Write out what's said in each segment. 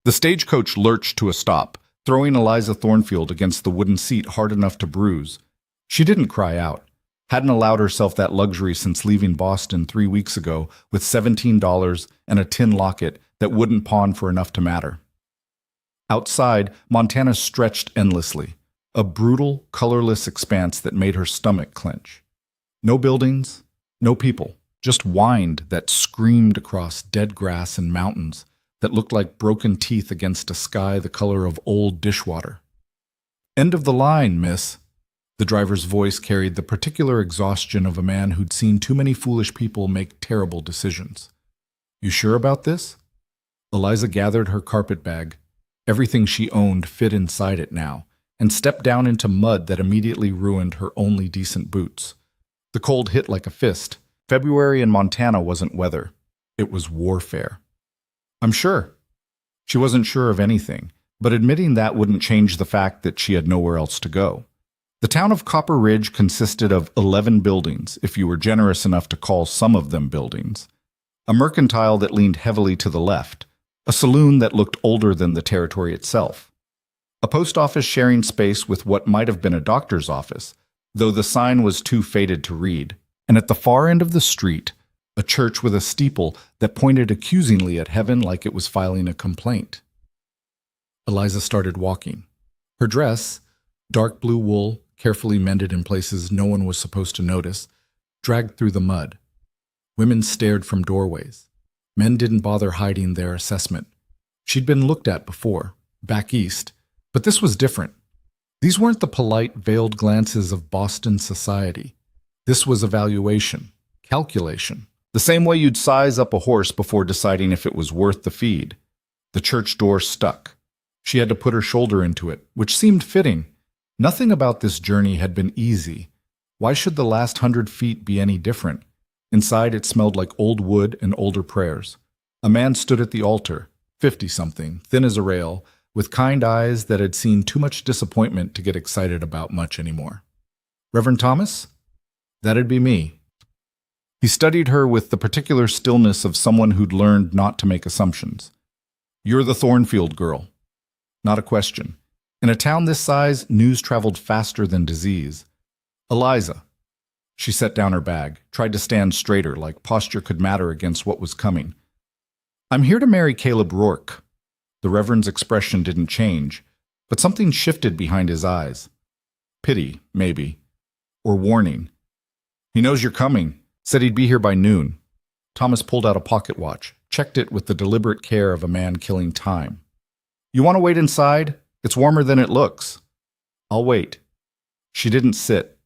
The stagecoach lurched to a stop, throwing Eliza Thornfield against the wooden seat hard enough to bruise. She didn't cry out. Hadn't allowed herself that luxury since leaving Boston 3 weeks ago with $17 and a tin locket that wouldn't pawn for enough to matter. Outside, Montana stretched endlessly, a brutal, colorless expanse that made her stomach clench. No buildings, no people, just wind that screamed across dead grass and mountains that looked like broken teeth against a sky the color of old dishwater. "End of the line, miss." The driver's voice carried the particular exhaustion of a man who'd seen too many foolish people make terrible decisions. "You sure about this?" Eliza gathered her carpet bag. Everything she owned fit inside it now, and stepped down into mud that immediately ruined her only decent boots. The cold hit like a fist. February in Montana wasn't weather. It was warfare. "I'm sure." She wasn't sure of anything, but admitting that wouldn't change the fact that she had nowhere else to go. The town of Copper Ridge consisted of 11 buildings, if you were generous enough to call some of them buildings. A mercantile that leaned heavily to the left, a saloon that looked older than the territory itself, a post office sharing space with what might have been a doctor's office, though the sign was too faded to read, and at the far end of the street, a church with a steeple that pointed accusingly at heaven like it was filing a complaint. Eliza started walking. Her dress, dark blue wool, carefully mended in places no one was supposed to notice, dragged through the mud. Women stared from doorways. Men didn't bother hiding their assessment. She'd been looked at before, back east, but this was different. These weren't the polite, veiled glances of Boston society. This was evaluation, calculation. The same way you'd size up a horse before deciding if it was worth the feed. The church door stuck. She had to put her shoulder into it, which seemed fitting. Nothing about this journey had been easy. Why should the last 100 feet be any different? Inside, it smelled like old wood and older prayers. A man stood at the altar, 50-something, thin as a rail, with kind eyes that had seen too much disappointment to get excited about much anymore. "Reverend Thomas?" "That'd be me." He studied her with the particular stillness of someone who'd learned not to make assumptions. "You're the Thornfield girl." Not a question. In a town this size, news traveled faster than disease. "Eliza." She set down her bag, tried to stand straighter, like posture could matter against what was coming. "I'm here to marry Caleb Rourke." The Reverend's expression didn't change, but something shifted behind his eyes. Pity, maybe. Or warning. "He knows you're coming. Said he'd be here by noon." Thomas pulled out a pocket watch, checked it with the deliberate care of a man killing time. "You want to wait inside? It's warmer than it looks." "I'll wait." She didn't sit.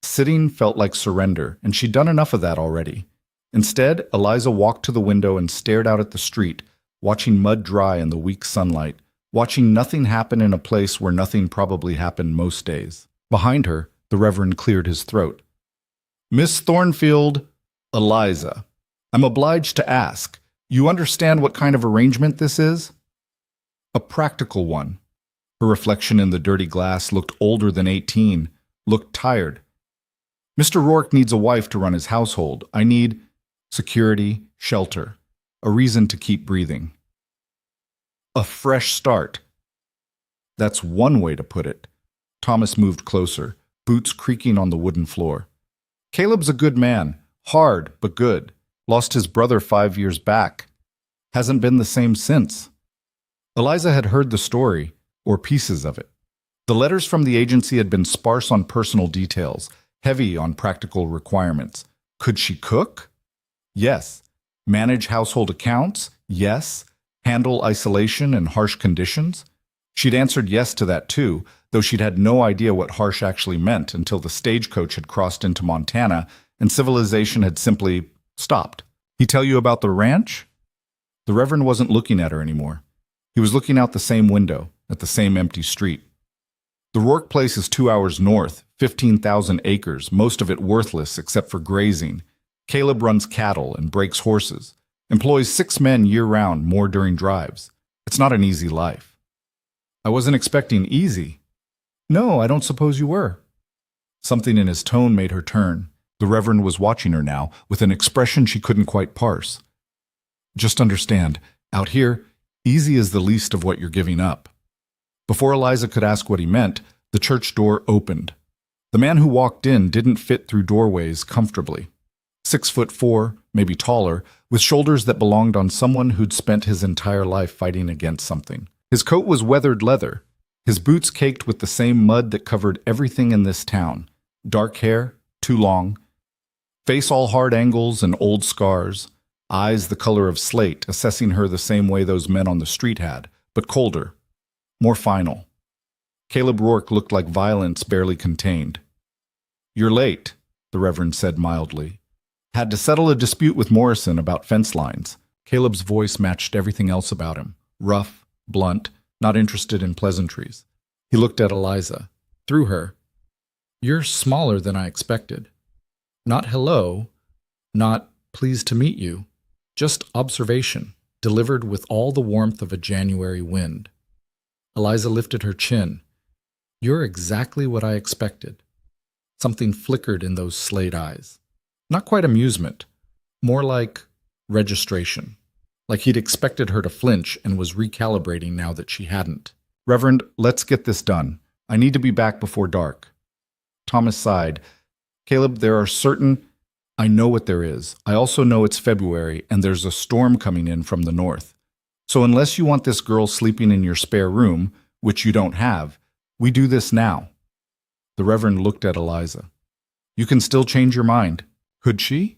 Sitting felt like surrender, and she'd done enough of that already. Instead, Eliza walked to the window and stared out at the street, watching mud dry in the weak sunlight, watching nothing happen in a place where nothing probably happened most days. Behind her, the Reverend cleared his throat. "Miss Thornfield, Eliza, I'm obliged to ask, you understand what kind of arrangement this is?" "A practical one." Her reflection in the dirty glass looked older than 18, looked tired. "Mr. Rourke needs a wife to run his household. I need security, shelter, a reason to keep breathing. A fresh start." That's one way to put it. Thomas moved closer, boots creaking on the wooden floor. "Caleb's a good man, hard but good. Lost his brother 5 years back. Hasn't been the same since." Eliza had heard the story, or pieces of it. The letters from the agency had been sparse on personal details, heavy on practical requirements. Could she cook? Yes. Manage household accounts? Yes. Handle isolation and harsh conditions? She'd answered yes to that too, though she'd had no idea what harsh actually meant until the stagecoach had crossed into Montana and civilization had simply stopped. "He tell you about the ranch?" The Reverend wasn't looking at her anymore. He was looking out the same window, at the same empty street. "The Rourke place is 2 hours north, 15,000 acres, most of it worthless except for grazing. Caleb runs cattle and breaks horses, employs 6 men year-round, more during drives. It's not an easy life." "I wasn't expecting easy." "No, I don't suppose you were." Something in his tone made her turn. The Reverend was watching her now, with an expression she couldn't quite parse. "Just understand, out here, Easy is the least of what you're giving up. Before Eliza could ask what he meant, the church door opened. The man who walked in didn't fit through doorways comfortably. 6'4", maybe taller, with shoulders that belonged on someone who'd spent his entire life fighting against something. His coat was weathered leather, his boots caked with the same mud that covered everything in this town. Dark hair, too long, face all hard angles and old scars, eyes the color of slate, assessing her the same way those men on the street had, but colder, more final. Caleb Rourke looked like violence barely contained. "You're late," the Reverend said mildly. "Had to settle a dispute with Morrison about fence lines." Caleb's voice matched everything else about him. Rough, blunt, not interested in pleasantries. He looked at Eliza. Through her. "You're smaller than I expected. Not hello, not pleased to meet you. Just observation, delivered with all the warmth of a January wind." Eliza lifted her chin. "You're exactly what I expected." Something flickered in those slate eyes. Not quite amusement, more like registration. Like he'd expected her to flinch and was recalibrating now that she hadn't. "Reverend, let's get this done. I need to be back before dark." Thomas sighed. "Caleb, there are certain—" "I know what there is. I also know it's February and there's a storm coming in from the north. So unless you want this girl sleeping in your spare room, which you don't have, we do this now." The Reverend looked at Eliza. "You can still change your mind." Could she?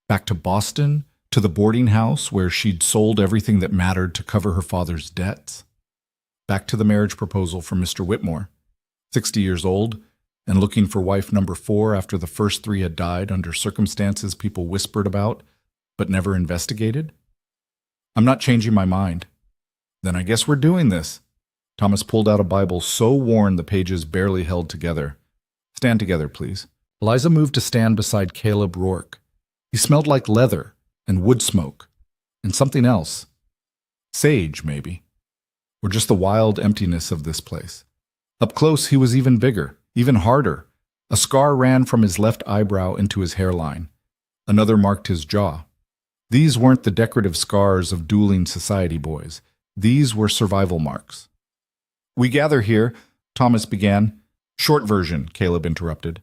Back to Boston? To the boarding house where she'd sold everything that mattered to cover her father's debts? Back to the marriage proposal from Mr. Whitmore, 60 years old, and looking for wife number 4 after the first 3 had died under circumstances people whispered about but never investigated? "I'm not changing my mind." "Then I guess we're doing this." Thomas pulled out a Bible so worn the pages barely held together. "Stand together, please." Eliza moved to stand beside Caleb Rourke. He smelled like leather and wood smoke and something else. Sage, maybe. Or just the wild emptiness of this place. Up close, he was even bigger, even harder. A scar ran from his left eyebrow into his hairline. Another marked his jaw. These weren't the decorative scars of dueling society boys. These were survival marks. "We gather here," Thomas began. "Short version," Caleb interrupted.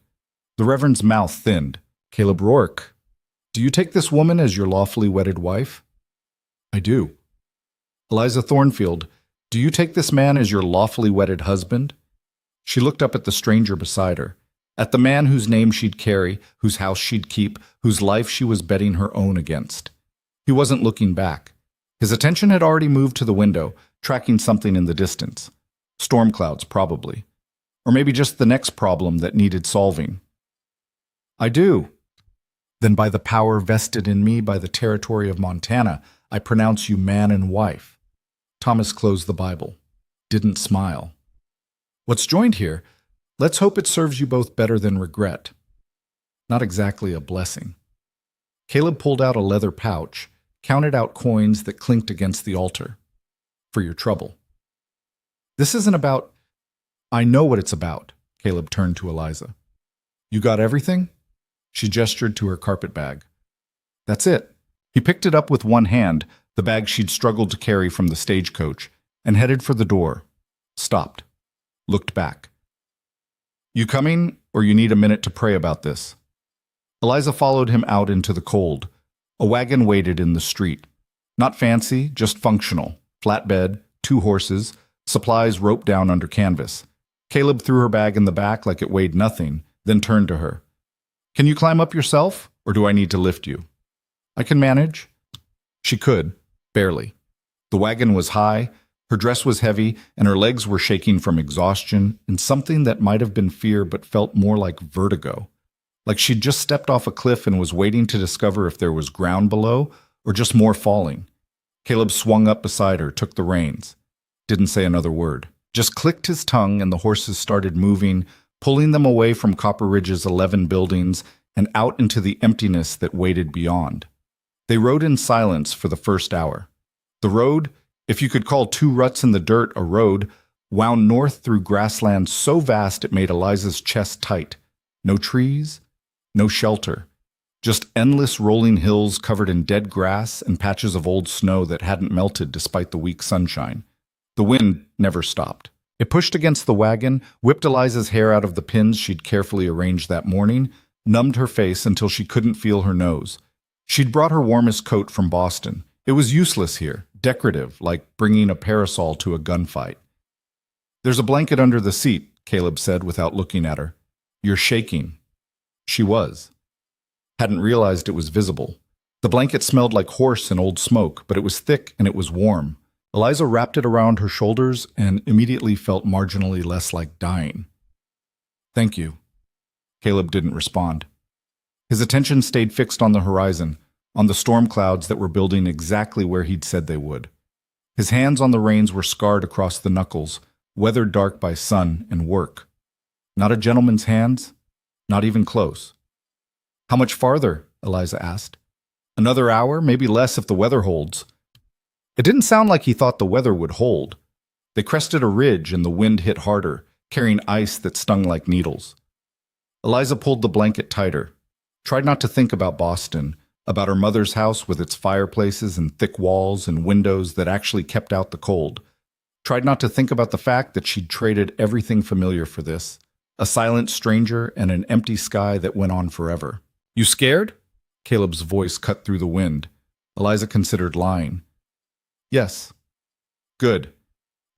The Reverend's mouth thinned. "Caleb Rourke, do you take this woman as your lawfully wedded wife?" "I do." "Eliza Thornfield, do you take this man as your lawfully wedded husband?" She looked up at the stranger beside her, at the man whose name she'd carry, whose house she'd keep, whose life she was betting her own against. He wasn't looking back. His attention had already moved to the window, tracking something in the distance. Storm clouds, probably. Or maybe just the next problem that needed solving. "I do." "Then by the power vested in me by the territory of Montana, I pronounce you man and wife." Thomas closed the Bible. Didn't smile. "What's joined here? Let's hope it serves you both better than regret." Not exactly a blessing. Caleb pulled out a leather pouch, counted out coins that clinked against the altar. "For your trouble." "This isn't about—" "I know what it's about." Caleb turned to Eliza. "You got everything?" She gestured to her carpet bag. "That's it." He picked it up with one hand, the bag she'd struggled to carry from the stagecoach, and headed for the door. Stopped. Looked back. "You coming, or you need a minute to pray about this?" Eliza followed him out into the cold. A wagon waited in the street. Not fancy, just functional. Flatbed, 2 horses, supplies roped down under canvas. Caleb threw her bag in the back like it weighed nothing, then turned to her. "Can you climb up yourself, or do I need to lift you?" "I can manage." She could, barely. The wagon was high, her dress was heavy, and her legs were shaking from exhaustion and something that might have been fear but felt more like vertigo. Like she'd just stepped off a cliff and was waiting to discover if there was ground below or just more falling. Caleb swung up beside her, took the reins. Didn't say another word. Just clicked his tongue and the horses started moving, pulling them away from Copper Ridge's 11 buildings and out into the emptiness that waited beyond. They rode in silence for the first hour. The road, if you could call 2 ruts in the dirt a road, wound north through grassland so vast it made Eliza's chest tight. No trees, no shelter, Just endless rolling hills covered in dead grass and patches of old snow that hadn't melted despite the weak sunshine. The wind never stopped. It pushed against the wagon, whipped Eliza's hair out of the pins she'd carefully arranged that morning, numbed her face until she couldn't feel her nose. She'd brought her warmest coat from Boston. It was useless here, decorative, like bringing a parasol to a gunfight. "There's a blanket under the seat," Caleb said without looking at her. "You're shaking." She was. Hadn't realized it was visible. The blanket smelled like horse and old smoke, but it was thick and it was warm. Eliza wrapped it around her shoulders and immediately felt marginally less like dying. "Thank you." Caleb didn't respond. His attention stayed fixed on the horizon, on the storm clouds that were building exactly where he'd said they would. His hands on the reins were scarred across the knuckles, weathered dark by sun and work. Not a gentleman's hands, not even close. "How much farther?" Eliza asked. "Another hour, maybe less if the weather holds." It didn't sound like he thought the weather would hold. They crested a ridge and the wind hit harder, carrying ice that stung like needles. Eliza pulled the blanket tighter, tried not to think about Boston, about her mother's house with its fireplaces and thick walls and windows that actually kept out the cold. Tried not to think about the fact that she'd traded everything familiar for this, a silent stranger and an empty sky that went on forever. "You scared?" Caleb's voice cut through the wind. Eliza considered lying. "Yes." "Good.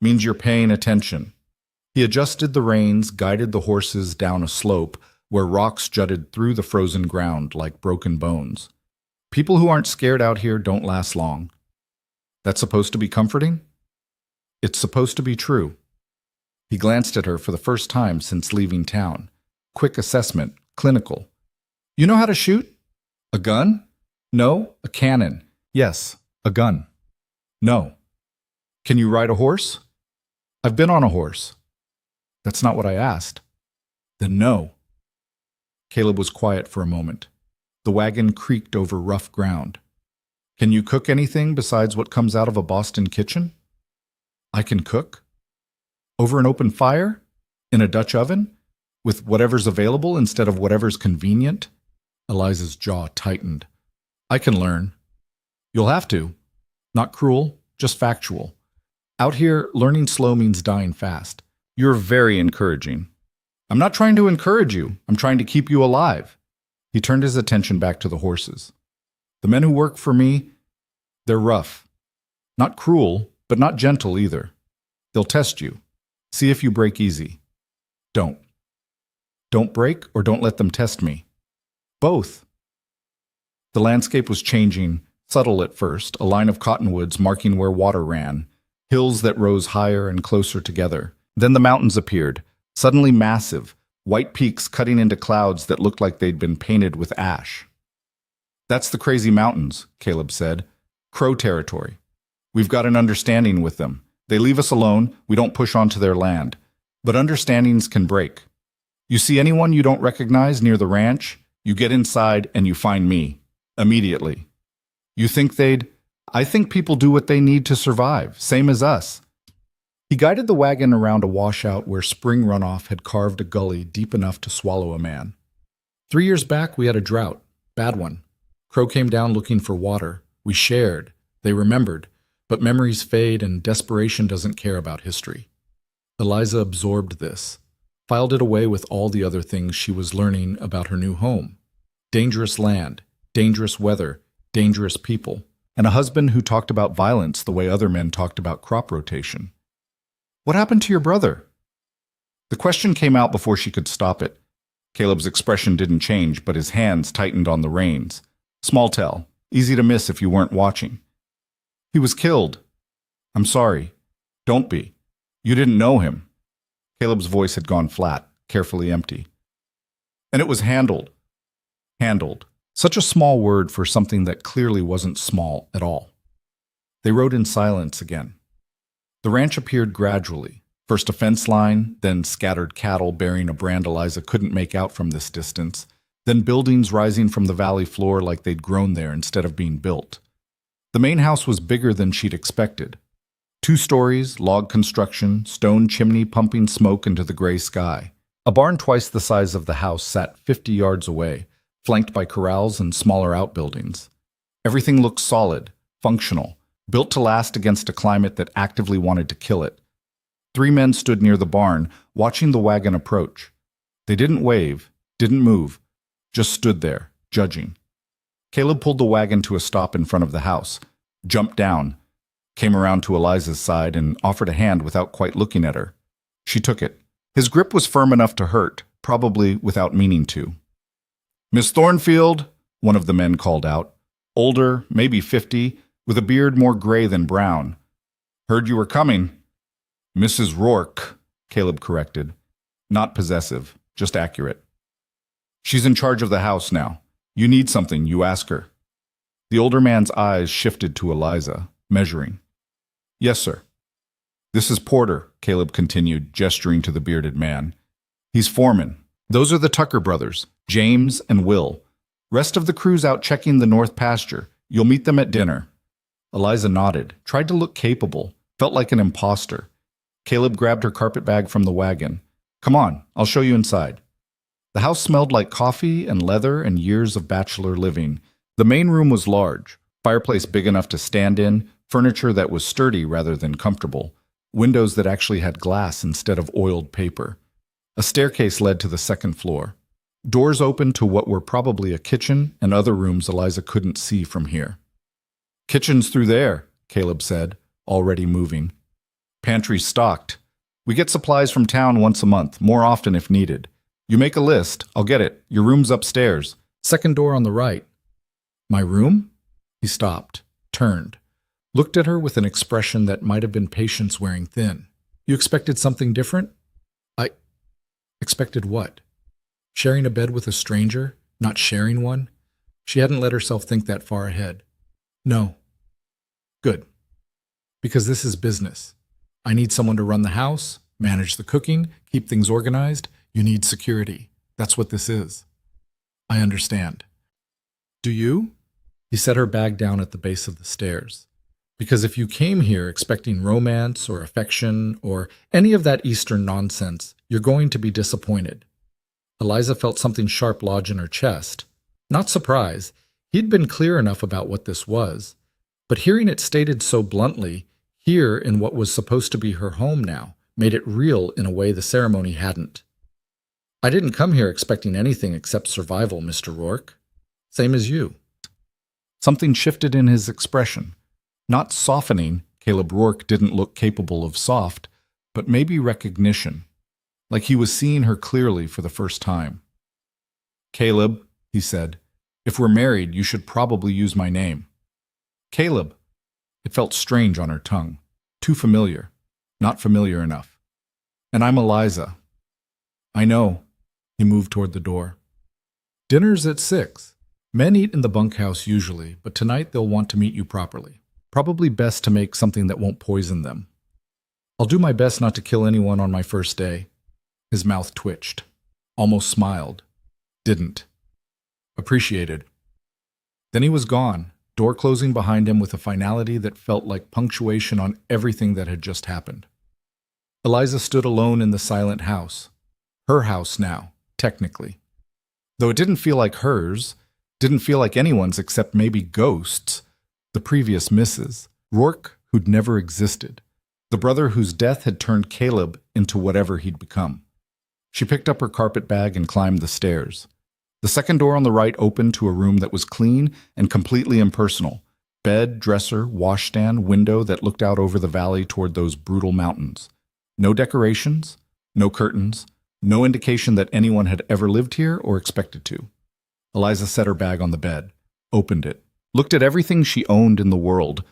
Means you're paying attention." He adjusted the reins, guided the horses down a slope where rocks jutted through the frozen ground like broken bones. "People who aren't scared out here don't last long." "That's supposed to be comforting?" "It's supposed to be true." He glanced at her for the first time since leaving town. Quick assessment, clinical. "You know how to shoot?" "A gun?" "No, a cannon." "Yes, a gun." "No." "Can you ride a horse?" "I've been on a horse." "That's not what I asked." "Then no." Caleb was quiet for a moment. The wagon creaked over rough ground. "Can you cook anything besides what comes out of a Boston kitchen?" "I can cook." "Over an open fire? In a Dutch oven? With whatever's available instead of whatever's convenient?" Eliza's jaw tightened. "I can learn." "You'll have to. Not cruel, just factual. Out here, learning slow means dying fast. You're very encouraging." "I'm not trying to encourage you. I'm trying to keep you alive." He turned his attention back to the horses. "The men who work for me, they're rough. Not cruel, but not gentle either. They'll test you. See if you break easy. Don't. Don't break or don't let them test me. Both." The landscape was changing, subtle at first, a line of cottonwoods marking where water ran, hills that rose higher and closer together. Then the mountains appeared, suddenly massive, white peaks cutting into clouds that looked like they'd been painted with ash. "That's the Crazy Mountains," Caleb said. "Crow territory. We've got an understanding with them. They leave us alone, we don't push onto their land. But understandings can break. You see anyone you don't recognize near the ranch, you get inside and you find me. Immediately. You think I think people do what they need to survive, same as us." He guided the wagon around a washout where spring runoff had carved a gully deep enough to swallow a man. 3 years back, we had a drought. Bad one. Crow came down looking for water. We shared. They remembered. But memories fade and desperation doesn't care about history. Eliza absorbed this, filed it away with all the other things she was learning about her new home. Dangerous land, dangerous weather, dangerous people, and a husband who talked about violence the way other men talked about crop rotation. "What happened to your brother?" The question came out before she could stop it. Caleb's expression didn't change, but his hands tightened on the reins. Small tell, easy to miss if you weren't watching. "He was killed." "I'm sorry." "Don't be. You didn't know him." Caleb's voice had gone flat, carefully empty. "And it was handled." Handled. Such a small word for something that clearly wasn't small at all. They rode in silence again. The ranch appeared gradually, first a fence line, then scattered cattle bearing a brand Eliza couldn't make out from this distance, then buildings rising from the valley floor like they'd grown there instead of being built. The main house was bigger than she'd expected. 2 stories, log construction, stone chimney pumping smoke into the gray sky. A barn twice the size of the house sat 50 yards away, flanked by corrals and smaller outbuildings. Everything looked solid, functional, built to last against a climate that actively wanted to kill it. 3 men stood near the barn, watching the wagon approach. They didn't wave, didn't move, just stood there, judging. Caleb pulled the wagon to a stop in front of the house, jumped down, came around to Eliza's side and offered a hand without quite looking at her. She took it. His grip was firm enough to hurt, probably without meaning to. "Miss Thornfield," one of the men called out, older, maybe 50, with a beard more gray than brown. "Heard you were coming." "Mrs. Rourke," Caleb corrected. Not possessive, just accurate. "She's in charge of the house now. You need something, you ask her." The older man's eyes shifted to Eliza, measuring. "Yes, sir." "This is Porter," Caleb continued, gesturing to the bearded man. "He's foreman. Those are the Tucker brothers, James and Will. Rest of the crew's out checking the north pasture. You'll meet them at dinner." Eliza nodded, tried to look capable, felt like an imposter. Caleb grabbed her carpet bag from the wagon. "Come on, I'll show you inside." The house smelled like coffee and leather and years of bachelor living. The main room was large, fireplace big enough to stand in, furniture that was sturdy rather than comfortable, windows that actually had glass instead of oiled paper. A staircase led to the second floor. Doors opened to what were probably a kitchen and other rooms Eliza couldn't see from here. "Kitchen's through there," Caleb said, already moving. "Pantry's stocked. We get supplies from town once a month, more often if needed. You make a list, I'll get it. Your room's upstairs. Second door on the right." "My room?" He stopped, turned, looked at her with an expression that might have been patience wearing thin. "You expected something different?" "I expected what? Sharing a bed with a stranger, not sharing one?" She hadn't let herself think that far ahead. "No." "Good. Because this is business. I need someone to run the house, manage the cooking, keep things organized. You need security. That's what this is." "I understand." "Do you?" He set her bag down at the base of the stairs. "Because if you came here expecting romance or affection or any of that Eastern nonsense, you're going to be disappointed." Eliza felt something sharp lodge in her chest. Not surprise. He'd been clear enough about what this was. But hearing it stated so bluntly, here in what was supposed to be her home now, made it real in a way the ceremony hadn't. "I didn't come here expecting anything except survival, Mr. Rourke. Same as you." Something shifted in his expression. Not softening, Caleb Rourke didn't look capable of soft, but maybe recognition. Like he was seeing her clearly for the first time. "Caleb," he said, "if we're married, you should probably use my name." "Caleb." It felt strange on her tongue. Too familiar. Not familiar enough. "And I'm Eliza." "I know." He moved toward the door. "Dinner's at 6. Men eat in the bunkhouse usually, but tonight they'll want to meet you properly. Probably best to make something that won't poison them. I'll do my best not to kill anyone on my first day." His mouth twitched. Almost smiled. Didn't. Appreciated. Then he was gone, door closing behind him with a finality that felt like punctuation on everything that had just happened. Eliza stood alone in the silent house. Her house now, technically. Though it didn't feel like hers, didn't feel like anyone's except maybe ghosts, the previous misses, Rourke who'd never existed, the brother whose death had turned Caleb into whatever he'd become. She picked up her carpet bag and climbed the stairs. The second door on the right opened to a room that was clean and completely impersonal. Bed, dresser, washstand, window that looked out over the valley toward those brutal mountains. No decorations, no curtains, no indication that anyone had ever lived here or expected to. Eliza set her bag on the bed, opened it, looked at everything she owned in the world.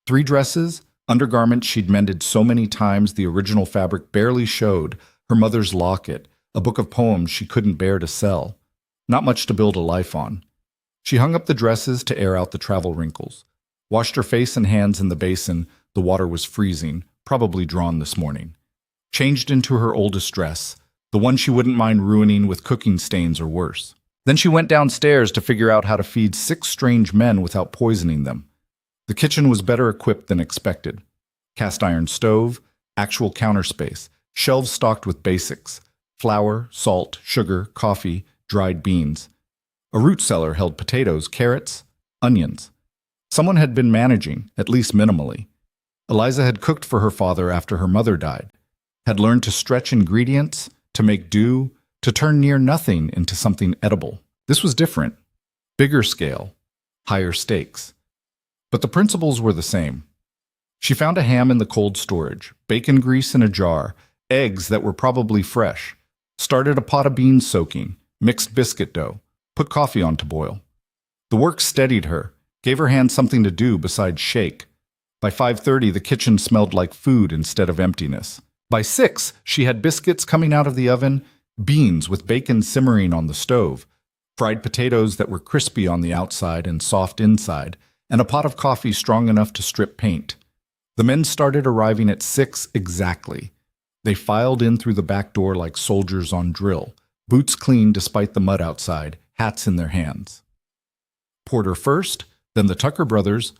3 dresses, undergarments she'd mended so many times the original fabric barely showed, her mother's locket, a book of poems she couldn't bear to sell. Not much to build a life on. She hung up the dresses to air out the travel wrinkles. Washed her face and hands in the basin. The water was freezing, probably drawn this morning. Changed into her oldest dress, the one she wouldn't mind ruining with cooking stains or worse. Then she went downstairs to figure out how to feed 6 strange men without poisoning them. The kitchen was better equipped than expected. Cast iron stove, actual counter space, shelves stocked with basics: flour, salt, sugar, coffee, dried beans. A root cellar held potatoes, carrots, onions. Someone had been managing, at least minimally. Eliza had cooked for her father after her mother died, had learned to stretch ingredients, to make do, to turn near nothing into something edible. This was different. Bigger scale, higher stakes. But the principles were the same. She found a ham in the cold storage, bacon grease in a jar, eggs that were probably fresh, started a pot of beans soaking, mixed biscuit dough, put coffee on to boil. The work steadied her, gave her hands something to do besides shake. By 5:30, the kitchen smelled like food instead of emptiness. By 6, she had biscuits coming out of the oven, beans with bacon simmering on the stove, fried potatoes that were crispy on the outside and soft inside, and a pot of coffee strong enough to strip paint. The men started arriving at 6 exactly. They filed in through the back door like soldiers on drill, boots clean despite the mud outside, hats in their hands. Porter first, then the Tucker brothers,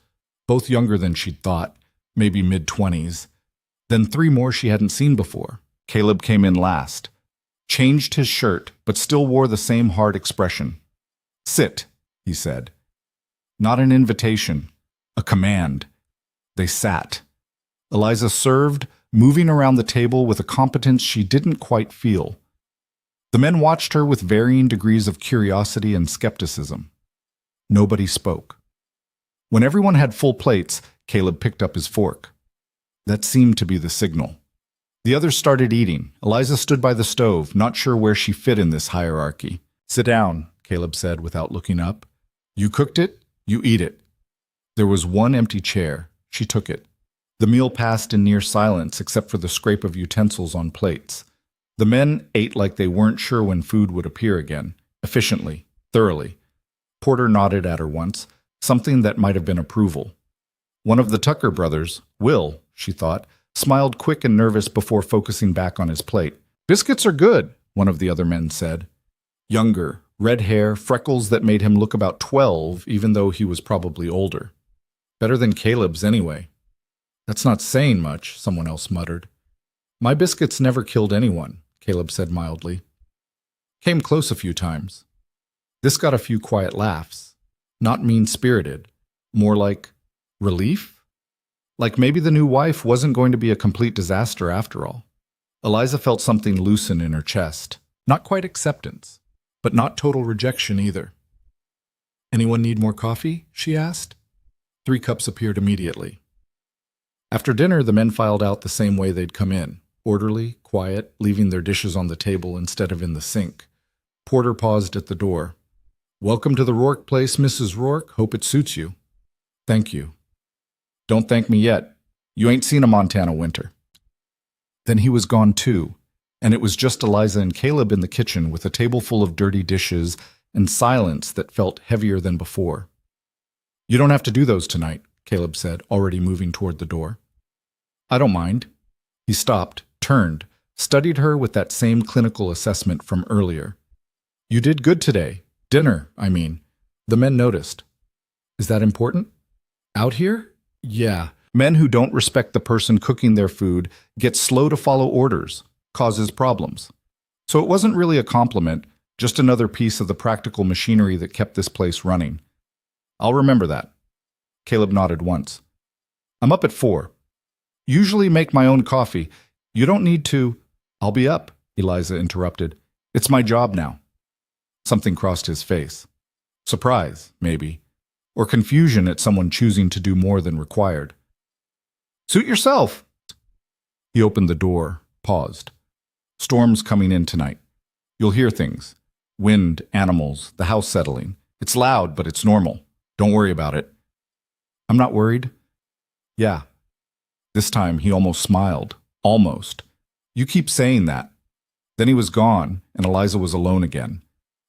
both younger than she'd thought, maybe mid-20s. Then 3 more she hadn't seen before. Caleb came in last. Changed his shirt, but still wore the same hard expression. "Sit," he said. Not an invitation, a command. They sat. Eliza served, moving around the table with a competence she didn't quite feel. The men watched her with varying degrees of curiosity and skepticism. Nobody spoke. When everyone had full plates, Caleb picked up his fork. That seemed to be the signal. The others started eating. Eliza stood by the stove, not sure where she fit in this hierarchy. "Sit down," Caleb said without looking up. "You cooked it, you eat it." There was one empty chair. She took it. The meal passed in near silence except for the scrape of utensils on plates. The men ate like they weren't sure when food would appear again, efficiently, thoroughly. Porter nodded at her once, something that might have been approval. One of the Tucker brothers, Will, she thought, smiled quick and nervous before focusing back on his plate. "Biscuits are good," one of the other men said. Younger, red hair, freckles that made him look about 12, even though he was probably older. "Better than Caleb's anyway." "That's not saying much," someone else muttered. "My biscuits never killed anyone," Caleb said mildly. "Came close a few times." This got a few quiet laughs. Not mean-spirited. More like relief? Like maybe the new wife wasn't going to be a complete disaster after all. Eliza felt something loosen in her chest. Not quite acceptance, but not total rejection either. "Anyone need more coffee?" she asked. 3 cups appeared immediately. After dinner, the men filed out the same way they'd come in, orderly, quiet, leaving their dishes on the table instead of in the sink. Porter paused at the door. "Welcome to the Rourke place, Mrs. Rourke. Hope it suits you." "Thank you." "Don't thank me yet. You ain't seen a Montana winter." Then he was gone too, and it was just Eliza and Caleb in the kitchen with a table full of dirty dishes and silence that felt heavier than before. "You don't have to do those tonight," Caleb said, already moving toward the door. "I don't mind." He stopped, turned, studied her with that same clinical assessment from earlier. "You did good today. Dinner, I mean." The men noticed. "Is that important?" "Out here? Yeah. Men who don't respect the person cooking their food get slow to follow orders, causes problems. So it wasn't really a compliment, just another piece of the practical machinery that kept this place running. I'll remember that." Caleb nodded once. "I'm up at 4. Usually make my own coffee. You don't need to—" "I'll be up," Eliza interrupted. "It's my job now." Something crossed his face. Surprise, maybe. Or confusion at someone choosing to do more than required. "Suit yourself." He opened the door, paused. "Storm's coming in tonight. You'll hear things. Wind, animals, the house settling. It's loud, but it's normal. Don't worry about it." "I'm not worried." "Yeah." This time he almost smiled. Almost. "You keep saying that." Then he was gone, and Eliza was alone again.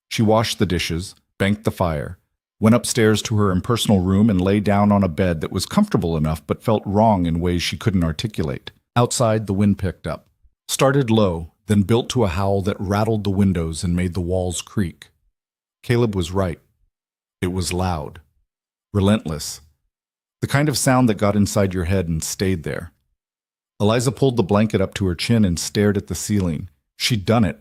She washed the dishes, banked the fire, went upstairs to her impersonal room and lay down on a bed that was comfortable enough but felt wrong in ways she couldn't articulate. Outside, the wind picked up. Started low, then built to a howl that rattled the windows and made the walls creak. Caleb was right. It was loud. Relentless. The kind of sound that got inside your head and stayed there. Eliza pulled the blanket up to her chin and stared at the ceiling. She'd done it.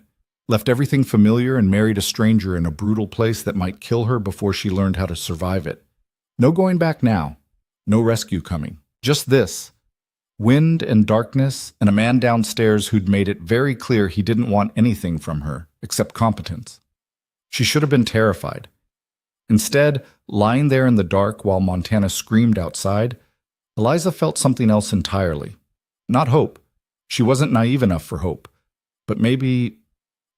left everything familiar and married a stranger in a brutal place that might kill her before she learned how to survive it. No going back now. No rescue coming. Just this. Wind and darkness, and a man downstairs who'd made it very clear he didn't want anything from her, except competence. She should have been terrified. Instead, lying there in the dark while Montana screamed outside, Eliza felt something else entirely. Not hope. She wasn't naive enough for hope. But maybe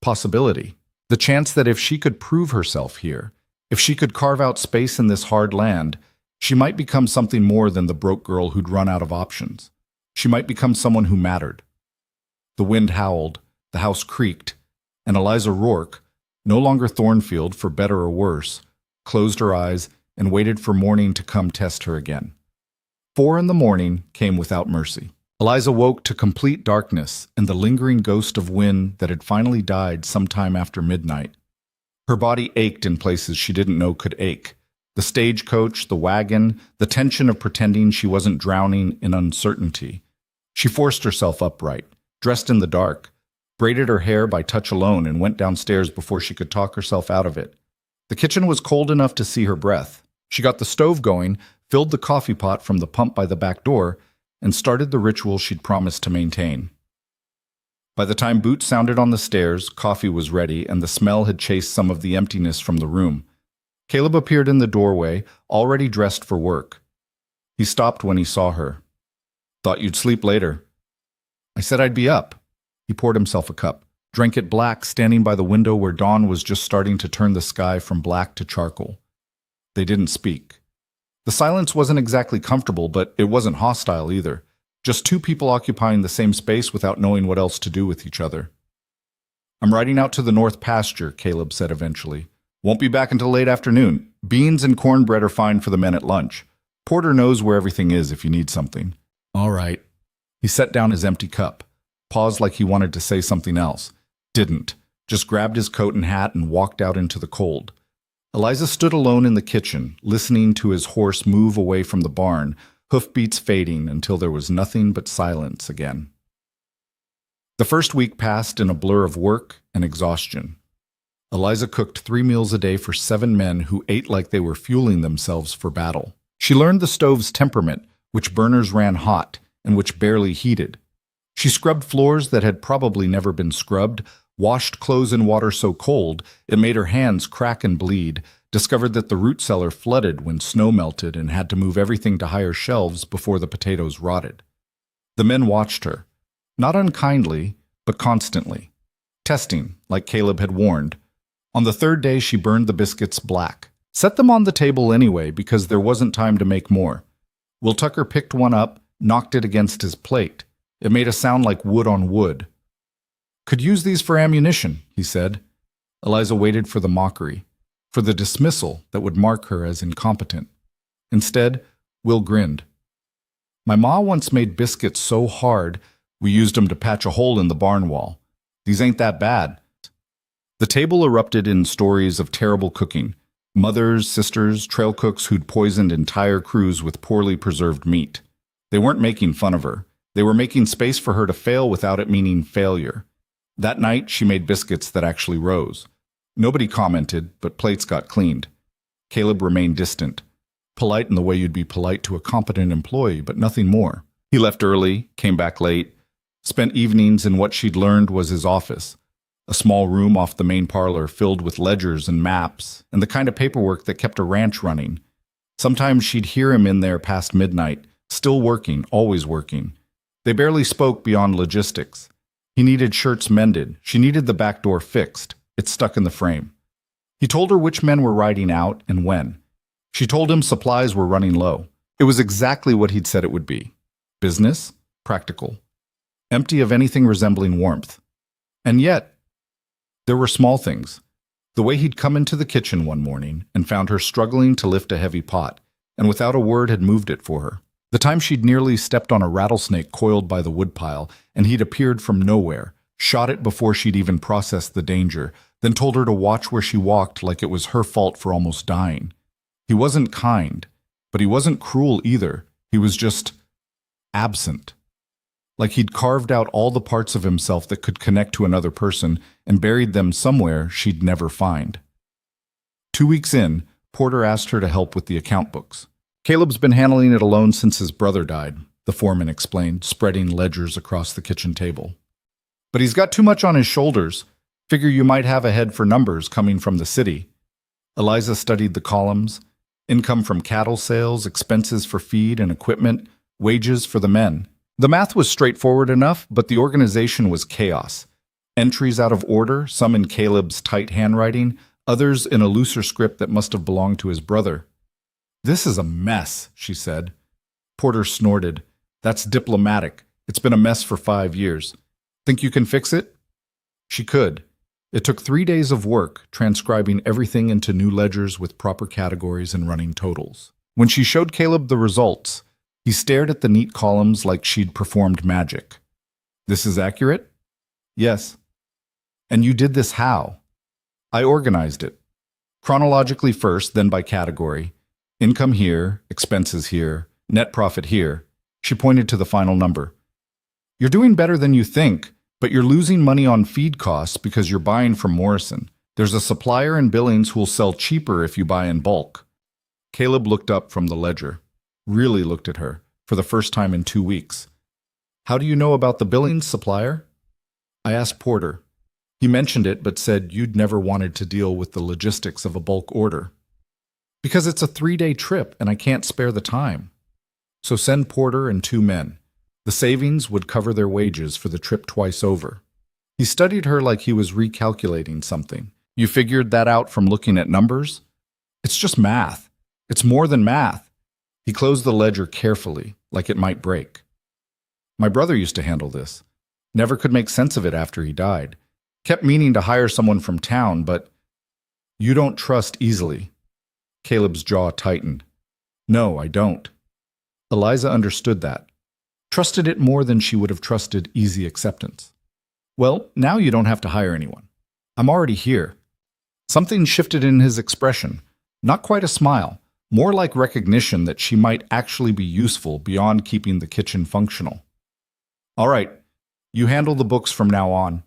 possibility. The chance that if she could prove herself here, if she could carve out space in this hard land, she might become something more than the broke girl who'd run out of options. She might become someone who mattered. The wind howled, the house creaked, and Eliza Rourke, no longer Thornfield for better or worse, closed her eyes and waited for morning to come test her again. 4 in the morning came without mercy. Eliza woke to complete darkness and the lingering ghost of wind that had finally died sometime after midnight. Her body ached in places she didn't know could ache. The stagecoach, the wagon, the tension of pretending she wasn't drowning in uncertainty. She forced herself upright, dressed in the dark, braided her hair by touch alone, and went downstairs before she could talk herself out of it. The kitchen was cold enough to see her breath. She got the stove going, filled the coffee pot from the pump by the back door, and started the ritual she'd promised to maintain. By the time boots sounded on the stairs, coffee was ready, and the smell had chased some of the emptiness from the room. Caleb appeared in the doorway, already dressed for work. He stopped when he saw her. "Thought you'd sleep later." "I said I'd be up." He poured himself a cup, drank it black, standing by the window where dawn was just starting to turn the sky from black to charcoal. They didn't speak. The silence wasn't exactly comfortable, but it wasn't hostile either. Just two people occupying the same space without knowing what else to do with each other. "I'm riding out to the north pasture," Caleb said eventually. "Won't be back until late afternoon. Beans and cornbread are fine for the men at lunch. Porter knows where everything is if you need something." "All right." He set down his empty cup, paused like he wanted to say something else. Didn't. Just grabbed his coat and hat and walked out into the cold. Eliza stood alone in the kitchen, listening to his horse move away from the barn, hoofbeats fading until there was nothing but silence again. The first week passed in a blur of work and exhaustion. Eliza cooked 3 meals a day for 7 men who ate like they were fueling themselves for battle. She learned the stove's temperament, which burners ran hot and which barely heated. She scrubbed floors that had probably never been scrubbed, washed clothes in water so cold it made her hands crack and bleed, discovered that the root cellar flooded when snow melted and had to move everything to higher shelves before the potatoes rotted. The men watched her, not unkindly, but constantly, testing, like Caleb had warned. On the 3rd day, she burned the biscuits black. Set them on the table anyway because there wasn't time to make more. Will Tucker picked one up, knocked it against his plate. It made a sound like wood on wood. "Could use these for ammunition," he said. Eliza waited for the mockery, for the dismissal that would mark her as incompetent. Instead, Will grinned. "My ma once made biscuits so hard we used 'em to patch a hole in the barn wall. These ain't that bad." The table erupted in stories of terrible cooking. Mothers, sisters, trail cooks who'd poisoned entire crews with poorly preserved meat. They weren't making fun of her. They were making space for her to fail without it meaning failure. That night, she made biscuits that actually rose. Nobody commented, but plates got cleaned. Caleb remained distant, polite in the way you'd be polite to a competent employee, but nothing more. He left early, came back late, spent evenings in what she'd learned was his office, a small room off the main parlor filled with ledgers and maps and the kind of paperwork that kept a ranch running. Sometimes she'd hear him in there past midnight, still working, always working. They barely spoke beyond logistics. He needed shirts mended. She needed the back door fixed. It stuck in the frame. He told her which men were riding out and when. She told him supplies were running low. It was exactly what he'd said it would be. Business, practical, empty of anything resembling warmth. And yet, there were small things. The way he'd come into the kitchen one morning and found her struggling to lift a heavy pot, and without a word had moved it for her. The time she'd nearly stepped on a rattlesnake coiled by the woodpile, and he'd appeared from nowhere, shot it before she'd even processed the danger, then told her to watch where she walked like it was her fault for almost dying. He wasn't kind, but he wasn't cruel either. He was just absent. like he'd carved out all the parts of himself that could connect to another person and buried them somewhere she'd never find. 2 weeks in, Porter asked her to help with the account books. Caleb's been handling it alone since his brother died, the foreman explained, spreading ledgers across the kitchen table. But he's got too much on his shoulders. Figure you might have a head for numbers coming from the city. Eliza studied the columns: income from cattle sales, expenses for feed and equipment, wages for the men. The math was straightforward enough, but the organization was chaos. Entries out of order, some in Caleb's tight handwriting, others in a looser script that must have belonged to his brother. "This is a mess," she said. Porter snorted. "That's diplomatic. It's been a mess for 5 years. Think you can fix it?" She could. It took 3 days of work, transcribing everything into new ledgers with proper categories and running totals. When she showed Caleb the results, he stared at the neat columns like she'd performed magic. "This is accurate?" "Yes." "And you did this how?" "I organized it. Chronologically first, then by category. Income here, expenses here, net profit here." She pointed to the final number. "You're doing better than you think, but you're losing money on feed costs because you're buying from Morrison. There's a supplier in Billings who'll sell cheaper if you buy in bulk." Caleb looked up from the ledger, really looked at her, for the first time in 2 weeks. "How do you know about the Billings supplier?" "I asked Porter. He mentioned it but said you'd never wanted to deal with the logistics of a bulk order." "Because it's a 3-day trip and I can't spare the time." "So send Porter and 2 men. The savings would cover their wages for the trip twice over." He studied her like he was recalculating something. "You figured that out from looking at numbers?" "It's just math. It's more than math." He closed the ledger carefully, like it might break. "My brother used to handle this. Never could make sense of it after he died. Kept meaning to hire someone from town, but—" "You don't trust easily." Caleb's jaw tightened. "No, I don't." Eliza understood that. Trusted it more than she would have trusted easy acceptance. "Well, now you don't have to hire anyone. I'm already here." Something shifted in his expression. Not quite a smile, more like recognition that she might actually be useful beyond keeping the kitchen functional. "All right, you handle the books from now on.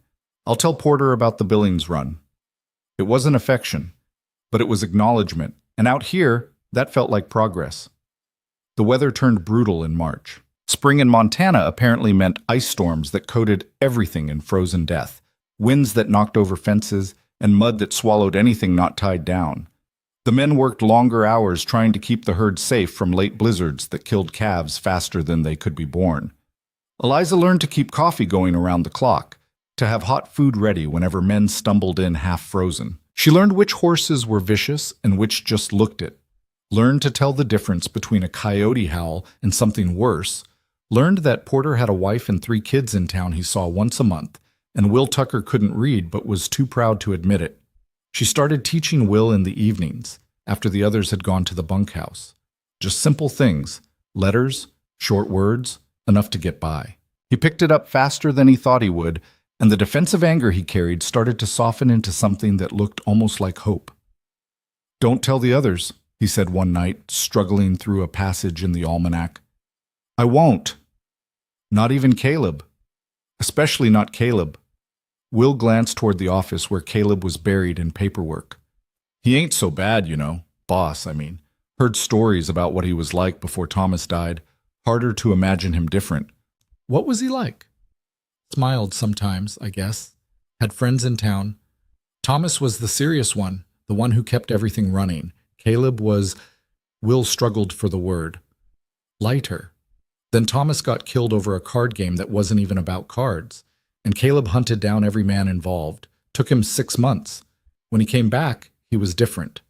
I'll tell Porter about the Billings run." It wasn't affection, but it was acknowledgement, and out here, that felt like progress. The weather turned brutal in March. Spring in Montana apparently meant ice storms that coated everything in frozen death, winds that knocked over fences, and mud that swallowed anything not tied down. The men worked longer hours trying to keep the herd safe from late blizzards that killed calves faster than they could be born. Eliza learned to keep coffee going around the clock, to have hot food ready whenever men stumbled in half-frozen. She learned which horses were vicious and which just looked it. Learned to tell the difference between a coyote howl and something worse. Learned that Porter had a wife and 3 kids in town he saw once a month, and Will Tucker couldn't read but was too proud to admit it. She started teaching Will in the evenings, after the others had gone to the bunkhouse. Just simple things, letters, short words, enough to get by. He picked it up faster than he thought he would, and the defensive anger he carried started to soften into something that looked almost like hope. "Don't tell the others," he said one night, struggling through a passage in the almanac. "I won't." "Not even Caleb." "Especially not Caleb." Will glanced toward the office where Caleb was buried in paperwork. "He ain't so bad, you know. Boss, I mean. Heard stories about what he was like before Thomas died. Harder to imagine him different." "What was he like?" "Smiled sometimes, I guess. Had friends in town. Thomas was the serious one, the one who kept everything running. Caleb was—" Will struggled for the word. "Lighter. Then Thomas got killed over a card game that wasn't even about cards, and Caleb hunted down every man involved. Took him 6 months. When he came back, he was different.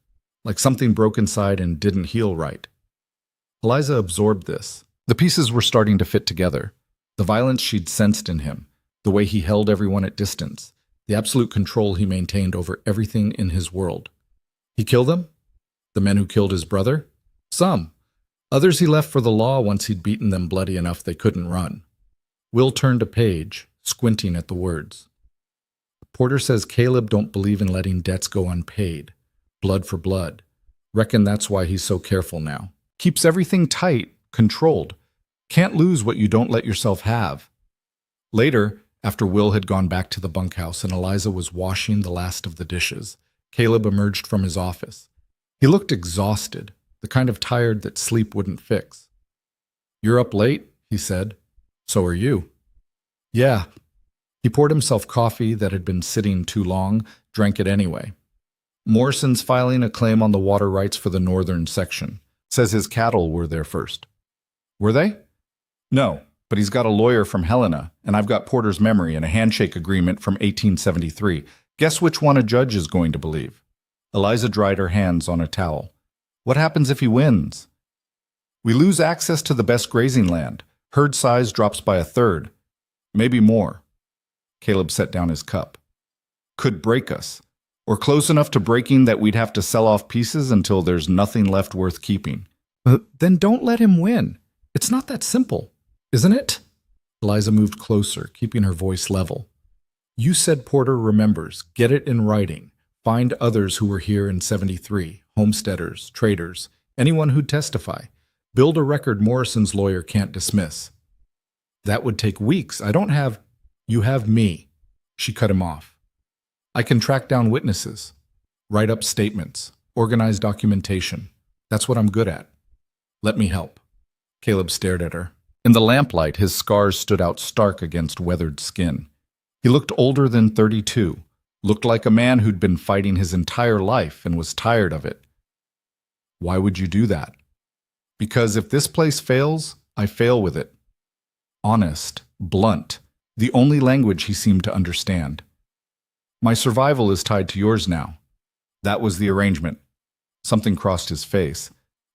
Like something broke inside and didn't heal right." Eliza absorbed this. The pieces were starting to fit together. The violence she'd sensed in him, the way he held everyone at distance, the absolute control he maintained over everything in his world. He killed them? The men who killed his brother? Some. Others he left for the law once he'd beaten them bloody enough they couldn't run. Will turned a page, squinting at the words. "Porter says Caleb don't believe in letting debts go unpaid. Blood for blood. Reckon that's why he's so careful now. Keeps everything tight, controlled. Can't lose what you don't let yourself have." Later, after Will had gone back to the bunkhouse and Eliza was washing the last of the dishes, Caleb emerged from his office. He looked exhausted, the kind of tired that sleep wouldn't fix. "You're up late," he said. "So are you." "Yeah." He poured himself coffee that had been sitting too long, drank it anyway. "Morrison's filing a claim on the water rights for the northern section. Says his cattle were there first." "Were they?" "No, but he's got a lawyer from Helena, and I've got Porter's memory and a handshake agreement from 1873. Guess which one a judge is going to believe?" Eliza dried her hands on a towel. "What happens if he wins?" "We lose access to the best grazing land. Herd size drops by a third. Maybe more." Caleb set down his cup. "Could break us. Or close enough to breaking that we'd have to sell off pieces until there's nothing left worth keeping." "Then don't let him win. It's not that simple, isn't it?" Eliza moved closer, keeping her voice level. "You said Porter remembers. Get it in writing. Find others who were here in 73, homesteaders, traders, anyone who'd testify. Build a record Morrison's lawyer can't dismiss." "That would take weeks. I don't have—" "You have me." She cut him off. "I can track down witnesses, write up statements, organize documentation. That's what I'm good at. Let me help." Caleb stared at her. In the lamplight, his scars stood out stark against weathered skin. He looked older than 32, looked like a man who'd been fighting his entire life and was tired of it. "Why would you do that?" "Because if this place fails, I fail with it." Honest, blunt, the only language he seemed to understand. "My survival is tied to yours now." That was the arrangement. Something crossed his face.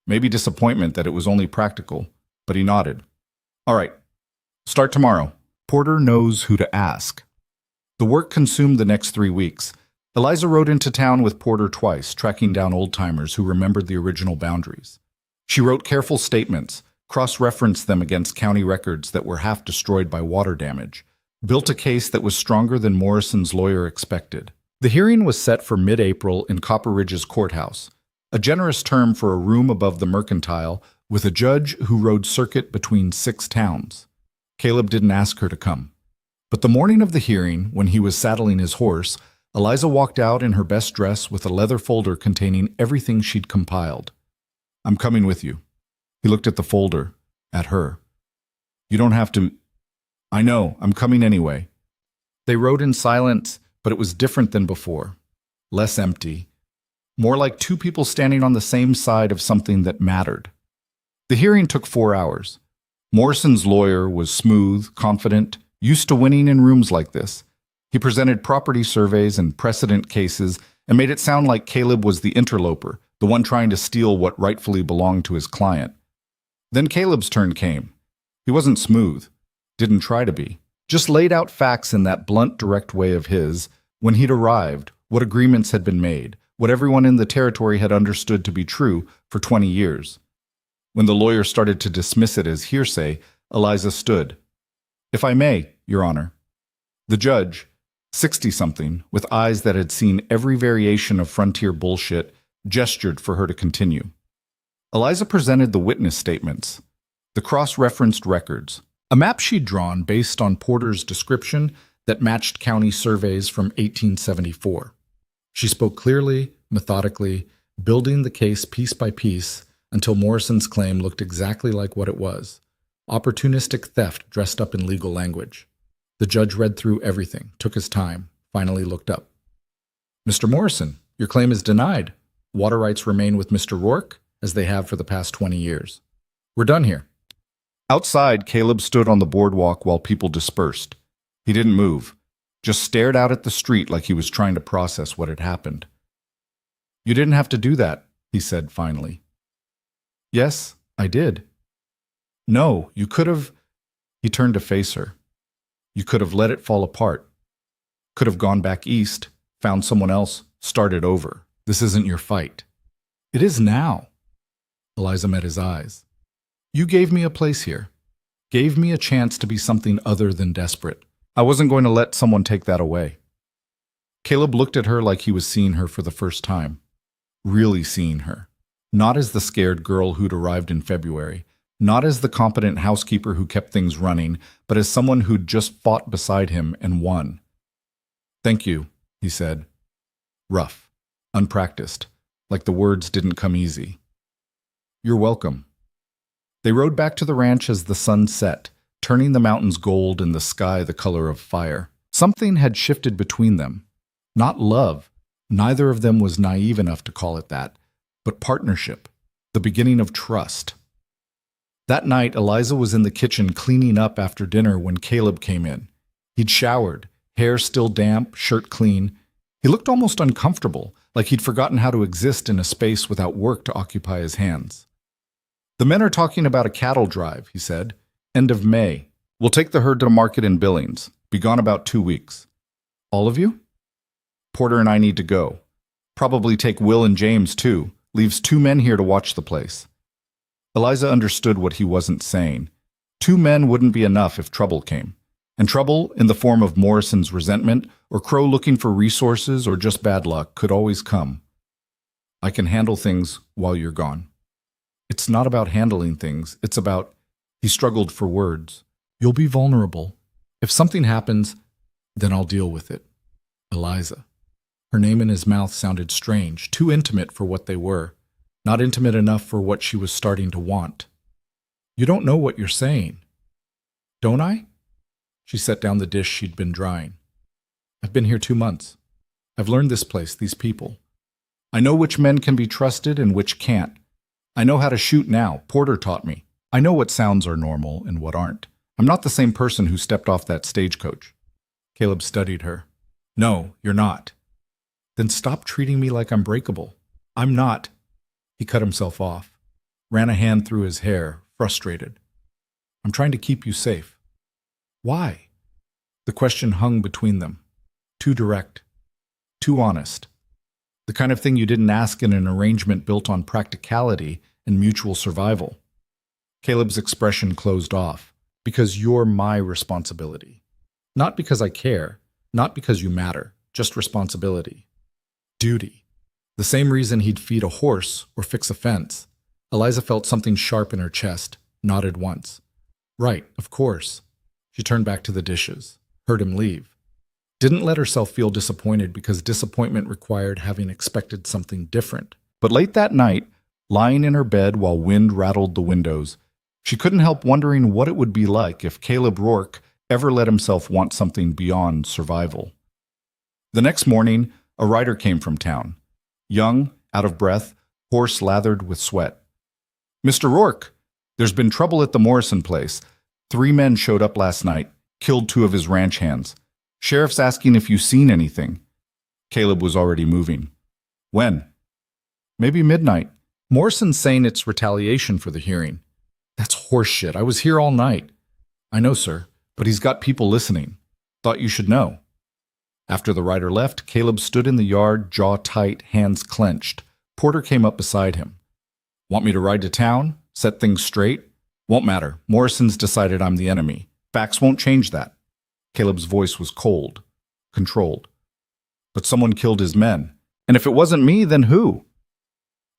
Maybe disappointment that it was only practical, but he nodded. "All right. Start tomorrow. Porter knows who to ask." The work consumed the next 3 weeks. Eliza rode into town with Porter twice, tracking down old-timers who remembered the original boundaries. She wrote careful statements, cross-referenced them against county records that were half destroyed by water damage, built a case that was stronger than Morrison's lawyer expected. The hearing was set for mid-April in Copper Ridge's courthouse, a generous term for a room above the Mercantile with a judge who rode circuit between 6 towns. Caleb didn't ask her to come. But the morning of the hearing, when he was saddling his horse, Eliza walked out in her best dress with a leather folder containing everything she'd compiled. "I'm coming with you." He looked at the folder, at her. "You don't have to—" "I know, I'm coming anyway." They rode in silence, but it was different than before. Less empty. More like two people standing on the same side of something that mattered. The hearing took 4 hours. Morrison's lawyer was smooth, confident, used to winning in rooms like this. He presented property surveys and precedent cases and made it sound like Caleb was the interloper, the one trying to steal what rightfully belonged to his client. Then Caleb's turn came. He wasn't smooth. Didn't try to be. Just laid out facts in that blunt, direct way of his. When he'd arrived, what agreements had been made, what everyone in the territory had understood to be true for 20 years. When the lawyer started to dismiss it as hearsay, Eliza stood. "If I may, Your Honor." The judge, 60-something, with eyes that had seen every variation of frontier bullshit, gestured for her to continue. Eliza presented the witness statements, the cross-referenced records, a map she'd drawn based on Porter's description that matched county surveys from 1874. She spoke clearly, methodically, building the case piece by piece until Morrison's claim looked exactly like what it was: opportunistic theft dressed up in legal language. The judge read through everything, took his time, finally looked up. "Mr. Morrison, your claim is denied. Water rights remain with Mr. Rourke, as they have for the past 20 years. We're done here." Outside, Caleb stood on the boardwalk while people dispersed. He didn't move, just stared out at the street like he was trying to process what had happened. "You didn't have to do that," he said finally. "Yes, I did." "No, you could have—" He turned to face her. "You could have let it fall apart. Could have gone back east, found someone else, started over. This isn't your fight." "It is now." Eliza met his eyes. "You gave me a place here. Gave me a chance to be something other than desperate. I wasn't going to let someone take that away." Caleb looked at her like he was seeing her for the first time. Really seeing her. Not as the scared girl who'd arrived in February, Not as the competent housekeeper who kept things running, but as someone who'd just fought beside him and won. "Thank you," he said. Rough, unpracticed, like the words didn't come easy. "You're welcome." They rode back to the ranch as the sun set, turning the mountains gold and the sky the color of fire. Something had shifted between them. Not love, neither of them was naive enough to call it that, but partnership, the beginning of trust. That night, Eliza was in the kitchen cleaning up after dinner when Caleb came in. He'd showered, hair still damp, shirt clean. He looked almost uncomfortable, like he'd forgotten how to exist in a space without work to occupy his hands. "The men are talking about a cattle drive," he said. "End of May. We'll take the herd to market in Billings. Be gone about 2 weeks." "All of you?" "Porter and I need to go. Probably take Will and James, too. Leaves 2 men here to watch the place." Eliza understood what he wasn't saying. 2 men wouldn't be enough if trouble came. And trouble, in the form of Morrison's resentment, or Crow looking for resources, or just bad luck, could always come. "I can handle things while you're gone." "It's not about handling things. It's about—" He struggled for words. "You'll be vulnerable. If something happens, then I'll deal with it." Eliza. Her name in his mouth sounded strange, too intimate for what they were. Not intimate enough for what she was starting to want. "You don't know what you're saying." "Don't I?" She set down the dish she'd been drying. "I've been here 2 months. I've learned this place, these people. I know which men can be trusted and which can't. I know how to shoot now. Porter taught me. I know what sounds are normal and what aren't. I'm not the same person who stepped off that stagecoach." Caleb studied her. "No, you're not." "Then stop treating me like I'm breakable. I'm not." He cut himself off, ran a hand through his hair, frustrated. "I'm trying to keep you safe." "Why?" The question hung between them. Too direct. Too honest. The kind of thing you didn't ask in an arrangement built on practicality and mutual survival. Caleb's expression closed off. "Because you're my responsibility. Not because I care, not because you matter, just responsibility. Duty." The same reason he'd feed a horse or fix a fence. Eliza felt something sharp in her chest, nodded once. "Right, of course." She turned back to the dishes, heard him leave. Didn't let herself feel disappointed because disappointment required having expected something different. But late that night, lying in her bed while wind rattled the windows, she couldn't help wondering what it would be like if Caleb Rourke ever let himself want something beyond survival. The next morning, a rider came from town. Young, out of breath, horse lathered with sweat. "Mr. Rourke, there's been trouble at the Morrison place. 3 men showed up last night, killed 2 of his ranch hands. Sheriff's asking if you've seen anything." Caleb was already moving. "When?" "Maybe midnight. Morrison's saying it's retaliation for the hearing." "That's horseshit. I was here all night." "I know, sir, but he's got people listening. Thought you should know." After the rider left, Caleb stood in the yard, jaw tight, hands clenched. Porter came up beside him. "Want me to ride to town? Set things straight?" "Won't matter. Morrison's decided I'm the enemy. Facts won't change that." Caleb's voice was cold, controlled. "But someone killed his men. And if it wasn't me, then who?"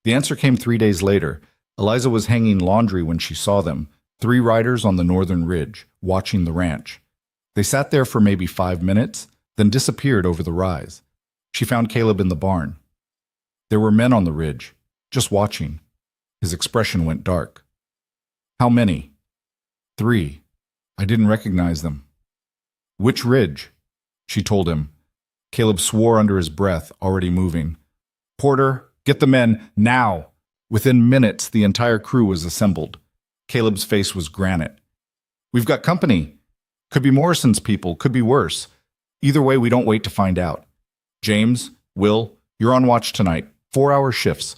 The answer came 3 days later. Eliza was hanging laundry when she saw them, 3 riders on the northern ridge, watching the ranch. They sat there for maybe 5 minutes, then disappeared over the rise. She found Caleb in the barn. There were men on the ridge, just watching. His expression went dark. "How many?" "3. I didn't recognize them." "Which ridge?" She told him. Caleb swore under his breath, already moving. "Porter, get the men, now!" Within minutes, the entire crew was assembled. Caleb's face was granite. "We've got company. Could be Morrison's people, could be worse. Either way, we don't wait to find out. James, Will, you're on watch tonight. 4-hour shifts.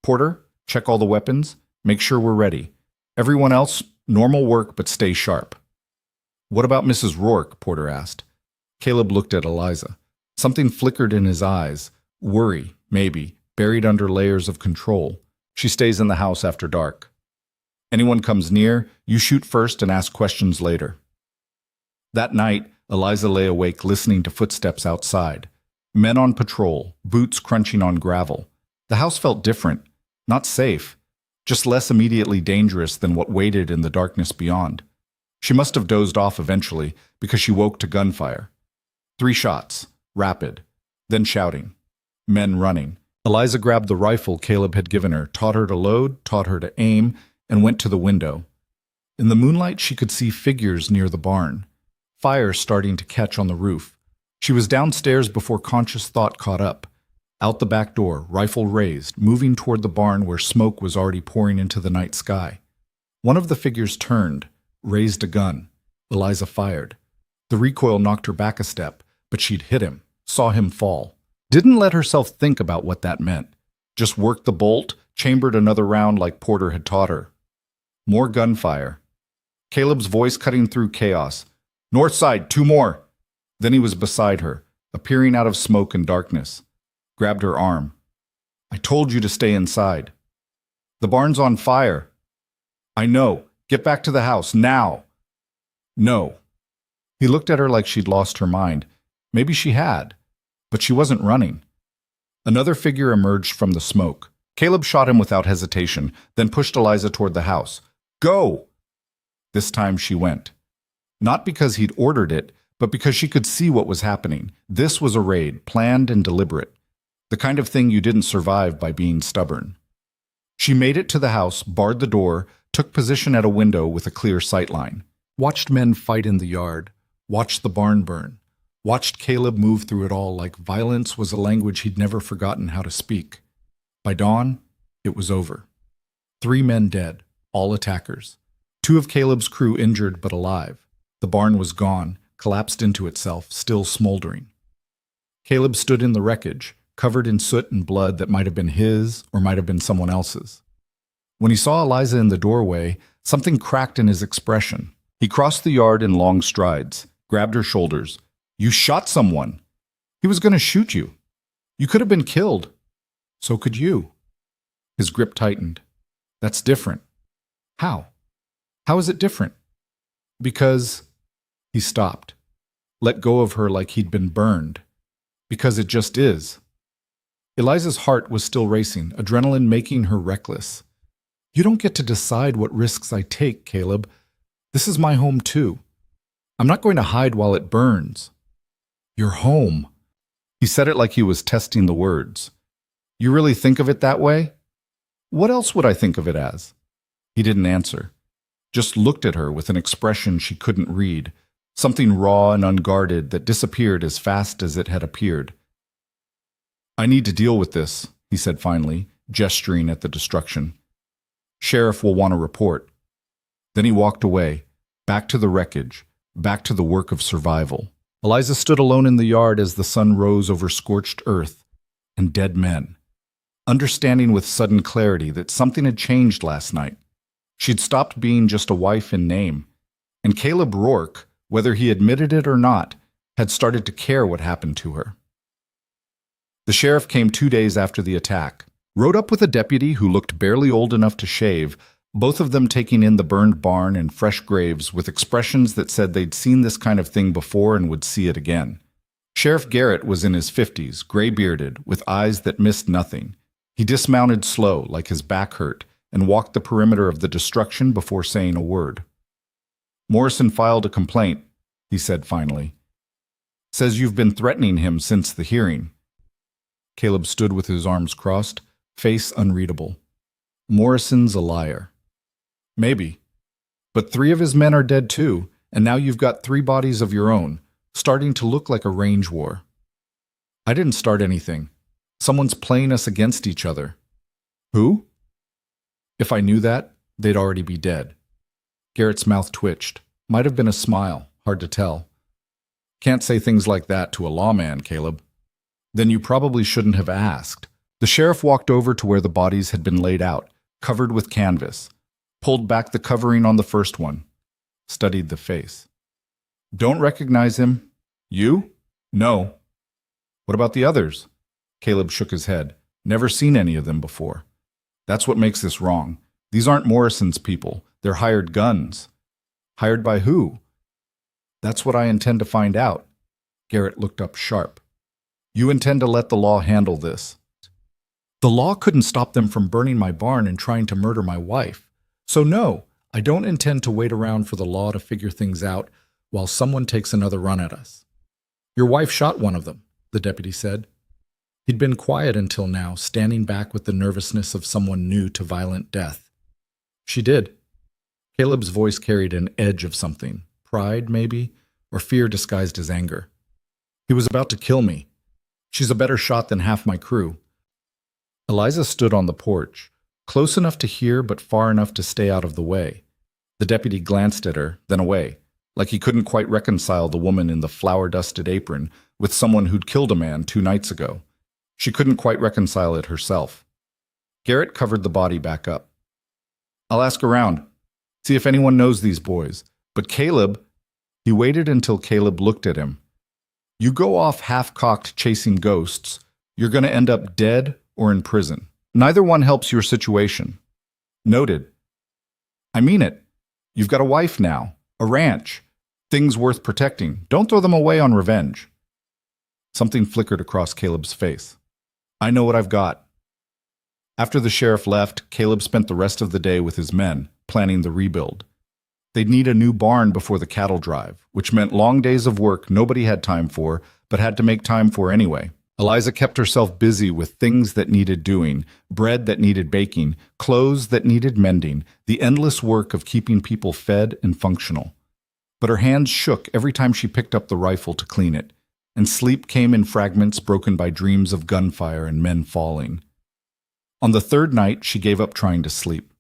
Porter, check all the weapons. Make sure we're ready. Everyone else, normal work, but stay sharp." "What about Mrs. Rourke?" Porter asked. Caleb looked at Eliza. Something flickered in his eyes. Worry, maybe, buried under layers of control. "She stays in the house after dark. Anyone comes near, you shoot first and ask questions later." That night, Eliza lay awake listening to footsteps outside. Men on patrol, boots crunching on gravel. The house felt different, not safe. just less immediately dangerous than what waited in the darkness beyond. She must have dozed off eventually because she woke to gunfire. 3 shots, rapid, then shouting. Men running. Eliza grabbed the rifle Caleb had given her, taught her to load, taught her to aim, and went to the window. In the moonlight, she could see figures near the barn, fire starting to catch on the roof. She was downstairs before conscious thought caught up. Out the back door, rifle raised, moving toward the barn where smoke was already pouring into the night sky. One of the figures turned, raised a gun. Eliza fired. The recoil knocked her back a step, but she'd hit him, saw him fall. Didn't let herself think about what that meant. Just worked the bolt, chambered another round like Porter had taught her. More gunfire. Caleb's voice cutting through chaos. North side, 2 more. Then he was beside her, appearing out of smoke and darkness. Grabbed her arm. I told you to stay inside. The barn's on fire. I know. Get back to the house, now. No. He looked at her like she'd lost her mind. Maybe she had. But she wasn't running. Another figure emerged from the smoke. Caleb shot him without hesitation, then pushed Eliza toward the house. Go! This time she went. Not because he'd ordered it, but because she could see what was happening. This was a raid, planned and deliberate. The kind of thing you didn't survive by being stubborn. She made it to the house, barred the door, took position at a window with a clear sightline. Watched men fight in the yard. Watched the barn burn. Watched Caleb move through it all like violence was a language he'd never forgotten how to speak. By dawn, it was over. 3 men dead, all attackers. 2 of Caleb's crew injured but alive. The barn was gone, collapsed into itself, still smoldering. Caleb stood in the wreckage, covered in soot and blood that might have been his or might have been someone else's. When he saw Eliza in the doorway, something cracked in his expression. He crossed the yard in long strides, grabbed her shoulders. You shot someone. He was going to shoot you. You could have been killed. So could you. His grip tightened. That's different. How? How is it different? Because... He stopped. Let go of her like he'd been burned. Because it just is. Eliza's heart was still racing, adrenaline making her reckless. You don't get to decide what risks I take, Caleb. This is my home too. I'm not going to hide while it burns. Your home. He said it like he was testing the words. You really think of it that way? What else would I think of it as? He didn't answer. Just looked at her with an expression she couldn't read, something raw and unguarded that disappeared as fast as it had appeared. I need to deal with this, he said finally, gesturing at the destruction. Sheriff will want a report. Then he walked away, back to the wreckage, back to the work of survival. Eliza stood alone in the yard as the sun rose over scorched earth and dead men, understanding with sudden clarity that something had changed last night. She'd stopped being just a wife in name, and Caleb Rourke, whether he admitted it or not, had started to care what happened to her. The sheriff came 2 days after the attack, rode up with a deputy who looked barely old enough to shave, both of them taking in the burned barn and fresh graves with expressions that said they'd seen this kind of thing before and would see it again. Sheriff Garrett was in his 50s, gray-bearded, with eyes that missed nothing. He dismounted slow, like his back hurt, and walked the perimeter of the destruction before saying a word. Morrison filed a complaint, he said finally. Says you've been threatening him since the hearing. Caleb stood with his arms crossed, face unreadable. Morrison's a liar. Maybe. But 3 of his men are dead too, and now you've got 3 bodies of your own, starting to look like a range war. I didn't start anything. Someone's playing us against each other. Who? If I knew that, they'd already be dead. Garrett's mouth twitched. Might have been a smile, hard to tell. Can't say things like that to a lawman, Caleb. Then you probably shouldn't have asked. The sheriff walked over to where the bodies had been laid out, covered with canvas, pulled back the covering on the first one, studied the face. Don't recognize him? You? No. What about the others? Caleb shook his head. Never seen any of them before. That's what makes this wrong. These aren't Morrison's people. They're hired guns. Hired by who? That's what I intend to find out. Garrett looked up sharp. You intend to let the law handle this? The law couldn't stop them from burning my barn and trying to murder my wife. So no, I don't intend to wait around for the law to figure things out while someone takes another run at us. Your wife shot one of them, the deputy said. He'd been quiet until now, standing back with the nervousness of someone new to violent death. She did. Caleb's voice carried an edge of something, pride maybe, or fear disguised as anger. He was about to kill me. She's a better shot than half my crew. Eliza stood on the porch, close enough to hear but far enough to stay out of the way. The deputy glanced at her, then away, like he couldn't quite reconcile the woman in the flour-dusted apron with someone who'd killed a man 2 nights ago. She couldn't quite reconcile it herself. Garrett covered the body back up. I'll ask around, see if anyone knows these boys. But Caleb, he waited until Caleb looked at him. You go off half-cocked chasing ghosts, you're going to end up dead or in prison. Neither one helps your situation. Noted. I mean it. You've got a wife now, a ranch, things worth protecting. Don't throw them away on revenge. Something flickered across Caleb's face. I know what I've got. After the sheriff left, Caleb spent the rest of the day with his men, planning the rebuild. They'd need a new barn before the cattle drive, which meant long days of work nobody had time for, but had to make time for anyway. Eliza kept herself busy with things that needed doing, bread that needed baking, clothes that needed mending, the endless work of keeping people fed and functional. But her hands shook every time she picked up the rifle to clean it, and sleep came in fragments broken by dreams of gunfire and men falling. On the 3rd night, she gave up trying to sleep.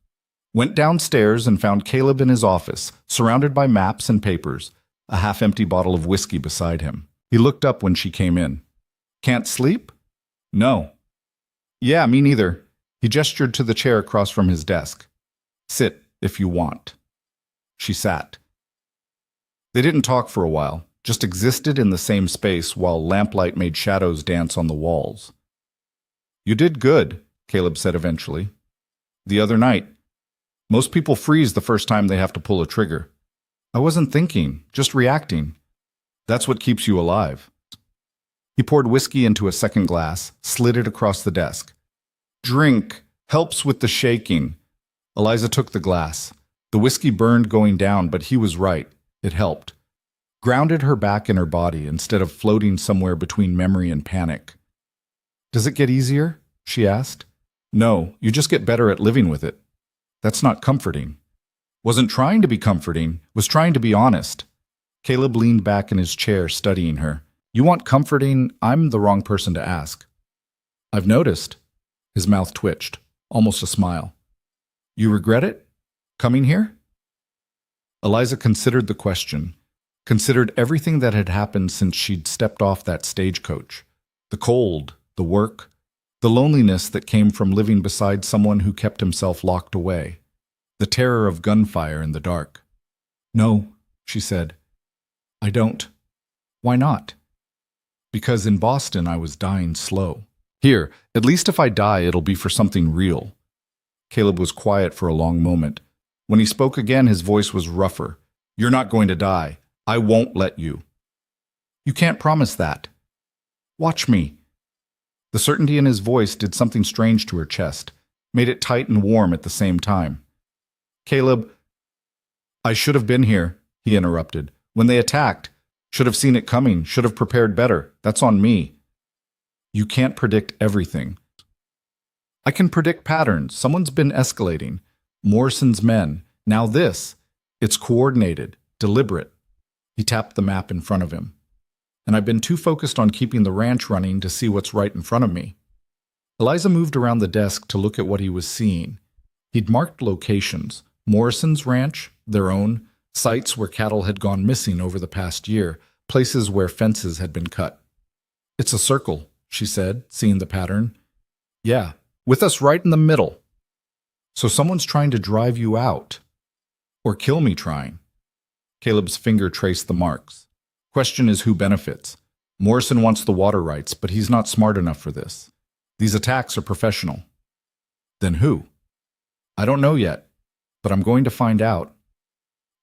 Went downstairs and found Caleb in his office, surrounded by maps and papers, a half-empty bottle of whiskey beside him. He looked up when she came in. Can't sleep? No. Yeah, me neither. He gestured to the chair across from his desk. Sit, if you want. She sat. They didn't talk for a while, just existed in the same space while lamplight made shadows dance on the walls. You did good, Caleb said eventually. The other night. Most people freeze the first time they have to pull a trigger. I wasn't thinking, just reacting. That's what keeps you alive. He poured whiskey into a second glass, slid it across the desk. Drink. Helps with the shaking. Eliza took the glass. The whiskey burned going down, but he was right. It helped. Grounded her back in her body instead of floating somewhere between memory and panic. Does it get easier? She asked. No, you just get better at living with it. That's not comforting. Wasn't trying to be comforting, was trying to be honest. Caleb leaned back in his chair, studying her. You want comforting? I'm the wrong person to ask. I've noticed. His mouth twitched, almost a smile. You regret it? Coming here? Eliza considered the question, considered everything that had happened since she'd stepped off that stagecoach. The cold, the work, the loneliness that came from living beside someone who kept himself locked away, the terror of gunfire in the dark. No, she said. I don't. Why not? Because in Boston I was dying slow. Here, at least if I die, it'll be for something real. Caleb was quiet for a long moment. When he spoke again, his voice was rougher. You're not going to die. I won't let you. You can't promise that. Watch me. The certainty in his voice did something strange to her chest, made it tight and warm at the same time. Caleb, I should have been here, he interrupted. When they attacked, should have seen it coming, should have prepared better. That's on me. You can't predict everything. I can predict patterns. Someone's been escalating. Morrison's men. Now this. It's coordinated, deliberate. He tapped the map in front of him. And I've been too focused on keeping the ranch running to see what's right in front of me. Eliza moved around the desk to look at what he was seeing. He'd marked locations. Morrison's ranch, their own, sites where cattle had gone missing over the past year, places where fences had been cut. It's a circle, she said, seeing the pattern. Yeah, with us right in the middle. So someone's trying to drive you out. Or kill me trying. Caleb's finger traced the marks. Question is who benefits. Morrison wants the water rights, but he's not smart enough for this. These attacks are professional. Then who? I don't know yet, but I'm going to find out.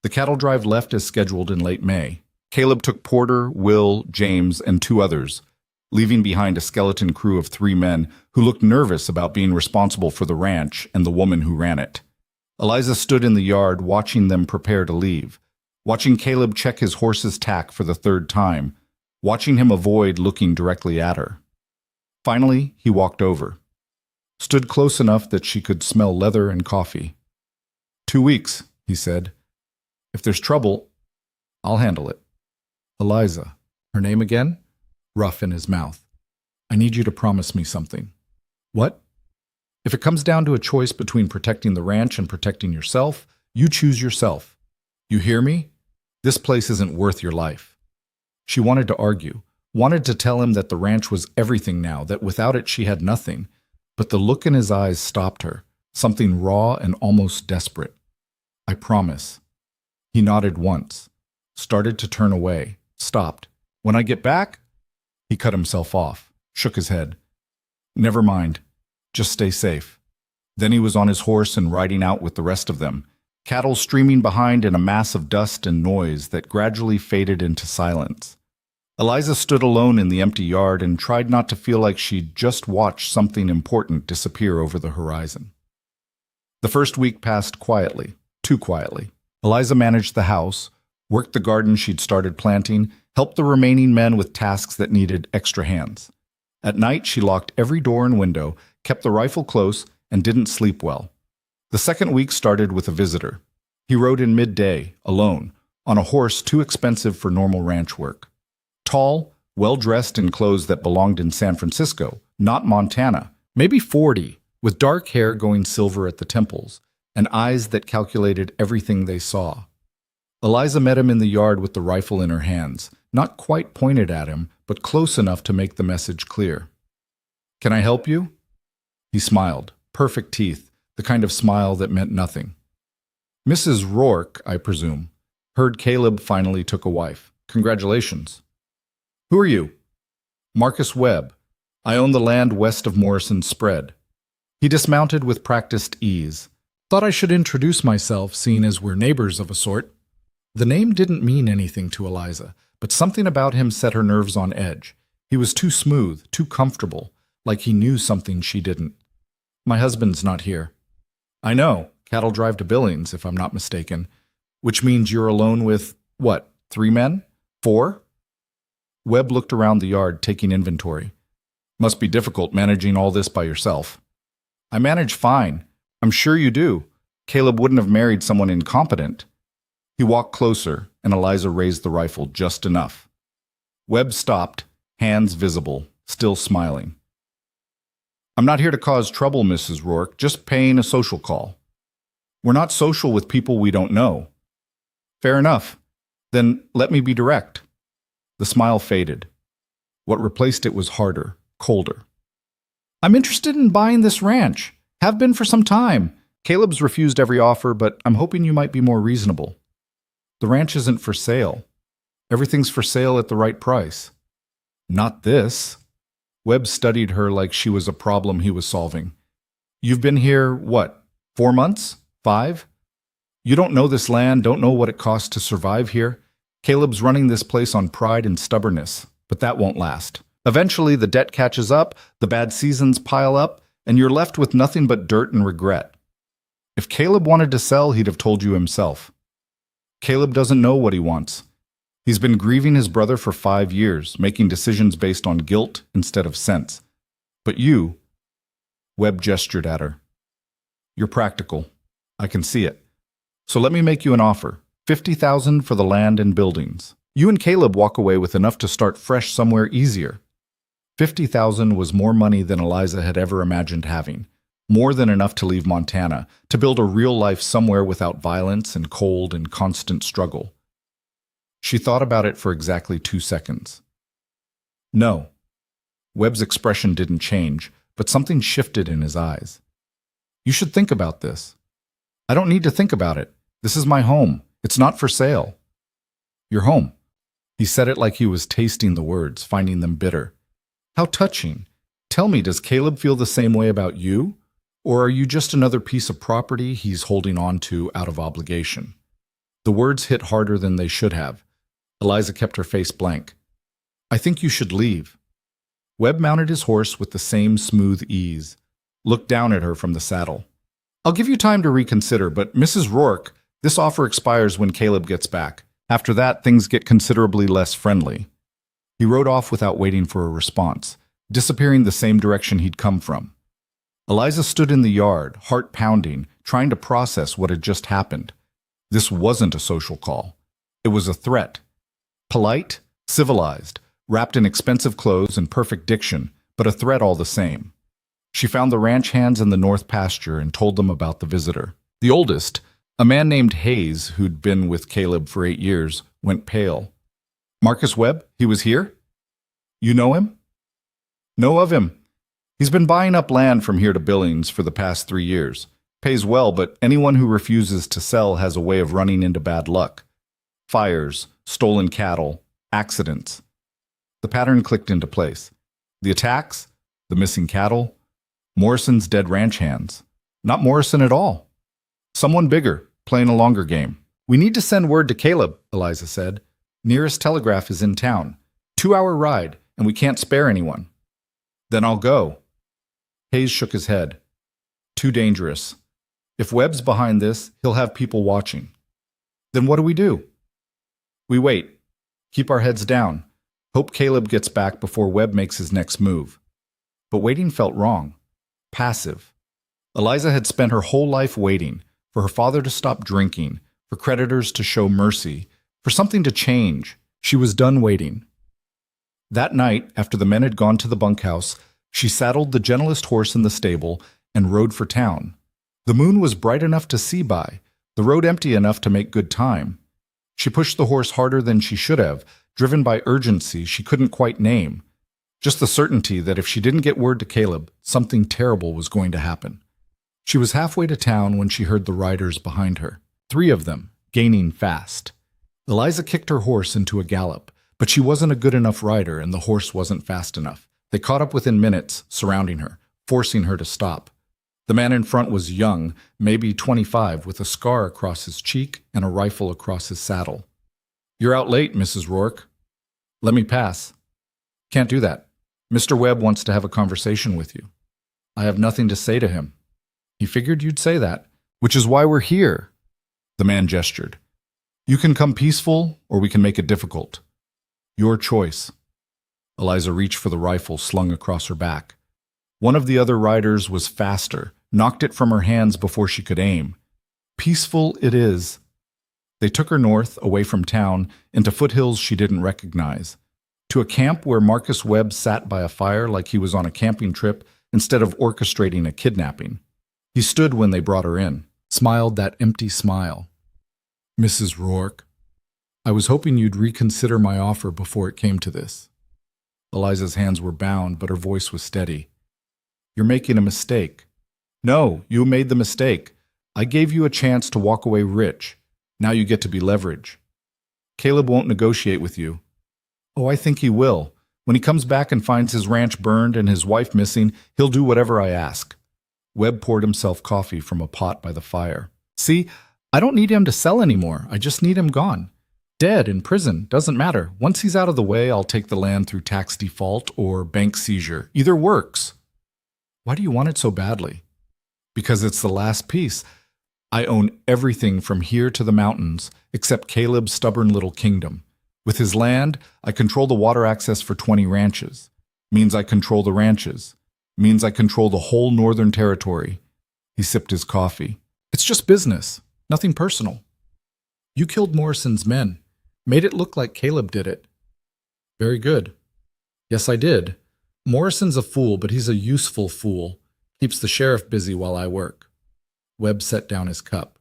The cattle drive left as scheduled in late May. Caleb took Porter, Will, James, and 2 others. leaving behind a skeleton crew of 3 men who looked nervous about being responsible for the ranch and the woman who ran it. Eliza stood in the yard watching them prepare to leave, watching Caleb check his horse's tack for the 3rd time, watching him avoid looking directly at her. Finally, he walked over, stood close enough that she could smell leather and coffee. 2 weeks, he said. If there's trouble, I'll handle it. Eliza, her name again? Rough in his mouth. I need you to promise me something. What? If it comes down to a choice between protecting the ranch and protecting yourself, you choose yourself. You hear me? This place isn't worth your life. She wanted to argue, wanted to tell him that the ranch was everything now, that without it she had nothing. But the look in his eyes stopped her, something raw and almost desperate. I promise. He nodded once, started to turn away, stopped. When I get back? He cut himself off, shook his head. Never mind. Just stay safe. Then he was on his horse and riding out with the rest of them, cattle streaming behind in a mass of dust and noise that gradually faded into silence. Eliza stood alone in the empty yard and tried not to feel like she'd just watched something important disappear over the horizon. The first week passed quietly, too quietly. Eliza managed the house, worked the garden she'd started planting, helped the remaining men with tasks that needed extra hands. At night, she locked every door and window, kept the rifle close, and didn't sleep well. The second week started with a visitor. He rode in midday, alone, on a horse too expensive for normal ranch work. Tall, well-dressed in clothes that belonged in San Francisco, not Montana, maybe 40, with dark hair going silver at the temples, and eyes that calculated everything they saw. Eliza met him in the yard with the rifle in her hands, not quite pointed at him, but close enough to make the message clear. Can I help you? He smiled, perfect teeth, the kind of smile that meant nothing. Mrs. Rourke, I presume. Heard Caleb finally took a wife. Congratulations. Who are you? Marcus Webb. I own the land west of Morrison's spread. He dismounted with practiced ease. Thought I should introduce myself, seeing as we're neighbors of a sort. The name didn't mean anything to Eliza, but something about him set her nerves on edge. He was too smooth, too comfortable, like he knew something she didn't. My husband's not here. I know. Cattle drive to Billings, if I'm not mistaken. Which means you're alone with, what, 3 men? 4? Webb looked around the yard, taking inventory. Must be difficult managing all this by yourself. I manage fine. I'm sure you do. Caleb wouldn't have married someone incompetent. He walked closer, and Eliza raised the rifle just enough. Webb stopped, hands visible, still smiling. I'm not here to cause trouble, Mrs. Rourke, just paying a social call. We're not social with people we don't know. Fair enough. Then let me be direct. The smile faded. What replaced it was harder, colder. I'm interested in buying this ranch. Have been for some time. Caleb's refused every offer, but I'm hoping you might be more reasonable. The ranch isn't for sale. Everything's for sale at the right price. Not this. Webb studied her like she was a problem he was solving. You've been here, what, 4 months? 5? You don't know this land, don't know what it costs to survive here. Caleb's running this place on pride and stubbornness, but that won't last. Eventually, the debt catches up, the bad seasons pile up, and you're left with nothing but dirt and regret. If Caleb wanted to sell, he'd have told you himself. Caleb doesn't know what he wants. He's been grieving his brother for 5 years, making decisions based on guilt instead of sense. But you, Webb gestured at her. You're practical. I can see it. So let me make you an offer. $50,000 for the land and buildings. You and Caleb walk away with enough to start fresh somewhere easier. $50,000 was more money than Eliza had ever imagined having. More than enough to leave Montana, to build a real life somewhere without violence and cold and constant struggle. She thought about it for exactly 2 seconds. No. Webb's expression didn't change, but something shifted in his eyes. You should think about this. I don't need to think about it. This is my home. It's not for sale. Your home. He said it like he was tasting the words, finding them bitter. How touching. Tell me, does Caleb feel the same way about you? Or are you just another piece of property he's holding on to out of obligation? The words hit harder than they should have. Eliza kept her face blank. I think you should leave. Webb mounted his horse with the same smooth ease, looked down at her from the saddle. I'll give you time to reconsider, but Mrs. Rourke, this offer expires when Caleb gets back. After that, things get considerably less friendly. He rode off without waiting for a response, disappearing the same direction he'd come from. Eliza stood in the yard, heart pounding, trying to process what had just happened. This wasn't a social call. It was a threat. Polite, civilized, wrapped in expensive clothes and perfect diction, but a threat all the same. She found the ranch hands in the north pasture and told them about the visitor. The oldest, a man named Hayes, who'd been with Caleb for 8 years, went pale. Marcus Webb, he was here? You know him? Know of him. He's been buying up land from here to Billings for the past 3 years. Pays well, but anyone who refuses to sell has a way of running into bad luck. Fires, stolen cattle, accidents. The pattern clicked into place. The attacks, the missing cattle, Morrison's dead ranch hands. Not Morrison at all. Someone bigger, playing a longer game. We need to send word to Caleb, Eliza said. Nearest telegraph is in town. 2-hour ride, and we can't spare anyone. Then I'll go. Hayes shook his head. Too dangerous. If Webb's behind this, he'll have people watching. Then what do we do? We wait. Keep our heads down. Hope Caleb gets back before Webb makes his next move. But waiting felt wrong. Passive. Eliza had spent her whole life waiting, for her father to stop drinking, for creditors to show mercy, for something to change. She was done waiting. That night, after the men had gone to the bunkhouse, she saddled the gentlest horse in the stable and rode for town. The moon was bright enough to see by, the road empty enough to make good time. She pushed the horse harder than she should have, driven by urgency she couldn't quite name. Just the certainty that if she didn't get word to Caleb, something terrible was going to happen. She was halfway to town when she heard the riders behind her. 3 of them, gaining fast. Eliza kicked her horse into a gallop, but she wasn't a good enough rider and the horse wasn't fast enough. They caught up within minutes, surrounding her, forcing her to stop. The man in front was young, maybe 25, with a scar across his cheek and a rifle across his saddle. You're out late, Mrs. Rourke. Let me pass. Can't do that. Mr. Webb wants to have a conversation with you. I have nothing to say to him. He figured you'd say that, which is why we're here. The man gestured. You can come peaceful, or we can make it difficult. Your choice. Eliza reached for the rifle slung across her back. One of the other riders was faster, knocked it from her hands before she could aim. Peaceful it is. They took her north, away from town, into foothills she didn't recognize, to a camp where Marcus Webb sat by a fire like he was on a camping trip instead of orchestrating a kidnapping. He stood when they brought her in, smiled that empty smile. Mrs. Rourke, I was hoping you'd reconsider my offer before it came to this. Eliza's hands were bound, but her voice was steady. You're making a mistake. No, you made the mistake. I gave you a chance to walk away rich. Now you get to be leverage. Caleb won't negotiate with you. Oh, I think he will. When he comes back and finds his ranch burned and his wife missing, he'll do whatever I ask. Webb poured himself coffee from a pot by the fire. See, I don't need him to sell anymore. I just need him gone. Dead, in prison, doesn't matter. Once he's out of the way, I'll take the land through tax default or bank seizure. Either works. Why do you want it so badly? Because it's the last piece. I own everything from here to the mountains, except Caleb's stubborn little kingdom. With his land, I control the water access for 20 ranches. Means I control the ranches. Means I control the whole northern territory. He sipped his coffee. It's just business, nothing personal. You killed Morrison's men. Made it look like Caleb did it. Very good. Yes, I did. Morrison's a fool, but he's a useful fool. Keeps the sheriff busy while I work. Webb set down his cup.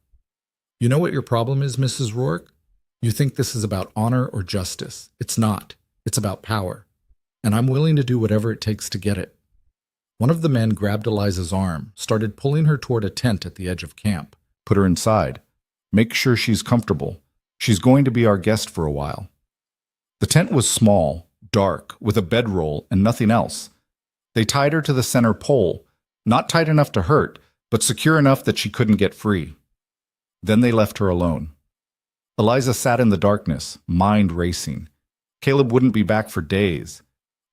You know what your problem is, Mrs. Rourke? You think this is about honor or justice. It's not. It's about power. And I'm willing to do whatever it takes to get it. One of the men grabbed Eliza's arm, started pulling her toward a tent at the edge of camp. Put her inside. Make sure she's comfortable. She's going to be our guest for a while. The tent was small, dark, with a bedroll and nothing else. They tied her to the center pole, not tight enough to hurt, but secure enough that she couldn't get free. Then they left her alone. Eliza sat in the darkness, mind racing. Caleb wouldn't be back for days.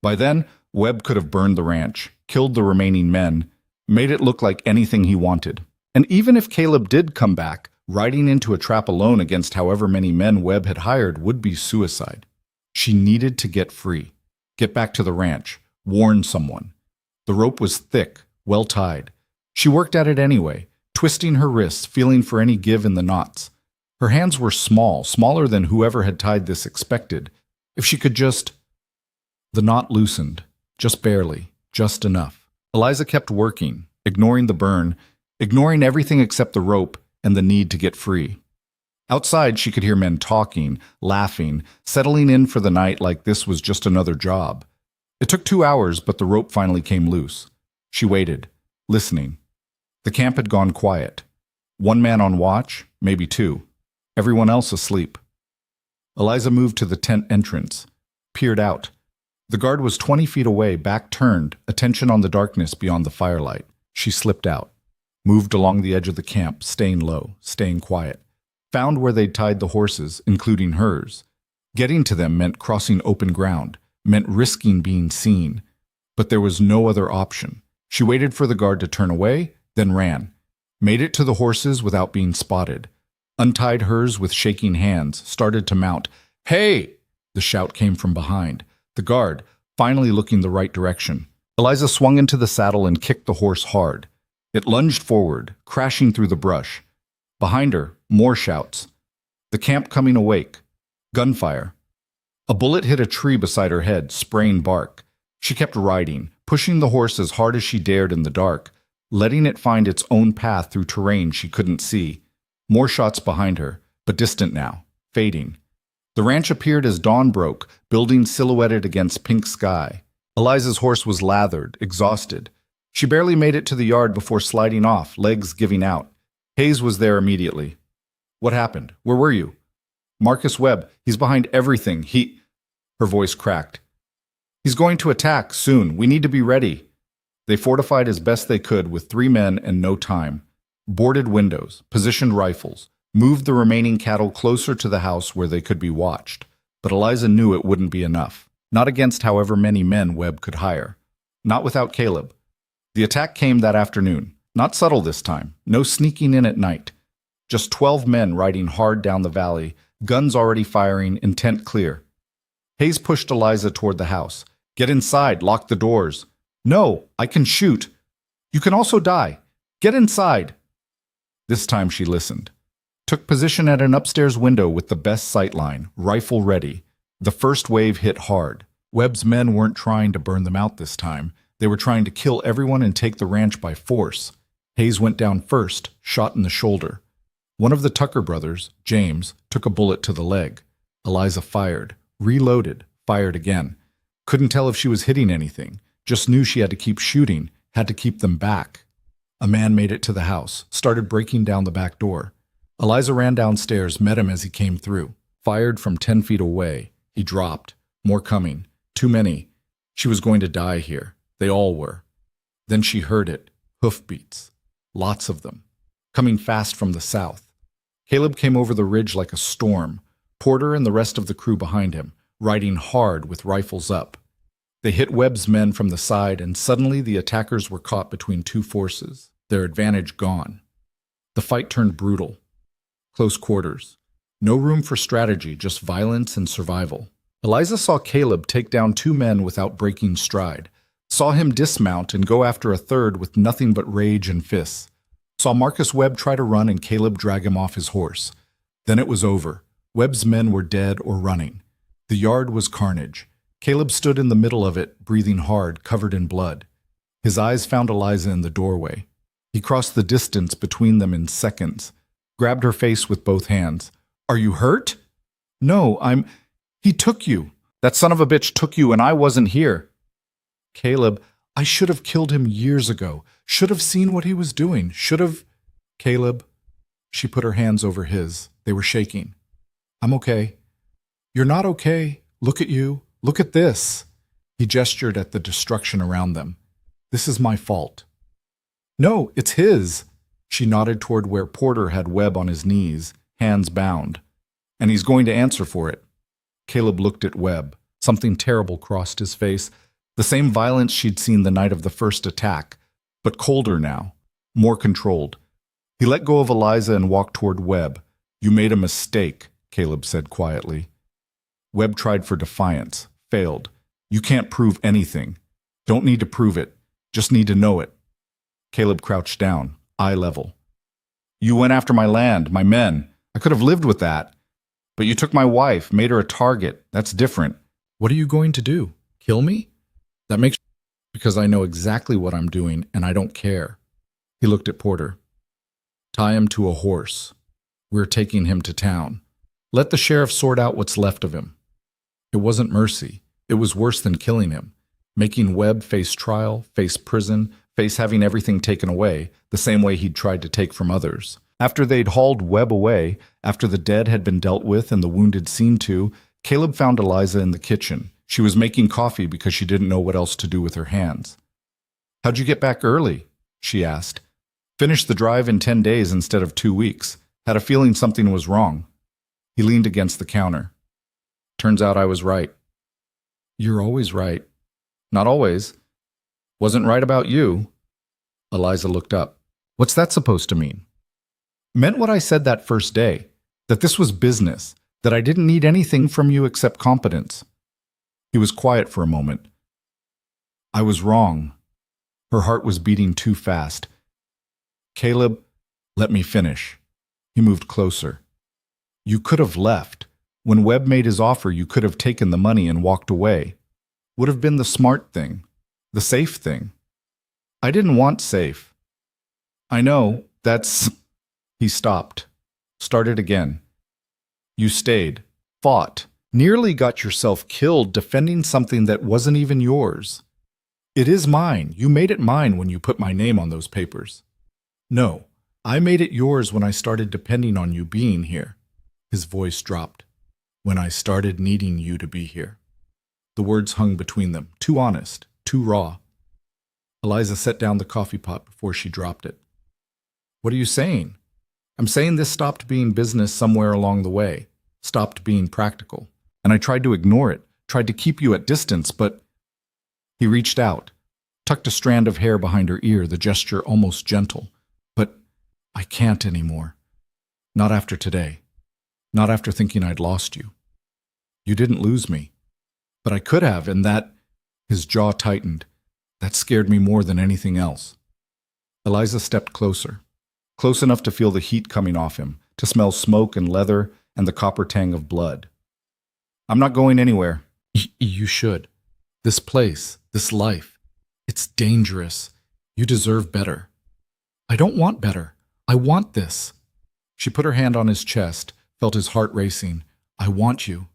By then, Webb could have burned the ranch, killed the remaining men, made it look like anything he wanted. And even if Caleb did come back, riding into a trap alone against however many men Webb had hired would be suicide. She needed to get free, get back to the ranch, warn someone. The rope was thick, well tied. She worked at it anyway, twisting her wrists, feeling for any give in the knots. Her hands were small, smaller than whoever had tied this expected. If she could just... The knot loosened, just barely, just enough. Eliza kept working, ignoring the burn, ignoring everything except the rope and the need to get free. Outside, she could hear men talking, laughing, settling in for the night like this was just another job. It took 2 hours, but the rope finally came loose. She waited, listening. The camp had gone quiet. One man on watch, maybe two. Everyone else asleep. Eliza moved to the tent entrance, peered out. The guard was 20 feet away, back turned, attention on the darkness beyond the firelight. She slipped out, moved along the edge of the camp, staying low, staying quiet. Found where they'd tied the horses, including hers. Getting to them meant crossing open ground, meant risking being seen. But there was no other option. She waited for the guard to turn away, then ran. Made it to the horses without being spotted. Untied hers with shaking hands, started to mount. "Hey!" The shout came from behind. The guard, finally looking the right direction. Eliza swung into the saddle and kicked the horse hard. It lunged forward, crashing through the brush. Behind her, more shouts. The camp coming awake. Gunfire. A bullet hit a tree beside her head, spraying bark. She kept riding, pushing the horse as hard as she dared in the dark, letting it find its own path through terrain she couldn't see. More shots behind her, but distant now, fading. The ranch appeared as dawn broke, building silhouetted against pink sky. Eliza's horse was lathered, exhausted. She barely made it to the yard before sliding off, legs giving out. Hayes was there immediately. "What happened? Where were you?" "Marcus Webb. He's behind everything. Her voice cracked. "He's going to attack soon. We need to be ready." They fortified as best they could with 3 men and no time. Boarded windows, positioned rifles, moved the remaining cattle closer to the house where they could be watched. But Eliza knew it wouldn't be enough. Not against however many men Webb could hire. Not without Caleb. The attack came that afternoon. Not subtle this time. No sneaking in at night. Just 12 men riding hard down the valley, guns already firing, intent clear. Hayes pushed Eliza toward the house. "Get inside, lock the doors." "No, I can shoot." "You can also die. Get inside." This time she listened. Took position at an upstairs window with the best sightline, rifle ready. The first wave hit hard. Webb's men weren't trying to burn them out this time. They were trying to kill everyone and take the ranch by force. Hayes went down first, shot in the shoulder. One of the Tucker brothers, James, took a bullet to the leg. Eliza fired, reloaded, fired again. Couldn't tell if she was hitting anything, just knew she had to keep shooting, had to keep them back. A man made it to the house, started breaking down the back door. Eliza ran downstairs, met him as he came through. Fired from 10 feet away. He dropped. More coming. Too many. She was going to die here. They all were. Then she heard it. Hoofbeats. Lots of them. Coming fast from the south. Caleb came over the ridge like a storm. Porter and the rest of the crew behind him, riding hard with rifles up. They hit Webb's men from the side, and suddenly the attackers were caught between 2 forces, their advantage gone. The fight turned brutal. Close quarters. No room for strategy, just violence and survival. Eliza saw Caleb take down 2 men without breaking stride. Saw him dismount and go after a third with nothing but rage and fists. Saw Marcus Webb try to run and Caleb drag him off his horse. Then it was over. Webb's men were dead or running. The yard was carnage. Caleb stood in the middle of it, breathing hard, covered in blood. His eyes found Eliza in the doorway. He crossed the distance between them in seconds. Grabbed her face with both hands. "Are you hurt?" "No, He took you. That son of a bitch took you and I wasn't here." "Caleb, I should have killed him years ago. Should have seen what he was doing. Should have..." "Caleb." She put her hands over his. They were shaking. "I'm okay." "You're not okay. Look at you. Look at this." He gestured at the destruction around them. "This is my fault." "No, it's his." She nodded toward where Porter had Webb on his knees, hands bound. "And he's going to answer for it." Caleb looked at Webb. Something terrible crossed his face. The same violence she'd seen the night of the first attack, but colder now, more controlled. He let go of Eliza and walked toward Webb. "You made a mistake," Caleb said quietly. Webb tried for defiance, failed. "You can't prove anything. Don't need to prove it. Just need to know it." Caleb crouched down, eye level. "You went after my land, my men. I could have lived with that. But you took my wife, made her a target. That's different." "What are you going to do? Kill me?" "That makes because I know exactly what I'm doing and I don't care." He looked at Porter. "Tie him to a horse. We're taking him to town. Let the sheriff sort out what's left of him." It wasn't mercy. It was worse than killing him. Making Webb face trial, face prison, face having everything taken away, the same way he'd tried to take from others. After they'd hauled Webb away, after the dead had been dealt with and the wounded seen to, Caleb found Eliza in the kitchen. She was making coffee because she didn't know what else to do with her hands. "How'd you get back early?" she asked. "Finished the drive in 10 days instead of 2 weeks. Had a feeling something was wrong." He leaned against the counter. "Turns out I was right." "You're always right." "Not always. Wasn't right about you." Eliza looked up. "What's that supposed to mean?" "Meant what I said that first day, that this was business, that I didn't need anything from you except competence." He was quiet for a moment. "I was wrong." Her heart was beating too fast. "Caleb, let me finish." He moved closer. "You could have left. When Webb made his offer, you could have taken the money and walked away. Would have been the smart thing, the safe thing." "I didn't want safe." "I know, that's—" He stopped, started again. "You stayed, fought, nearly got yourself killed defending something that wasn't even yours. It is mine. You made it mine when you put my name on those papers." "No, I made it yours when I started depending on you being here." His voice dropped. "When I started needing you to be here." The words hung between them, too honest, too raw. Eliza set down the coffee pot before she dropped it. "What are you saying?" "I'm saying this stopped being business somewhere along the way, stopped being practical. And I tried to ignore it, tried to keep you at distance, but—" He reached out, tucked a strand of hair behind her ear, the gesture almost gentle. "But I can't anymore. Not after today. Not after thinking I'd lost you. You didn't lose me. But I could have, and that—" His jaw tightened. "That scared me more than anything else." Eliza stepped closer, close enough to feel the heat coming off him, to smell smoke and leather and the copper tang of blood. "I'm not going anywhere." You should. This place, this life, it's dangerous. You deserve better." "I don't want better. I want this." She put her hand on his chest, felt his heart racing. "I want you."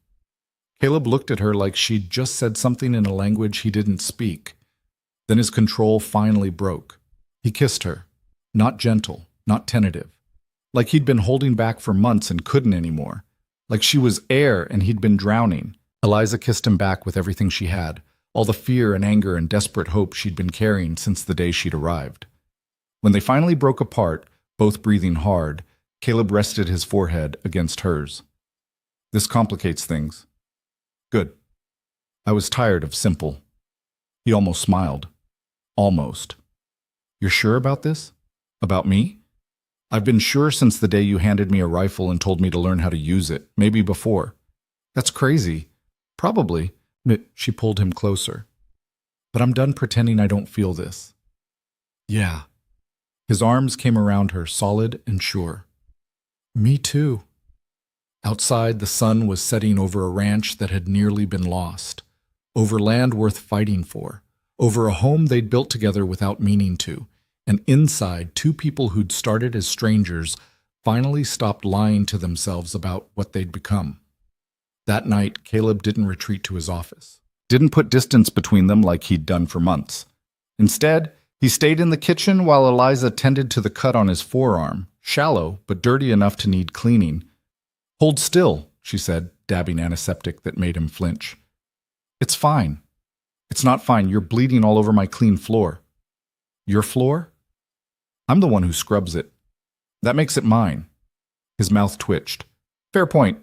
Caleb looked at her like she'd just said something in a language he didn't speak. Then his control finally broke. He kissed her, not gentle, not tentative, like he'd been holding back for months and couldn't anymore, like she was air and he'd been drowning. Eliza kissed him back with everything she had, all the fear and anger and desperate hope she'd been carrying since the day she'd arrived. When they finally broke apart, both breathing hard, Caleb rested his forehead against hers. "This complicates things." "Good. I was tired of simple." He almost smiled. "Almost. You're sure about this? About me?" "I've been sure since the day you handed me a rifle and told me to learn how to use it, maybe before." "That's crazy." "Probably." She pulled him closer. "But I'm done pretending I don't feel this." "Yeah." His arms came around her, solid and sure. "Me too." Outside, the sun was setting over a ranch that had nearly been lost, over land worth fighting for, over a home they'd built together without meaning to, and inside, two people who'd started as strangers finally stopped lying to themselves about what they'd become. That night, Caleb didn't retreat to his office, didn't put distance between them like he'd done for months. Instead, he stayed in the kitchen while Eliza tended to the cut on his forearm, shallow but dirty enough to need cleaning. "Hold still," she said, dabbing antiseptic that made him flinch. "It's fine." "It's not fine. You're bleeding all over my clean floor." "Your floor?" "I'm the one who scrubs it. That makes it mine." His mouth twitched. "Fair point."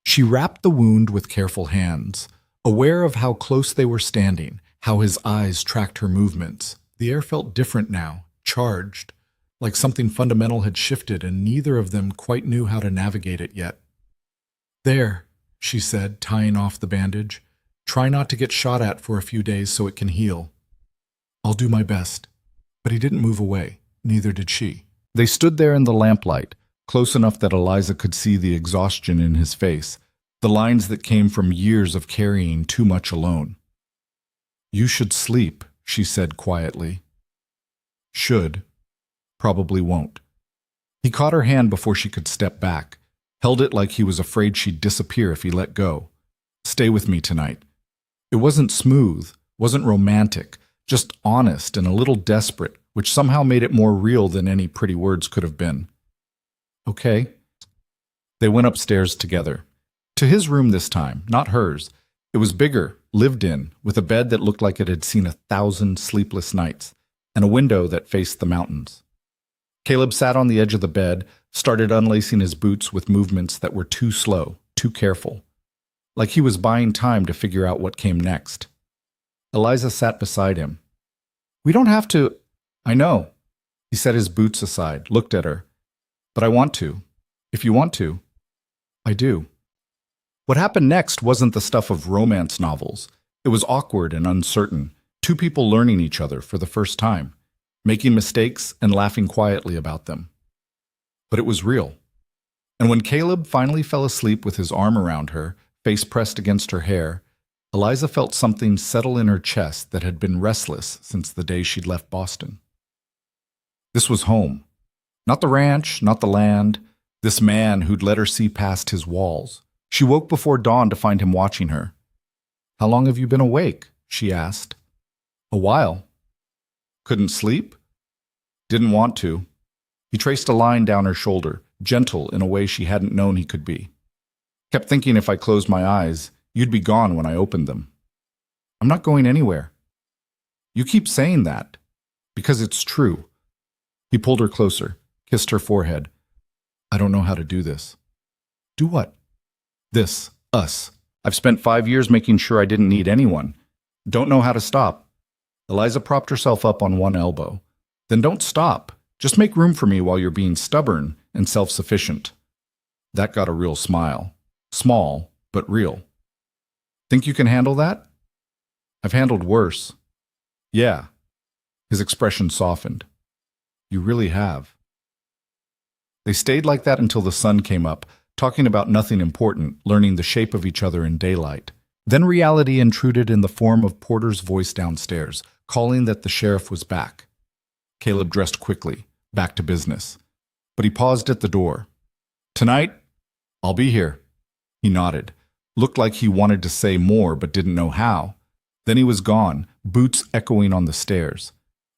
She wrapped the wound with careful hands, aware of how close they were standing, how his eyes tracked her movements. The air felt different now, charged, like something fundamental had shifted and neither of them quite knew how to navigate it yet. "There," she said, tying off the bandage. "Try not to get shot at for a few days so it can heal." "I'll do my best." But he didn't move away. Neither did she. They stood there in the lamplight, close enough that Eliza could see the exhaustion in his face, the lines that came from years of carrying too much alone. "You should sleep," she said quietly. Should. Probably won't. He caught her hand before she could step back, held it like he was afraid she'd disappear if he let go. "Stay with me tonight." It wasn't smooth, wasn't romantic, just honest and a little desperate, which somehow made it more real than any pretty words could have been. "Okay." They went upstairs together. To his room this time, not hers. It was bigger, lived in, with a bed that looked like it had seen 1,000 sleepless nights, and a window that faced the mountains. Caleb sat on the edge of the bed, started unlacing his boots with movements that were too slow, too careful. Like he was buying time to figure out what came next. Eliza sat beside him. "We don't have to—" "I know." He set his boots aside, looked at her. "But I want to. If you want to." "I do." What happened next wasn't the stuff of romance novels. It was awkward and uncertain, two people learning each other for the first time, making mistakes and laughing quietly about them. But it was real. And when Caleb finally fell asleep with his arm around her, face pressed against her hair, Eliza felt something settle in her chest that had been restless since the day she'd left Boston. This was home. Not the ranch, not the land, this man who'd let her see past his walls. She woke before dawn to find him watching her. "How long have you been awake?" she asked. "A while." "Couldn't sleep?" "Didn't want to." He traced a line down her shoulder, gentle in a way she hadn't known he could be. "Kept thinking if I closed my eyes, you'd be gone when I opened them." "I'm not going anywhere." "You keep saying that." "Because it's true." He pulled her closer, kissed her forehead. "I don't know how to do this." "Do what?" "This. Us. I've spent 5 years making sure I didn't need anyone. Don't know how to stop." Eliza propped herself up on one elbow. "Then don't stop. Just make room for me while you're being stubborn and self-sufficient." That got a real smile. Small, but real. "Think you can handle that?" "I've handled worse." "Yeah." His expression softened. "You really have." They stayed like that until the sun came up, talking about nothing important, learning the shape of each other in daylight. Then reality intruded in the form of Porter's voice downstairs, calling that the sheriff was back. Caleb dressed quickly, back to business. But he paused at the door. "Tonight, I'll be here." He nodded. Looked like he wanted to say more but didn't know how. Then he was gone, boots echoing on the stairs.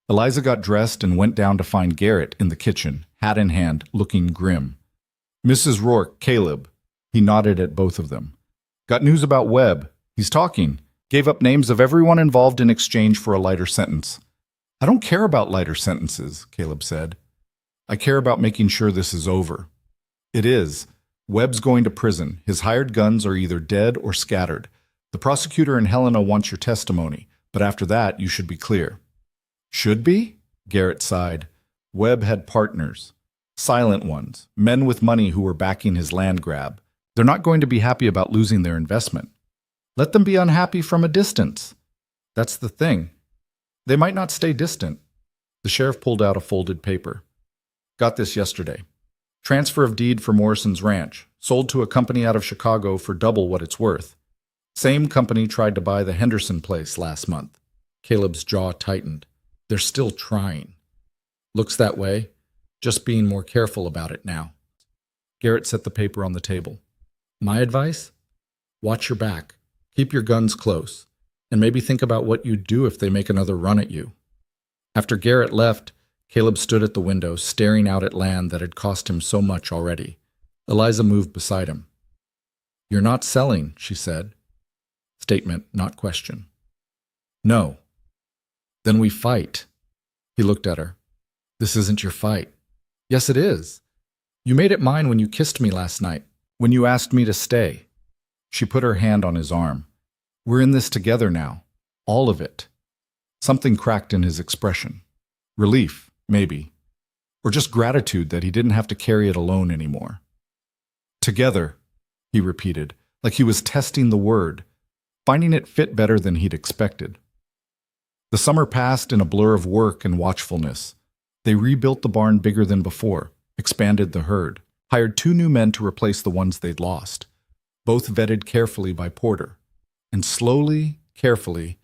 Eliza got dressed and went down to find Garrett in the kitchen, hat in hand, looking grim. "Mrs. Rourke, Caleb." He nodded at both of them. "Got news about Webb. He's talking. Gave up names of everyone involved in exchange for a lighter sentence." "I don't care about lighter sentences," Caleb said. "I care about making sure this is over." "It is. Webb's going to prison. His hired guns are either dead or scattered. The prosecutor and Helena want your testimony, but after that, you should be clear." "Should be?" Garrett sighed. Webb had partners. Silent ones, men with money who were backing his land grab. They're not going to be happy about losing their investment. Let them be unhappy from a distance. That's the thing. They might not stay distant. The sheriff pulled out a folded paper. "Got this yesterday. Transfer of deed for Morrison's ranch, sold to a company out of Chicago for double what it's worth. Same company tried to buy the Henderson place last month." Caleb's jaw tightened. "They're still trying." "Looks that way. Just being more careful about it now." Garrett set the paper on the table. "My advice? Watch your back. Keep your guns close. And maybe think about what you'd do if they make another run at you." After Garrett left, Caleb stood at the window, staring out at land that had cost him so much already. Eliza moved beside him. "You're not selling," she said. Statement, not question. "No." "Then we fight." He looked at her. "This isn't your fight." "Yes, it is. You made it mine when you kissed me last night, when you asked me to stay." She put her hand on his arm. "We're in this together now. All of it. Something cracked in his expression. Relief, maybe. Or just gratitude that he didn't have to carry it alone anymore. Together, he repeated, like he was testing the word, finding it fit better than he'd expected. The summer passed in a blur of work and watchfulness. They rebuilt the barn bigger than before, expanded the herd, hired 2 new men to replace the ones they'd lost, both vetted carefully by Porter. And slowly, carefully,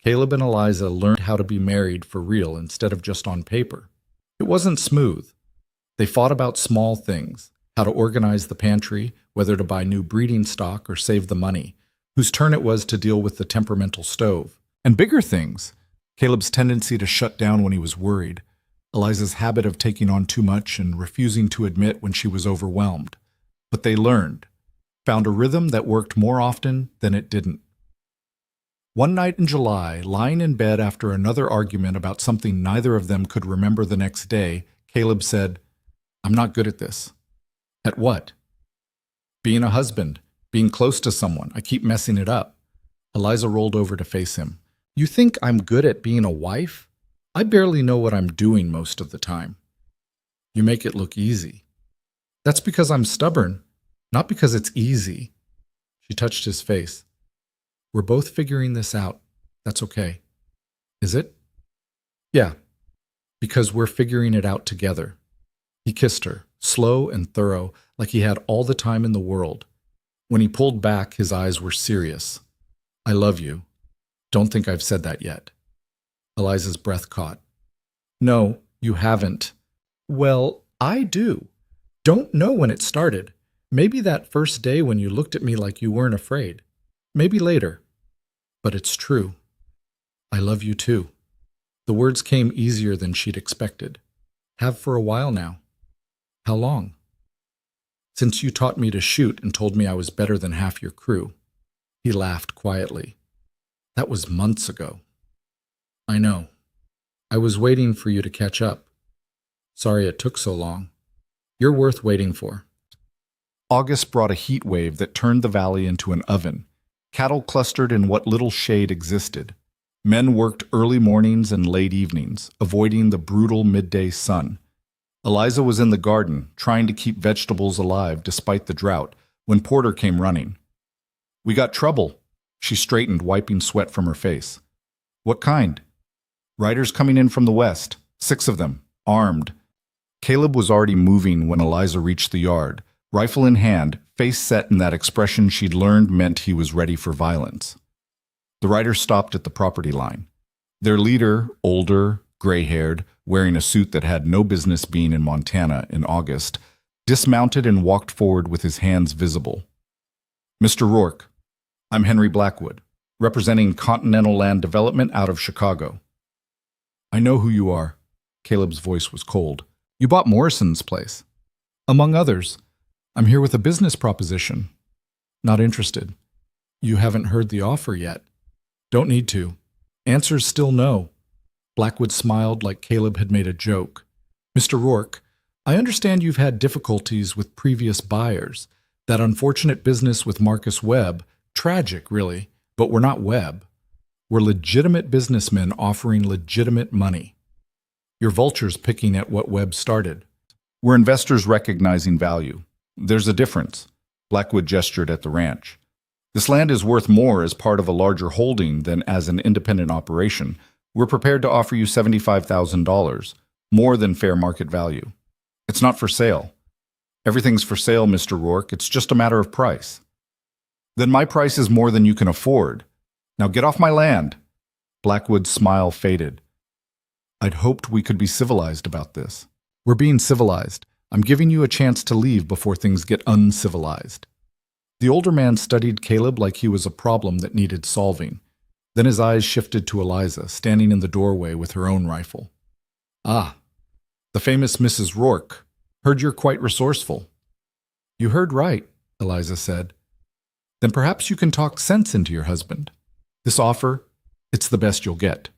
Caleb and Eliza learned how to be married for real instead of just on paper. It wasn't smooth. They fought about small things, how to organize the pantry, whether to buy new breeding stock or save the money, whose turn it was to deal with the temperamental stove. And bigger things, Caleb's tendency to shut down when he was worried, Eliza's habit of taking on too much and refusing to admit when she was overwhelmed. But they learned, found a rhythm that worked more often than it didn't. One night in July, lying in bed after another argument about something neither of them could remember the next day, Caleb said, "I'm not good at this." "At what?" "Being a husband, being close to someone. I keep messing it up." Eliza rolled over to face him. "You think I'm good at being a wife? I barely know what I'm doing most of the time." "You make it look easy." "That's because I'm stubborn, not because it's easy." She touched his face. "We're both figuring this out. That's okay." "Is it?" "Yeah, because we're figuring it out together." He kissed her, slow and thorough, like he had all the time in the world. When he pulled back, his eyes were serious. "I love you. Don't think I've said that yet." Eliza's breath caught. "No, you haven't." "Well, I do. Don't know when it started. Maybe that first day when you looked at me like you weren't afraid. Maybe later. But it's true. I love you too." The words came easier than she'd expected. "Have for a while now." "How long?" "Since you taught me to shoot and told me I was better than half your crew." He laughed quietly. "That was months ago." "I know. I was waiting for you to catch up. Sorry it took so long. You're worth waiting for." August brought a heat wave that turned the valley into an oven. Cattle clustered in what little shade existed. Men worked early mornings and late evenings, avoiding the brutal midday sun. Eliza was in the garden, trying to keep vegetables alive despite the drought, when Porter came running. "We got trouble." She straightened, wiping sweat from her face. "What kind?" "Riders coming in from the west. 6 of them, armed." Caleb was already moving when Eliza reached the yard, rifle in hand, face set in that expression she'd learned meant he was ready for violence. The riders stopped at the property line. Their leader, older, gray-haired, wearing a suit that had no business being in Montana in August, dismounted and walked forward with his hands visible. "Mr. Rourke, I'm Henry Blackwood, representing Continental Land Development out of Chicago." "I know who you are." Caleb's voice was cold. "You bought Morrison's place." "Among others. I'm here with a business proposition." "Not interested." "You haven't heard the offer yet." "Don't need to. Answer's still no." Blackwood smiled like Caleb had made a joke. "Mr. Rourke, I understand you've had difficulties with previous buyers. That unfortunate business with Marcus Webb, tragic really, but we're not Webb. We're legitimate businessmen offering legitimate money. You're vultures picking at what Webb started. We're investors recognizing value. There's a difference." Blackwood gestured at the ranch. "This land is worth more as part of a larger holding than as an independent operation. We're prepared to offer you $75,000, more than fair market value. It's not for sale." "Everything's for sale, Mr. Rourke. It's just a matter of price." "Then my price is more than you can afford. Now get off my land." Blackwood's smile faded. "I'd hoped we could be civilized about this." "We're being civilized. I'm giving you a chance to leave before things get uncivilized." The older man studied Caleb like he was a problem that needed solving. Then his eyes shifted to Eliza, standing in the doorway with her own rifle. "Ah, the famous Mrs. Rourke. Heard you're quite resourceful." "You heard right," Eliza said. "Then perhaps you can talk sense into your husband. This offer, it's the best you'll get.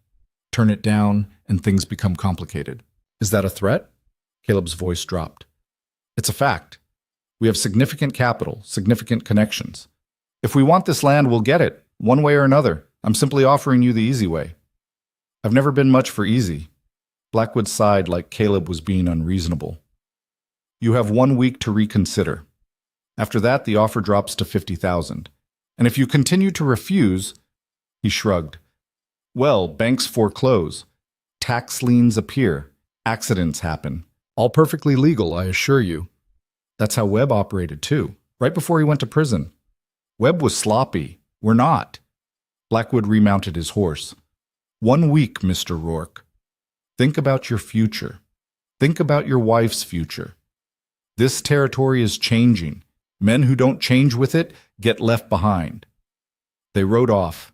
Turn it down, and things become complicated." "Is that a threat?" Caleb's voice dropped. "It's a fact. We have significant capital, significant connections. If we want this land, we'll get it, one way or another. I'm simply offering you the easy way." I've never been much for easy. Blackwood sighed like Caleb was being unreasonable. You have 1 week to reconsider. After that, the offer drops to 50,000. And if you continue to refuse, he shrugged. Well, banks foreclose. Tax liens appear. Accidents happen. All perfectly legal, I assure you. That's how Webb operated too, right before he went to prison. Webb was sloppy. We're not. Blackwood remounted his horse. 1 week, Mr. Rourke. Think about your future. Think about your wife's future. This territory is changing. Men who don't change with it get left behind. They rode off,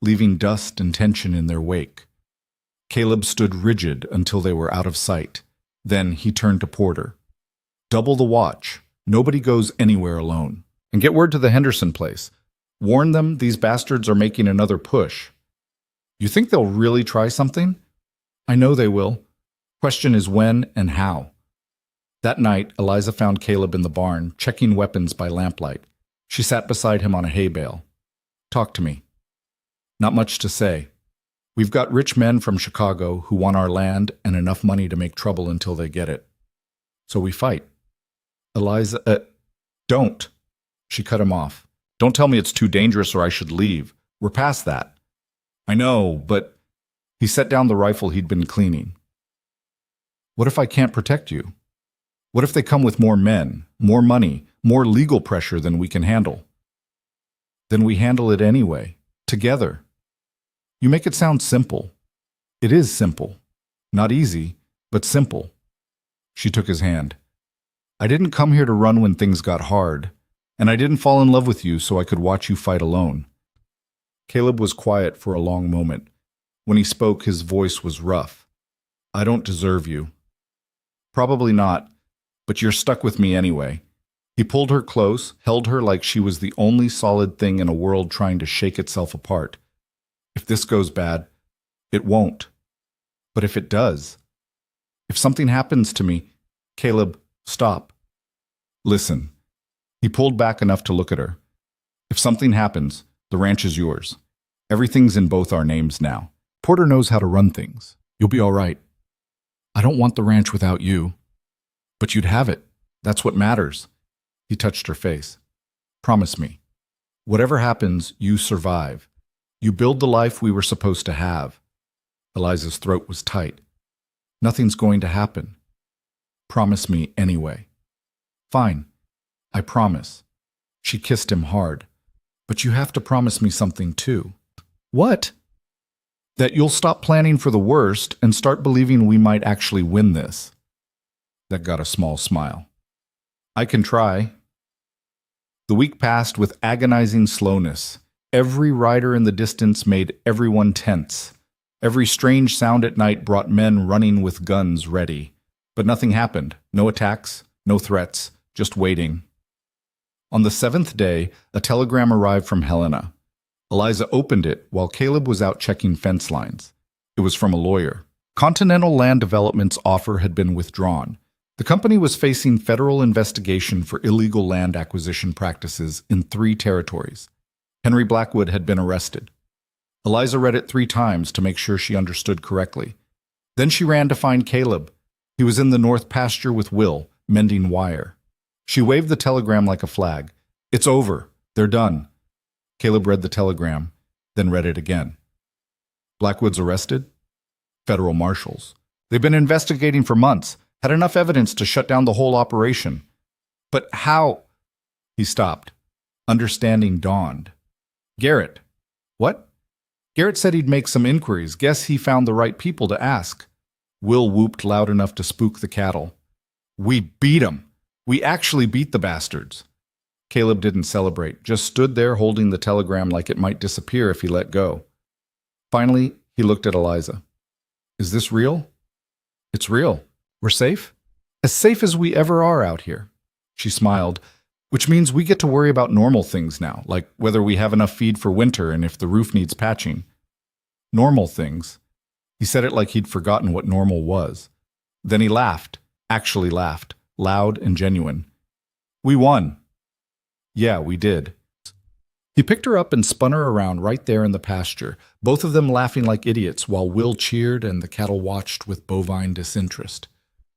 leaving dust and tension in their wake. Caleb stood rigid until they were out of sight. Then he turned to Porter. Double the watch. Nobody goes anywhere alone. And get word to the Henderson place. Warn them these bastards are making another push. You think they'll really try something? I know they will. Question is when and how. That night, Eliza found Caleb in the barn, checking weapons by lamplight. She sat beside him on a hay bale. Talk to me. Not much to say. We've got rich men from Chicago who want our land and enough money to make trouble until they get it. So we fight. Eliza, don't. She cut him off. Don't tell me it's too dangerous or I should leave. We're past that. I know, but... He set down the rifle he'd been cleaning. What if I can't protect you? What if they come with more men, more money, more legal pressure than we can handle? Then we handle it anyway, together. You make it sound simple. It is simple. Not easy, but simple. She took his hand. I didn't come here to run when things got hard, and I didn't fall in love with you so I could watch you fight alone. Caleb was quiet for a long moment. When he spoke, his voice was rough. I don't deserve you. Probably not, but you're stuck with me anyway. He pulled her close, held her like she was the only solid thing in a world trying to shake itself apart. If this goes bad, it won't. But if it does, if something happens to me, Caleb, stop. Listen. He pulled back enough to look at her. If something happens, the ranch is yours. Everything's in both our names now. Porter knows how to run things. You'll be all right. I don't want the ranch without you. But you'd have it. That's what matters. He touched her face. Promise me. Whatever happens, you survive. You build the life we were supposed to have. Eliza's throat was tight. Nothing's going to happen. Promise me anyway. Fine. I promise. She kissed him hard. But you have to promise me something too. What? That you'll stop planning for the worst and start believing we might actually win this. That got a small smile. I can try. The week passed with agonizing slowness. Every rider in the distance made everyone tense. Every strange sound at night brought men running with guns ready. But nothing happened. No attacks, no threats, just waiting. On the 7th day, a telegram arrived from Helena. Eliza opened it while Caleb was out checking fence lines. It was from a lawyer. Continental Land Development's offer had been withdrawn. The company was facing federal investigation for illegal land acquisition practices in 3 territories. Henry Blackwood had been arrested. Eliza read it 3 times to make sure she understood correctly. Then she ran to find Caleb. He was in the north pasture with Will, mending wire. She waved the telegram like a flag. It's over. They're done. Caleb read the telegram, then read it again. Blackwood's arrested? Federal marshals. They've been investigating for months, had enough evidence to shut down the whole operation. But how? He stopped. Understanding dawned. Garrett. What? Garrett said he'd make some inquiries. Guess he found the right people to ask. Will whooped loud enough to spook the cattle. We beat 'em. We actually beat the bastards. Caleb didn't celebrate, just stood there holding the telegram like it might disappear if he let go. Finally, he looked at Eliza. Is this real? It's real. We're safe? As safe as we ever are out here. She smiled, which means we get to worry about normal things now, like whether we have enough feed for winter and if the roof needs patching. Normal things. He said it like he'd forgotten what normal was. Then he laughed, actually laughed, loud and genuine. We won. Yeah, we did. He picked her up and spun her around right there in the pasture, both of them laughing like idiots while Will cheered and the cattle watched with bovine disinterest.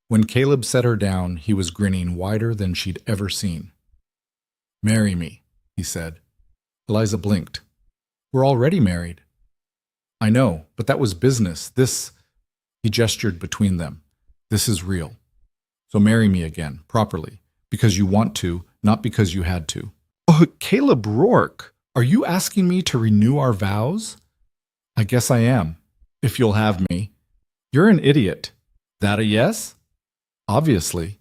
When Caleb set her down, he was grinning wider than she'd ever seen. "Marry me," he said. Eliza blinked. "We're already married." "I know, but that was business. This—" He gestured between them. "This is real. So marry me again, properly, because you want to, not because you had to." "Oh, Caleb Rourke, are you asking me to renew our vows?" "I guess I am, if you'll have me." "You're an idiot." "That a yes?" "Obviously."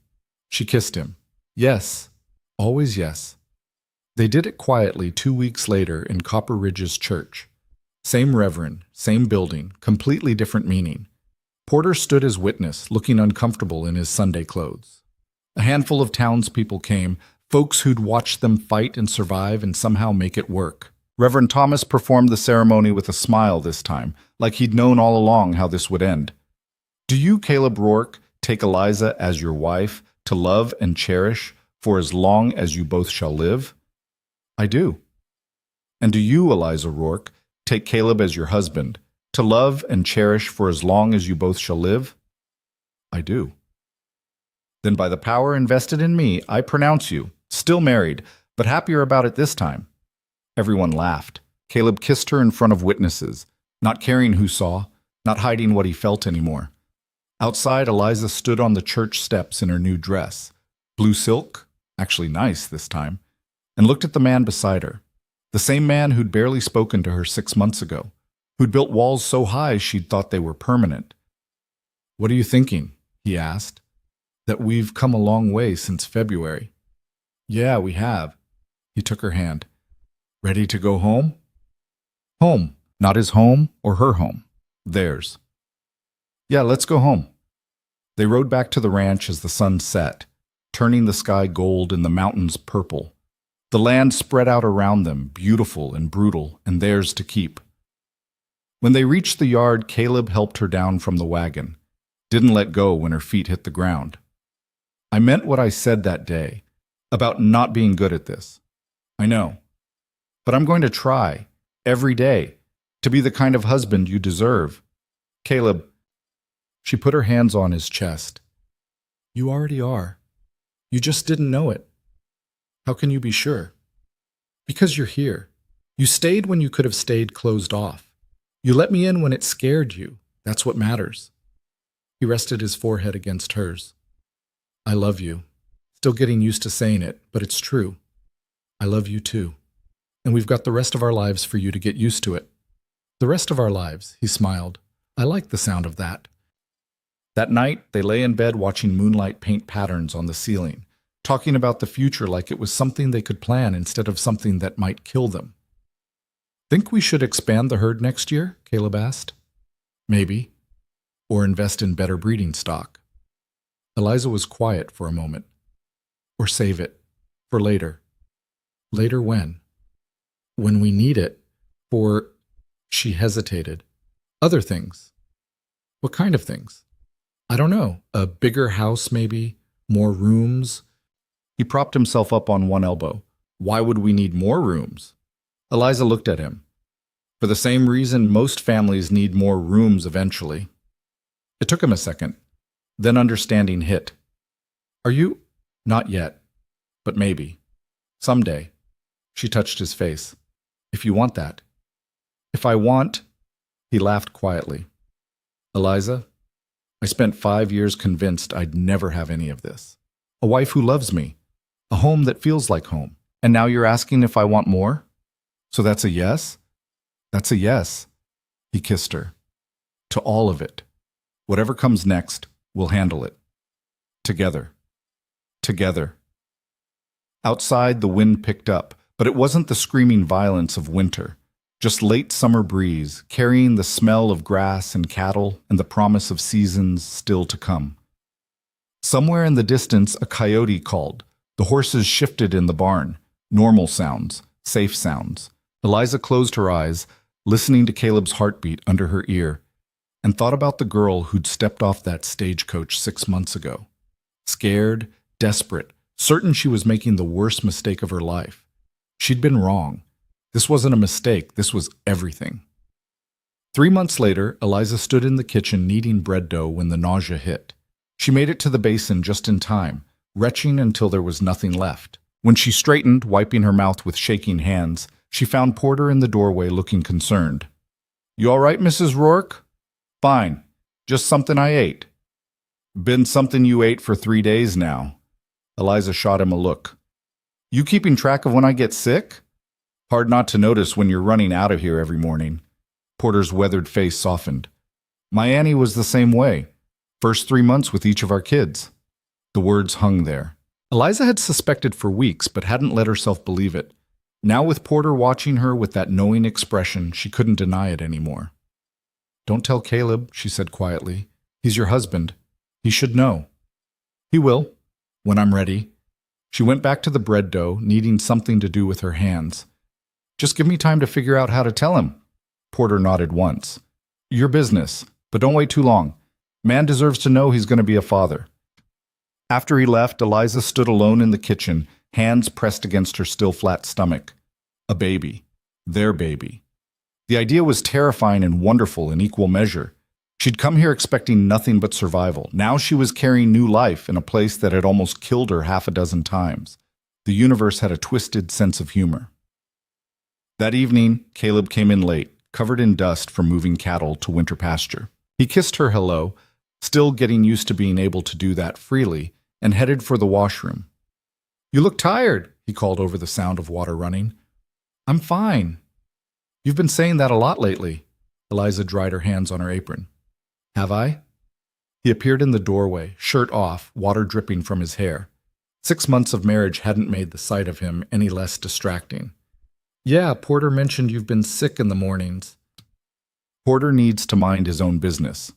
She kissed him. "Yes, always yes." They did it quietly 2 weeks later in Copper Ridge's church. Same reverend, same building, completely different meaning. Porter stood as witness, looking uncomfortable in his Sunday clothes. A handful of townspeople came, folks who'd watched them fight and survive and somehow make it work. Reverend Thomas performed the ceremony with a smile this time, like he'd known all along how this would end. "Do you, Caleb Rourke, take Eliza as your wife, to love and cherish for as long as you both shall live?" "I do." "And do you, Eliza Rourke, take Caleb as your husband, to love and cherish for as long as you both shall live?" "I do." "Then by the power invested in me, I pronounce you, still married, but happier about it this time." Everyone laughed. Caleb kissed her in front of witnesses, not caring who saw, not hiding what he felt anymore. Outside, Eliza stood on the church steps in her new dress, blue silk, actually nice this time, and looked at the man beside her, the same man who'd barely spoken to her 6 months ago, who'd built walls so high she'd thought they were permanent. "What are you thinking?" he asked. "That we've come a long way since February." "Yeah, we have." He took her hand. "Ready to go home?" Home, not his home or her home, theirs. "Yeah, let's go home." They rode back to the ranch as the sun set, turning the sky gold and the mountains purple. The land spread out around them, beautiful and brutal, and theirs to keep. When they reached the yard, Caleb helped her down from the wagon, didn't let go when her feet hit the ground. "I meant what I said that day, about not being good at this. I know. But I'm going to try, every day, to be the kind of husband you deserve. Caleb." She put her hands on his chest. "You already are. You just didn't know it. How can you be sure?" "Because you're here. You stayed when you could have stayed closed off. You let me in when it scared you. That's what matters." He rested his forehead against hers. "I love you. Still getting used to saying it, but it's true. I love you too. And we've got the rest of our lives for you to get used to it." "The rest of our lives," he smiled. "I like the sound of that." That night, they lay in bed watching moonlight paint patterns on the ceiling, talking about the future like it was something they could plan instead of something that might kill them. "Think we should expand the herd next year?" Caleb asked. "Maybe. Or invest in better breeding stock." Eliza was quiet for a moment. "Or save it. For later." "Later when?" "When we need it. For—" She hesitated. "Other things." "What kind of things?" "I don't know. A bigger house, maybe. More rooms." He propped himself up on one elbow. "Why would we need more rooms?" Eliza looked at him. "For the same reason most families need more rooms eventually." It took him a second. Then understanding hit. "Are you—" "Not yet. But maybe. Someday." She touched his face. "If you want that." "If I want—" He laughed quietly. "Eliza, I spent 5 years convinced I'd never have any of this. A wife who loves me. A home that feels like home. And now you're asking if I want more? So that's a yes?" "That's a yes." He kissed her. "To all of it. Whatever comes next, we'll handle it. Together. Together." Outside, the wind picked up, but it wasn't the screaming violence of winter. Just late summer breeze, carrying the smell of grass and cattle and the promise of seasons still to come. Somewhere in the distance, a coyote called. The horses shifted in the barn. Normal sounds, safe sounds. Eliza closed her eyes, listening to Caleb's heartbeat under her ear, and thought about the girl who'd stepped off that stagecoach 6 months ago. Scared, desperate, certain she was making the worst mistake of her life. She'd been wrong. This wasn't a mistake, this was everything. 3 months later, Eliza stood in the kitchen kneading bread dough when the nausea hit. She made it to the basin just in time, retching until there was nothing left. When she straightened, wiping her mouth with shaking hands, she found Porter in the doorway looking concerned. "You all right, Mrs. Rourke?" "Fine. Just something I ate." "Been something you ate for 3 days now." Eliza shot him a look. "You keeping track of when I get sick?" "Hard not to notice when you're running out of here every morning." Porter's weathered face softened. "My Annie was the same way. First 3 months with each of our kids." The words hung there. Eliza had suspected for weeks, but hadn't let herself believe it. Now with Porter watching her with that knowing expression, she couldn't deny it anymore. "Don't tell Caleb," she said quietly. "He's your husband. He should know." "He will, when I'm ready." She went back to the bread dough, needing something to do with her hands. "Just give me time to figure out how to tell him." Porter nodded once. "Your business, but don't wait too long. Man deserves to know he's going to be a father." After he left, Eliza stood alone in the kitchen, hands pressed against her still flat stomach. A baby. Their baby. The idea was terrifying and wonderful in equal measure. She'd come here expecting nothing but survival. Now she was carrying new life in a place that had almost killed her half a dozen times. The universe had a twisted sense of humor. That evening, Caleb came in late, covered in dust from moving cattle to winter pasture. He kissed her hello, still getting used to being able to do that freely, and headed for the washroom. "You look tired," he called over the sound of water running. "I'm fine." "You've been saying that a lot lately." Eliza dried her hands on her apron. "Have I?" He appeared in the doorway, shirt off, water dripping from his hair. 6 months of marriage hadn't made the sight of him any less distracting. "Yeah, Porter mentioned you've been sick in the mornings." Porter needs to mind his own business.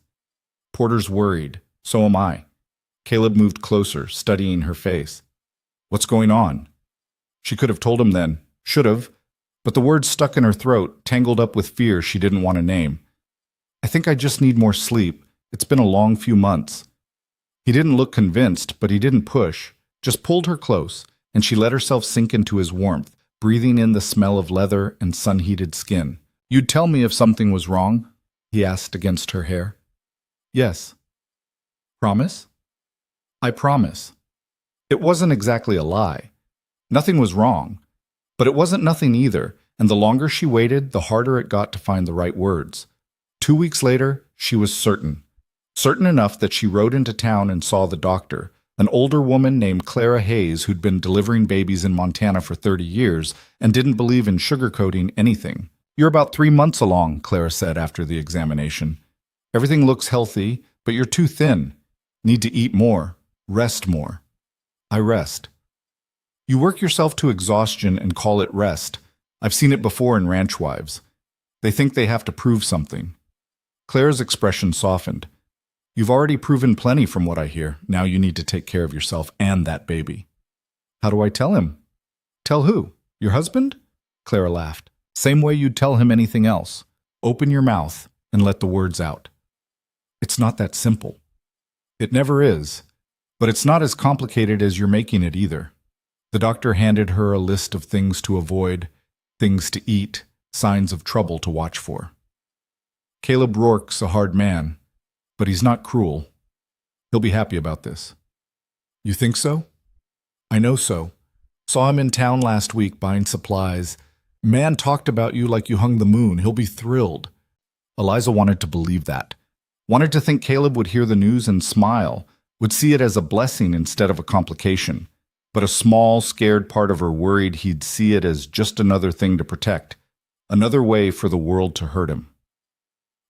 Porter's worried. So am I. Caleb moved closer, studying her face. "What's going on?" She could have told him then. Should have. But the words stuck in her throat, tangled up with fear she didn't want to name. "I think I just need more sleep. It's been a long few months." He didn't look convinced, but he didn't push, just pulled her close, and she let herself sink into his warmth, breathing in the smell of leather and sun-heated skin. "You'd tell me if something was wrong?" he asked against her hair. "Yes." "Promise?" "I promise." It wasn't exactly a lie. Nothing was wrong. But it wasn't nothing either, and the longer she waited, the harder it got to find the right words. 2 weeks later, she was certain. Certain enough that she rode into town and saw the doctor, an older woman named Clara Hayes who'd been delivering babies in Montana for 30 years and didn't believe in sugarcoating anything. "You're about 3 months along," Clara said after the examination. "Everything looks healthy, but you're too thin. Need to eat more, rest more." "I rest." "You work yourself to exhaustion and call it rest. I've seen it before in ranch wives. They think they have to prove something." Claire's expression softened. "You've already proven plenty from what I hear. Now you need to take care of yourself and that baby." "How do I tell him?" "Tell who? Your husband?" Clara laughed. "Same way you'd tell him anything else. Open your mouth and let the words out." "It's not that simple." "It never is. But it's not as complicated as you're making it either." The doctor handed her a list of things to avoid, things to eat, signs of trouble to watch for. "Caleb Rourke's a hard man, but he's not cruel. He'll be happy about this." "You think so?" "I know so. Saw him in town last week buying supplies. Man talked about you like you hung the moon. He'll be thrilled." Eliza wanted to believe that. Wanted to think Caleb would hear the news and smile, would see it as a blessing instead of a complication. But a small, scared part of her worried he'd see it as just another thing to protect, another way for the world to hurt him.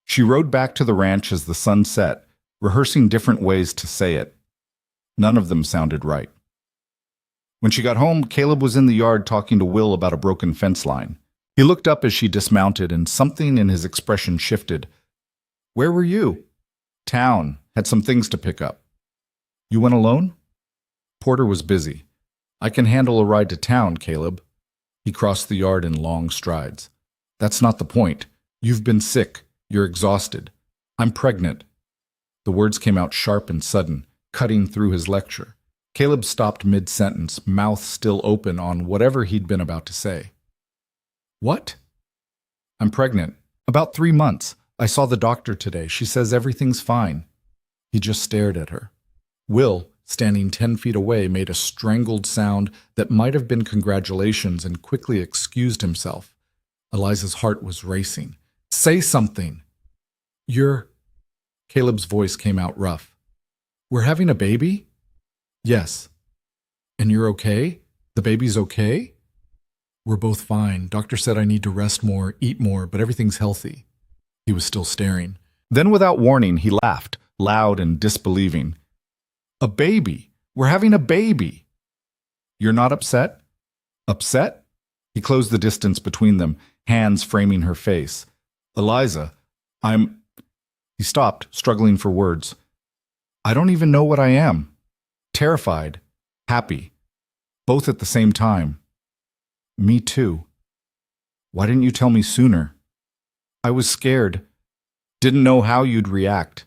She rode back to the ranch as the sun set, rehearsing different ways to say it. None of them sounded right. When she got home, Caleb was in the yard talking to Will about a broken fence line. He looked up as she dismounted, and something in his expression shifted. "Where were you?" "Town. Had some things to pick up." "You went alone?" Porter was busy. "I can handle a ride to town, Caleb." He crossed the yard in long strides. "That's not the point. You've been sick. You're exhausted. I'm pregnant." The words came out sharp and sudden, cutting through his lecture. Caleb stopped mid-sentence, mouth still open on whatever he'd been about to say. What? I'm pregnant. About 3 months. I saw the doctor today. She says everything's fine. He just stared at her. Will, standing 10 feet away, made a strangled sound that might have been congratulations and quickly excused himself. Eliza's heart was racing. Say something. You're... Caleb's voice came out rough. We're having a baby? Yes. And you're okay? The baby's okay? We're both fine. Doctor said I need to rest more, eat more, but everything's healthy. He was still staring. Then without warning, he laughed, loud and disbelieving. A baby. We're having a baby. You're not upset? Upset? He closed the distance between them, hands framing her face. Eliza, He stopped, struggling for words. I don't even know what I am. Terrified. Happy. Both at the same time. Me too. Why didn't you tell me sooner? I was scared. Didn't know how you'd react.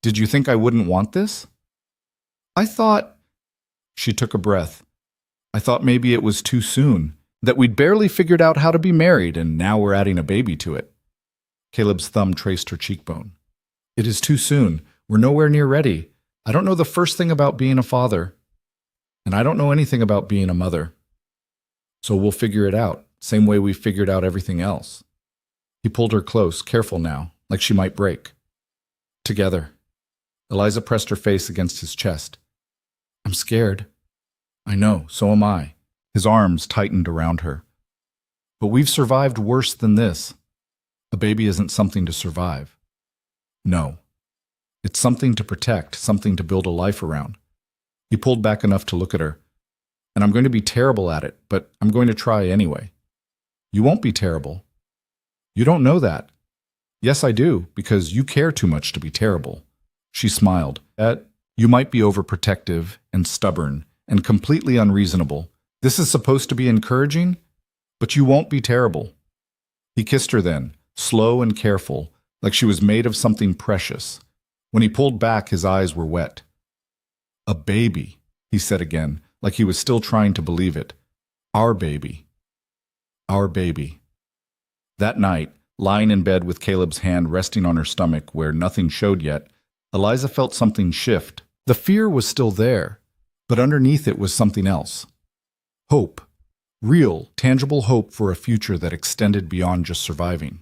Did you think I wouldn't want this? I thought... She took a breath. I thought maybe it was too soon, that we'd barely figured out how to be married and now we're adding a baby to it. Caleb's thumb traced her cheekbone. It is too soon. We're nowhere near ready. I don't know the first thing about being a father, and I don't know anything about being a mother. So we'll figure it out, same way we figured out everything else. He pulled her close, careful now, like she might break. Together. Eliza pressed her face against his chest. I'm scared. I know, so am I. His arms tightened around her. But we've survived worse than this. A baby isn't something to survive. No. It's something to protect, something to build a life around. He pulled back enough to look at her. And I'm going to be terrible at it, but I'm going to try anyway. You won't be terrible. You don't know that. Yes, I do, because you care too much to be terrible. She smiled. You might be overprotective and stubborn and completely unreasonable. This is supposed to be encouraging, but you won't be terrible. He kissed her then, slow and careful, like she was made of something precious. When he pulled back, his eyes were wet. A baby, he said again, like he was still trying to believe it. Our baby. Our baby. That night, lying in bed with Caleb's hand resting on her stomach where nothing showed yet, Eliza felt something shift. The fear was still there, but underneath it was something else. Hope. Real, tangible hope for a future that extended beyond just surviving.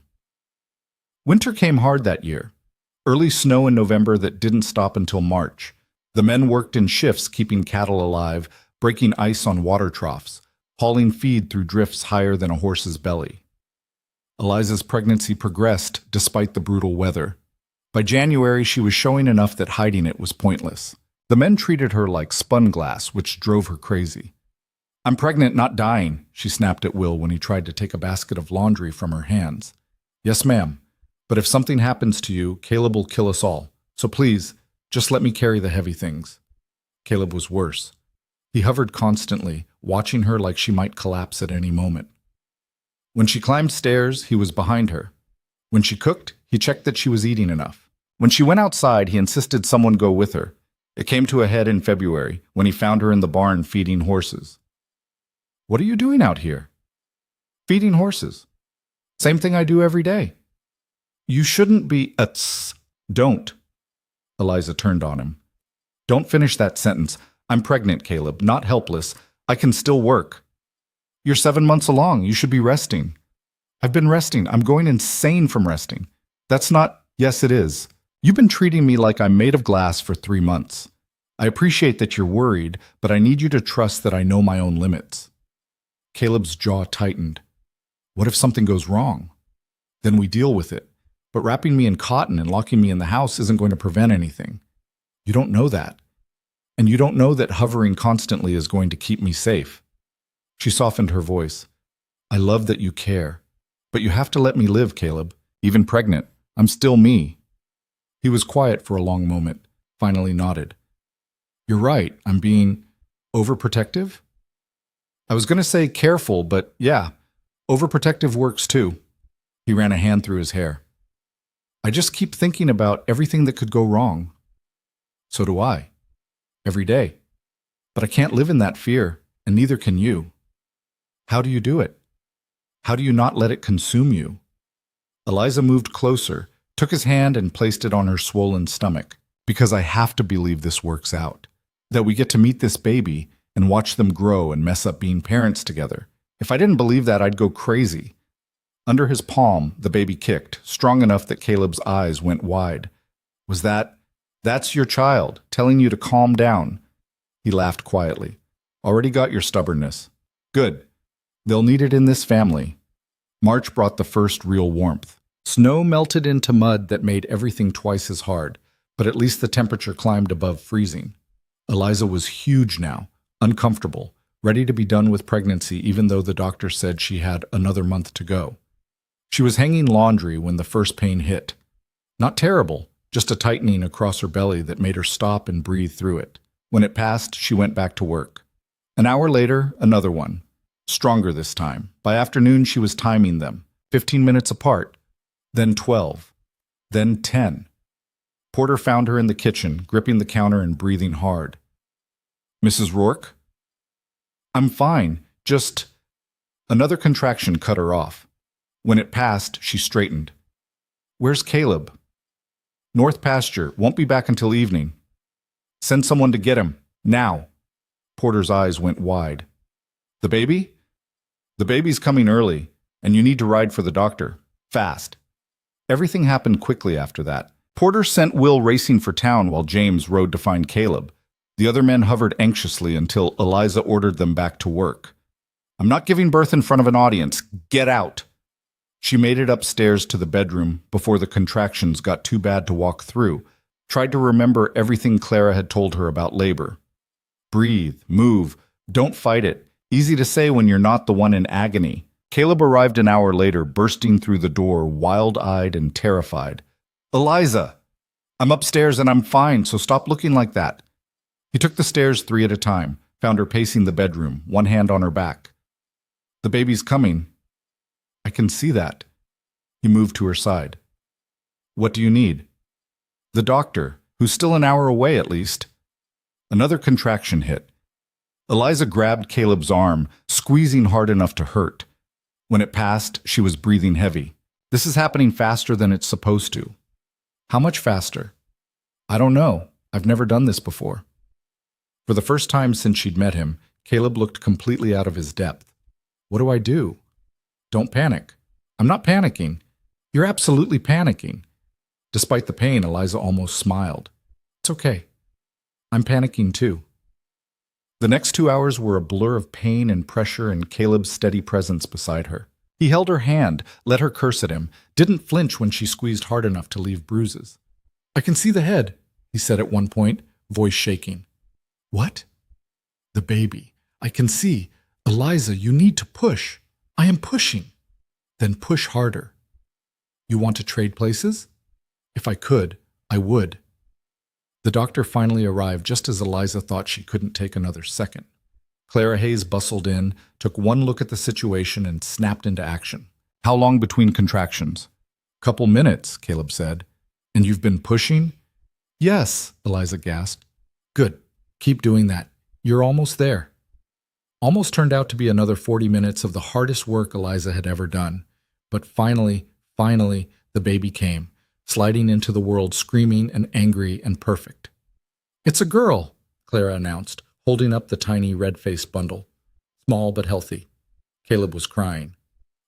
Winter came hard that year. Early snow in November that didn't stop until March. The men worked in shifts keeping cattle alive, breaking ice on water troughs, hauling feed through drifts higher than a horse's belly. Eliza's pregnancy progressed despite the brutal weather. By January, she was showing enough that hiding it was pointless. The men treated her like spun glass, which drove her crazy. I'm pregnant, not dying, she snapped at Will when he tried to take a basket of laundry from her hands. Yes, ma'am. But if something happens to you, Caleb will kill us all. So please, just let me carry the heavy things. Caleb was worse. He hovered constantly, watching her like she might collapse at any moment. When she climbed stairs, he was behind her. When she cooked, he checked that she was eating enough. When she went outside, he insisted someone go with her. It came to a head in February, when he found her in the barn feeding horses. What are you doing out here? Feeding horses. Same thing I do every day. You shouldn't be... Don't. Eliza turned on him. Don't finish that sentence. I'm pregnant, Caleb, not helpless. I can still work. You're 7 months along. You should be resting. I've been resting. I'm going insane from resting. That's not... Yes, it is. You've been treating me like I'm made of glass for 3 months. I appreciate that you're worried, but I need you to trust that I know my own limits. Caleb's jaw tightened. What if something goes wrong? Then we deal with it. But wrapping me in cotton and locking me in the house isn't going to prevent anything. You don't know that. And you don't know that hovering constantly is going to keep me safe. She softened her voice. I love that you care. But you have to let me live, Caleb. Even pregnant. I'm still me. He was quiet for a long moment, finally nodded. You're right. I'm being overprotective? I was going to say careful, but yeah, overprotective works too. He ran a hand through his hair. I just keep thinking about everything that could go wrong. So do I. Every day. But I can't live in that fear, and neither can you. How do you do it? How do you not let it consume you? Eliza moved closer, took his hand and placed it on her swollen stomach. Because I have to believe this works out. That we get to meet this baby and watch them grow and mess up being parents together. If I didn't believe that, I'd go crazy. Under his palm, the baby kicked, strong enough that Caleb's eyes went wide. That's your child, telling you to calm down. He laughed quietly. Already got your stubbornness. Good. They'll need it in this family. March brought the first real warmth. Snow melted into mud that made everything twice as hard, but at least the temperature climbed above freezing. Eliza was huge now, uncomfortable, ready to be done with pregnancy even though the doctor said she had another month to go. She was hanging laundry when the first pain hit. Not terrible, just a tightening across her belly that made her stop and breathe through it. When it passed, she went back to work. An hour later, another one. Stronger this time. By afternoon, she was timing them, 15 minutes apart, then 12, then 10. Porter found her in the kitchen, gripping the counter and breathing hard. Mrs. Rourke? I'm fine, just... Another contraction cut her off. When it passed, she straightened. Where's Caleb? North pasture, won't be back until evening. Send someone to get him, now. Porter's eyes went wide. The baby? The baby's coming early, and you need to ride for the doctor, fast. Everything happened quickly after that. Porter sent Will racing for town while James rode to find Caleb. The other men hovered anxiously until Eliza ordered them back to work. I'm not giving birth in front of an audience. Get out. She made it upstairs to the bedroom before the contractions got too bad to walk through, tried to remember everything Clara had told her about labor. Breathe, move, don't fight it. Easy to say when you're not the one in agony. Caleb arrived an hour later, bursting through the door, wild-eyed and terrified. Eliza! I'm upstairs and I'm fine, so stop looking like that. He took the stairs 3 at a time, found her pacing the bedroom, one hand on her back. The baby's coming. I can see that. He moved to her side. What do you need? The doctor, who's still an hour away at least. Another contraction hit. Eliza grabbed Caleb's arm, squeezing hard enough to hurt. When it passed, she was breathing heavy. This is happening faster than it's supposed to. How much faster? I don't know. I've never done this before. For the first time since she'd met him, Caleb looked completely out of his depth. What do I do? Don't panic. I'm not panicking. You're absolutely panicking. Despite the pain, Eliza almost smiled. It's okay. I'm panicking too. The next 2 hours were a blur of pain and pressure and Caleb's steady presence beside her. He held her hand, let her curse at him, didn't flinch when she squeezed hard enough to leave bruises. I can see the head, he said at one point, voice shaking. What? The baby. I can see. Eliza, you need to push. I am pushing. Then push harder. You want to trade places? If I could, I would. The doctor finally arrived just as Eliza thought she couldn't take another second. Clara Hayes bustled in, took one look at the situation, and snapped into action. How long between contractions? Couple minutes, Caleb said. And you've been pushing? Yes, Eliza gasped. Good. Keep doing that. You're almost there. Almost turned out to be another 40 minutes of the hardest work Eliza had ever done. But finally, the baby came, sliding into the world screaming and angry and perfect. It's a girl, Clara announced, holding up the tiny red-faced bundle. Small but healthy. Caleb was crying.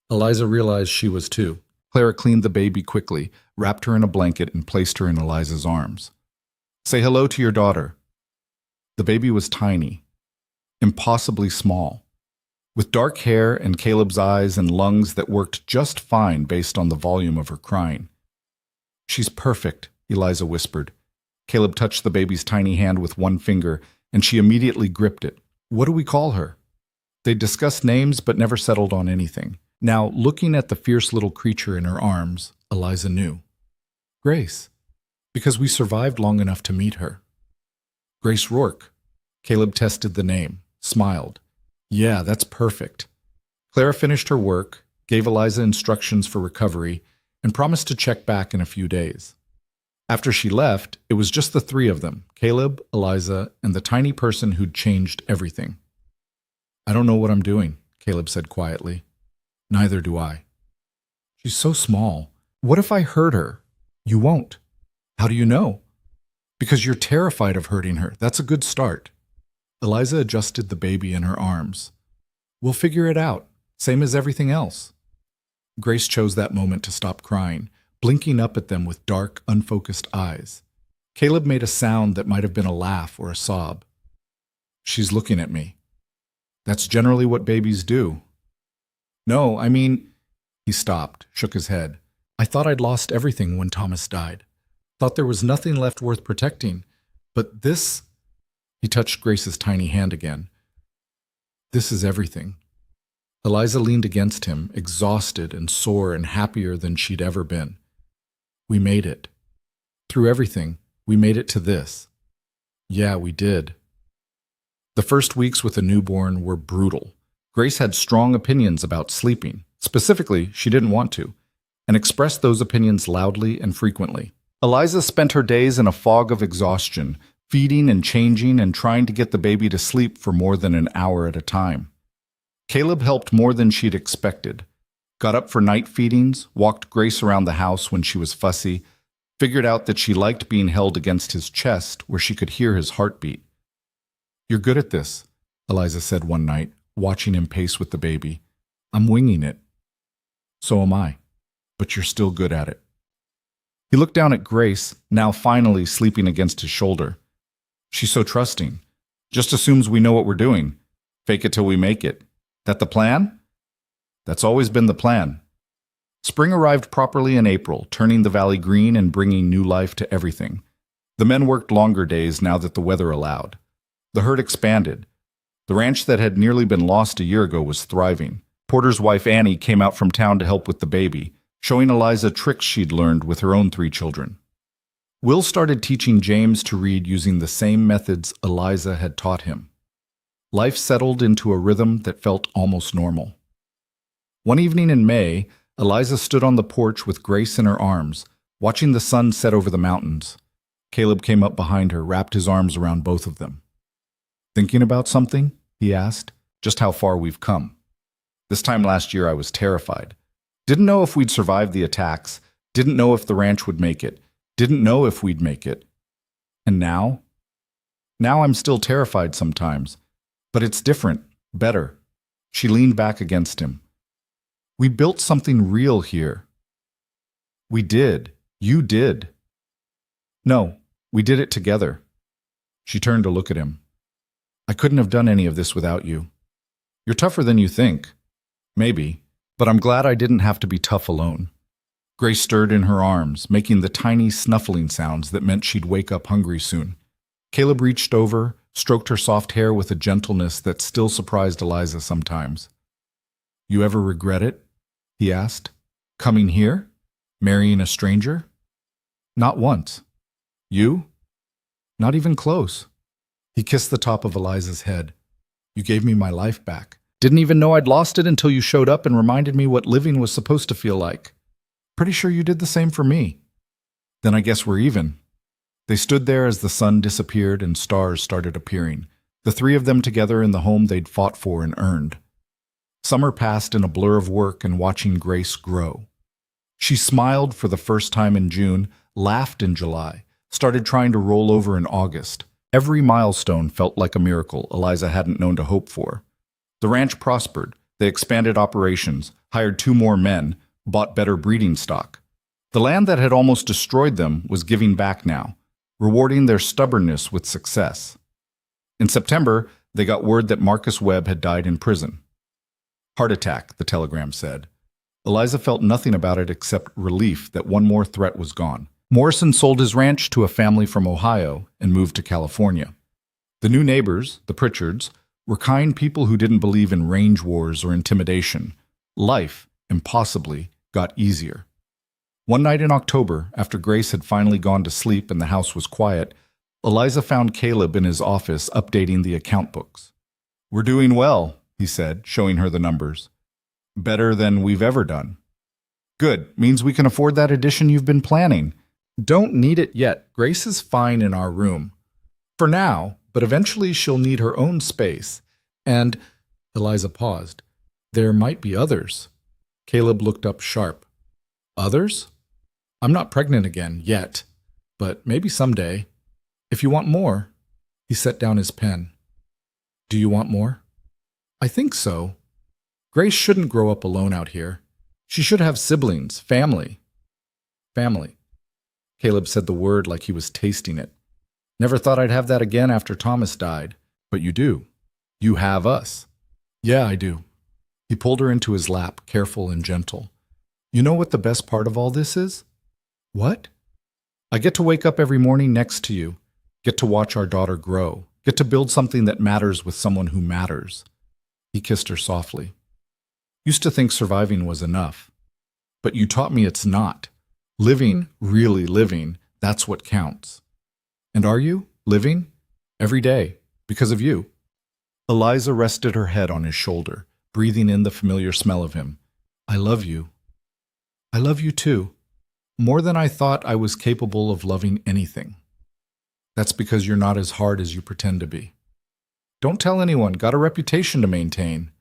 Eliza realized she was too. Clara cleaned the baby quickly, wrapped her in a blanket, and placed her in Eliza's arms. Say hello to your daughter. The baby was tiny, impossibly small, with dark hair and Caleb's eyes and lungs that worked just fine based on the volume of her crying. She's perfect, Eliza whispered. Caleb touched the baby's tiny hand with one finger, and she immediately gripped it. What do we call her? They discussed names but never settled on anything. Now, looking at the fierce little creature in her arms, Eliza knew. Grace, because we survived long enough to meet her. Grace Rourke. Caleb tested the name, smiled. Yeah, that's perfect. Clara finished her work, gave Eliza instructions for recovery, and promised to check back in a few days. After she left, it was just the 3 of them, Caleb, Eliza, and the tiny person who'd changed everything. I don't know what I'm doing, Caleb said quietly. Neither do I. She's so small. What if I hurt her? You won't. How do you know? Because you're terrified of hurting her. That's a good start. Eliza adjusted the baby in her arms. We'll figure it out, same as everything else. Grace chose that moment to stop crying, blinking up at them with dark, unfocused eyes. Caleb made a sound that might have been a laugh or a sob. She's looking at me. That's generally what babies do. No, I mean... He stopped, shook his head. I thought I'd lost everything when Thomas died. Thought there was nothing left worth protecting. But this... He touched Grace's tiny hand again. This is everything. Eliza leaned against him, exhausted and sore and happier than she'd ever been. We made it. Through everything, we made it to this. Yeah, we did. The first weeks with a newborn were brutal. Grace had strong opinions about sleeping. Specifically, she didn't want to, and expressed those opinions loudly and frequently. Eliza spent her days in a fog of exhaustion, feeding and changing and trying to get the baby to sleep for more than an hour at a time. Caleb helped more than she'd expected. Got up for night feedings, walked Grace around the house when she was fussy, figured out that she liked being held against his chest where she could hear his heartbeat. You're good at this, Eliza said one night, watching him pace with the baby. I'm winging it. So am I, but you're still good at it. He looked down at Grace, now finally sleeping against his shoulder. She's so trusting. Just assumes we know what we're doing. Fake it till we make it. That the plan? That's always been the plan. Spring arrived properly in April, turning the valley green and bringing new life to everything. The men worked longer days now that the weather allowed. The herd expanded. The ranch that had nearly been lost a year ago was thriving. Porter's wife Annie came out from town to help with the baby, showing Eliza tricks she'd learned with her own 3 children. Will started teaching James to read using the same methods Eliza had taught him. Life settled into a rhythm that felt almost normal. One evening in May, Eliza stood on the porch with Grace in her arms, watching the sun set over the mountains. Caleb came up behind her, wrapped his arms around both of them. Thinking about something? He asked. Just how far we've come. This time last year I was terrified. Didn't know if we'd survive the attacks, didn't know if the ranch would make it, didn't know if we'd make it. And now? Now I'm still terrified sometimes. But it's different, better. She leaned back against him. We built something real here. We did. You did. No, we did it together. She turned to look at him. I couldn't have done any of this without you. You're tougher than you think. Maybe, but I'm glad I didn't have to be tough alone. Grace stirred in her arms, making the tiny snuffling sounds that meant she'd wake up hungry soon. Caleb reached over, stroked her soft hair with a gentleness that still surprised Eliza sometimes. You ever regret it? He asked. Coming here? Marrying a stranger? Not once. You? Not even close. He kissed the top of Eliza's head. You gave me my life back. Didn't even know I'd lost it until you showed up and reminded me what living was supposed to feel like. Pretty sure you did the same for me. Then I guess we're even. They stood there as the sun disappeared and stars started appearing, the 3 of them together in the home they'd fought for and earned. Summer passed in a blur of work and watching Grace grow. She smiled for the first time in June, laughed in July, started trying to roll over in August. Every milestone felt like a miracle Eliza hadn't known to hope for. The ranch prospered. They expanded operations, hired 2 more men, bought better breeding stock. The land that had almost destroyed them was giving back now, rewarding their stubbornness with success. In September, they got word that Marcus Webb had died in prison. Heart attack, the telegram said. Eliza felt nothing about it except relief that one more threat was gone. Morrison sold his ranch to a family from Ohio and moved to California. The new neighbors, the Pritchards, were kind people who didn't believe in range wars or intimidation. Life, impossibly, got easier. One night in October, after Grace had finally gone to sleep and the house was quiet, Eliza found Caleb in his office updating the account books. We're doing well, he said, showing her the numbers. Better than we've ever done. Good, means we can afford that addition you've been planning. Don't need it yet. Grace is fine in our room. For now, but eventually she'll need her own space. And, Eliza paused, there might be others. Caleb looked up sharp. Others? I'm not pregnant again, yet, but maybe someday. If you want more. He set down his pen. Do you want more? I think so. Grace shouldn't grow up alone out here. She should have siblings, family. Family. Caleb said the word like he was tasting it. Never thought I'd have that again after Thomas died. But you do. You have us. Yeah, I do. He pulled her into his lap, careful and gentle. You know what the best part of all this is? What? I get to wake up every morning next to you, get to watch our daughter grow, get to build something that matters with someone who matters. He kissed her softly. Used to think surviving was enough. But you taught me it's not. Living, really living, that's what counts. And are you living? Every day, because of you. Eliza rested her head on his shoulder, breathing in the familiar smell of him. I love you. I love you too. More than I thought I was capable of loving anything. That's because you're not as hard as you pretend to be. Don't tell anyone, got a reputation to maintain.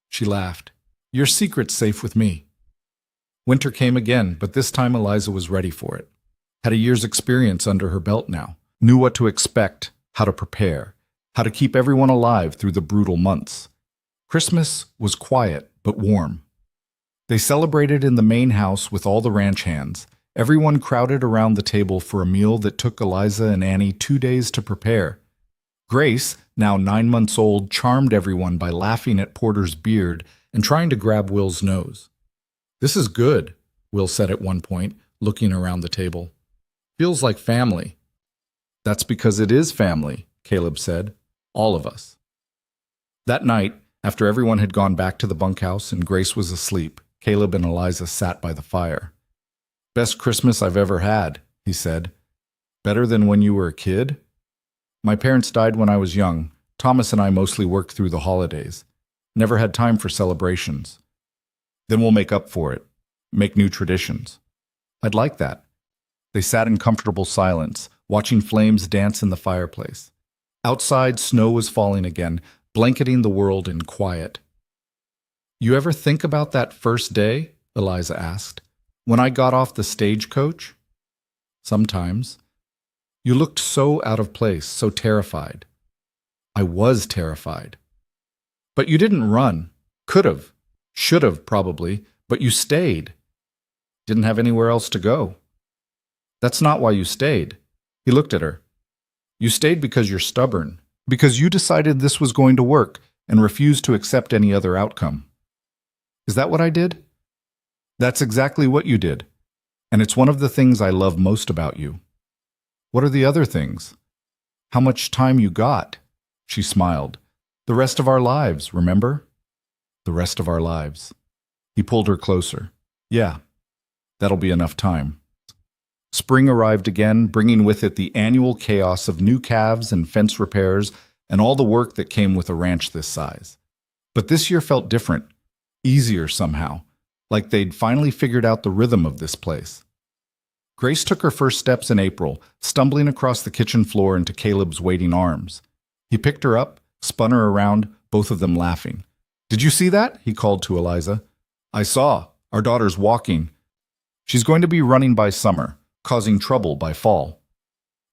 She laughed. Your secret's safe with me. Winter came again, but this time Eliza was ready for it. Had a year's experience under her belt now. Knew what to expect, how to prepare, how to keep everyone alive through the brutal months. Christmas was quiet but warm. They celebrated in the main house with all the ranch hands. Everyone crowded around the table for a meal that took Eliza and Annie 2 days to prepare. Grace, now 9 months old, charmed everyone by laughing at Porter's beard and trying to grab Will's nose. This is good, Will said at one point, looking around the table. Feels like family. That's because it is family, Caleb said. All of us. That night, after everyone had gone back to the bunkhouse and Grace was asleep, Caleb and Eliza sat by the fire. Best Christmas I've ever had, he said. Better than when you were a kid? My parents died when I was young. Thomas and I mostly worked through the holidays. Never had time for celebrations. Then we'll make up for it. Make new traditions. I'd like that. They sat in comfortable silence, watching flames dance in the fireplace. Outside, snow was falling again, blanketing the world in quiet. You ever think about that first day? Eliza asked. When I got off the stagecoach? Sometimes. You looked so out of place, so terrified. I was terrified. But you didn't run. Could have. Should have, probably. But you stayed. Didn't have anywhere else to go. That's not why you stayed. He looked at her. You stayed because you're stubborn. Because you decided this was going to work and refused to accept any other outcome. Is that what I did? That's exactly what you did. And it's one of the things I love most about you. What are the other things? How much time you got? She smiled. The rest of our lives, remember? The rest of our lives. He pulled her closer. Yeah, that'll be enough time. Spring arrived again, bringing with it the annual chaos of new calves and fence repairs and all the work that came with a ranch this size. But this year felt different, easier somehow, like they'd finally figured out the rhythm of this place. Grace took her first steps in April, stumbling across the kitchen floor into Caleb's waiting arms. He picked her up, spun her around, both of them laughing. Did you see that? He called to Eliza. I saw. Our daughter's walking. She's going to be running by summer, causing trouble by fall.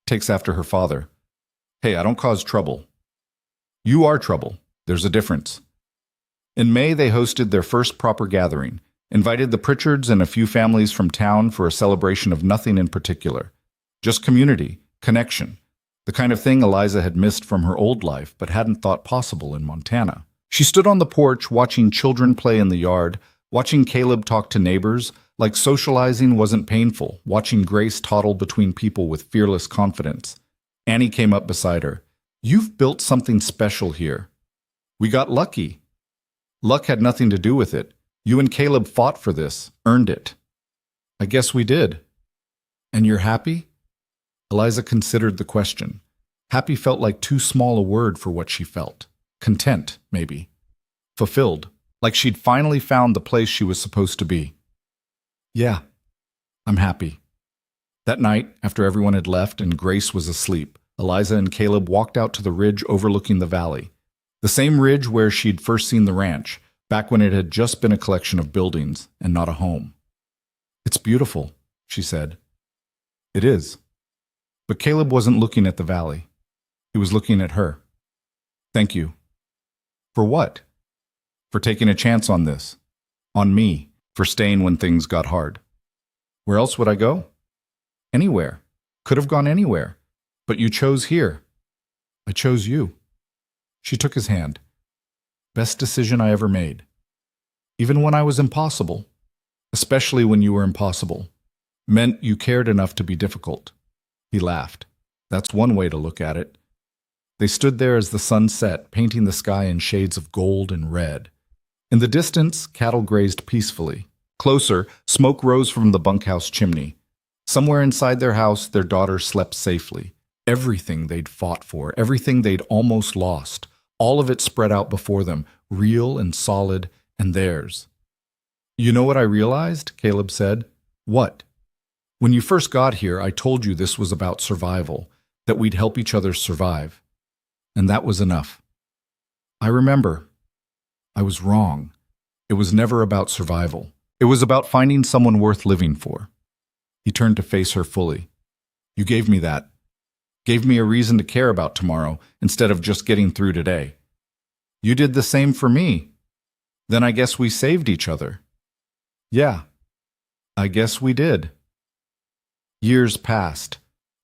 Takes after her father. Hey, I don't cause trouble. You are trouble. There's a difference. In May, they hosted their first proper gathering, invited the Pritchards and a few families from town for a celebration of nothing in particular. Just community, connection, the kind of thing Eliza had missed from her old life but hadn't thought possible in Montana. She stood on the porch watching children play in the yard, watching Caleb talk to neighbors, like socializing wasn't painful, watching Grace toddle between people with fearless confidence. Annie came up beside her. You've built something special here. We got lucky. Luck had nothing to do with it. You and Caleb fought for this, earned it. I guess we did. And you're happy? Eliza considered the question. Happy felt like too small a word for what she felt. Content, maybe. Fulfilled, like she'd finally found the place she was supposed to be. Yeah, I'm happy. That night, after everyone had left and Grace was asleep, Eliza and Caleb walked out to the ridge overlooking the valley. The same ridge where she'd first seen the ranch, back when it had just been a collection of buildings and not a home. "It's beautiful," she said. "It is." But Caleb wasn't looking at the valley. He was looking at her. "Thank you." "For what?" "For taking a chance on this. On me. For staying when things got hard." "Where else would I go?" "Anywhere. Could have gone anywhere. But you chose here." "I chose you." She took his hand. "Best decision I ever made. Even when I was impossible. Especially when you were impossible. Meant you cared enough to be difficult." He laughed. "That's one way to look at it." They stood there as the sun set, painting the sky in shades of gold and red. In the distance, cattle grazed peacefully. Closer, smoke rose from the bunkhouse chimney. Somewhere inside their house, their daughter slept safely. Everything they'd fought for, everything they'd almost lost, all of it spread out before them, real and solid, and theirs. "You know what I realized?" Caleb said. "What?" "When you first got here, I told you this was about survival, that we'd help each other survive. And that was enough." "I remember. I was wrong. It was never about survival. It was about finding someone worth living for." He turned to face her fully. "You gave me that. Gave me a reason to care about tomorrow instead of just getting through today. You did the same for me. Then I guess we saved each other." "Yeah, I guess we did." Years passed.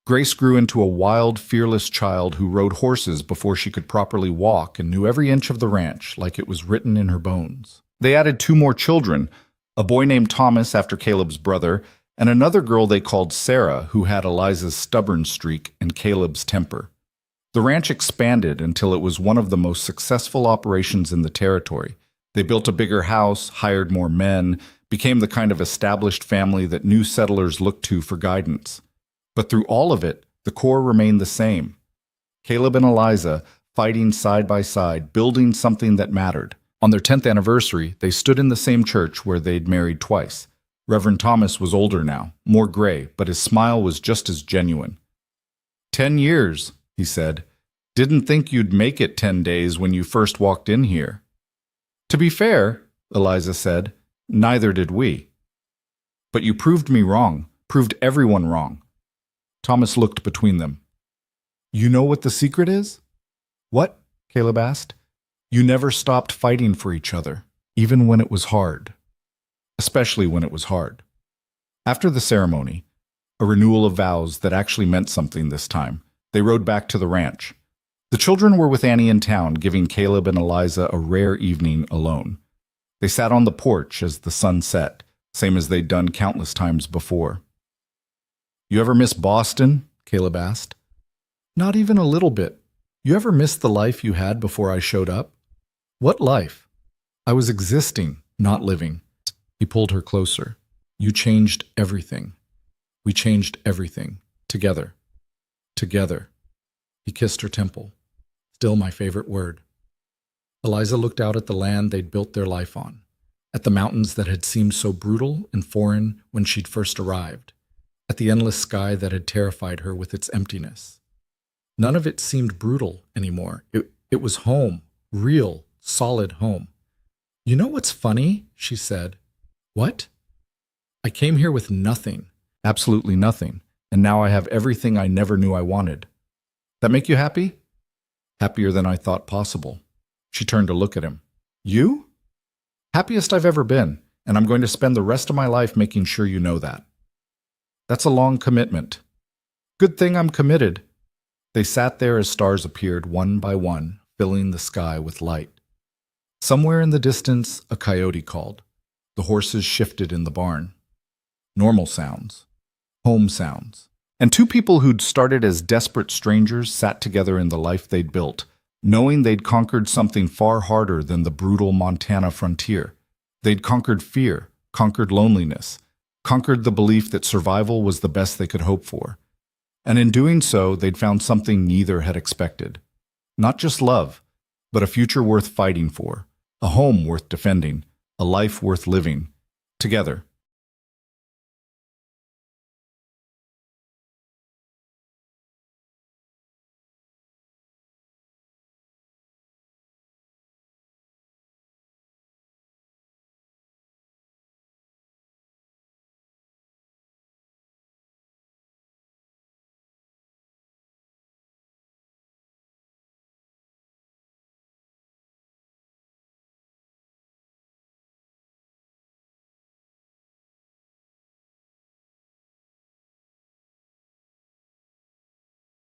Grace grew into a wild, fearless child who rode horses before she could properly walk and knew every inch of the ranch like it was written in her bones. They added 2 more children, a boy named Thomas after Caleb's brother, and another girl they called Sarah, who had Eliza's stubborn streak and Caleb's temper. The ranch expanded until it was one of the most successful operations in the territory. They built a bigger house, hired more men, became the kind of established family that new settlers looked to for guidance. But through all of it, the core remained the same. Caleb and Eliza, fighting side by side, building something that mattered. On their 10th anniversary, they stood in the same church where they'd married twice. Reverend Thomas was older now, more gray, but his smile was just as genuine. 10 years, he said. "Didn't think you'd make it 10 days when you first walked in here." "To be fair," Eliza said, "neither did we." "But you proved me wrong, proved everyone wrong." Thomas looked between them. "You know what the secret is?" "What?" Caleb asked. "You never stopped fighting for each other, even when it was hard. Especially when it was hard." After the ceremony, a renewal of vows that actually meant something this time, they rode back to the ranch. The children were with Annie in town, giving Caleb and Eliza a rare evening alone. They sat on the porch as the sun set, same as they'd done countless times before. "You ever miss Boston?" Caleb asked. "Not even a little bit. You ever miss the life you had before I showed up?" "What life?" "I was existing, not living." He pulled her closer. "You changed everything. We changed everything. Together. Together." He kissed her temple. Still my favorite word. Eliza looked out at the land they'd built their life on, at the mountains that had seemed so brutal and foreign when she'd first arrived, at the endless sky that had terrified her with its emptiness. None of it seemed brutal anymore. It was home, real, solid home. "You know what's funny?" she said. "What?" "I came here with nothing, absolutely nothing, and now I have everything I never knew I wanted. That make you happy?" "Happier than I thought possible." She turned to look at him. "You?" "Happiest I've ever been, and I'm going to spend the rest of my life making sure you know that." "That's a long commitment." "Good thing I'm committed." They sat there as stars appeared one by one, filling the sky with light. Somewhere in the distance, a coyote called. The horses shifted in the barn. Normal sounds. Home sounds. And 2 people who'd started as desperate strangers sat together in the life they'd built, knowing they'd conquered something far harder than the brutal Montana frontier. They'd conquered fear, conquered loneliness, conquered the belief that survival was the best they could hope for. And in doing so, they'd found something neither had expected. Not just love, but a future worth fighting for, a home worth defending, a life worth living, together.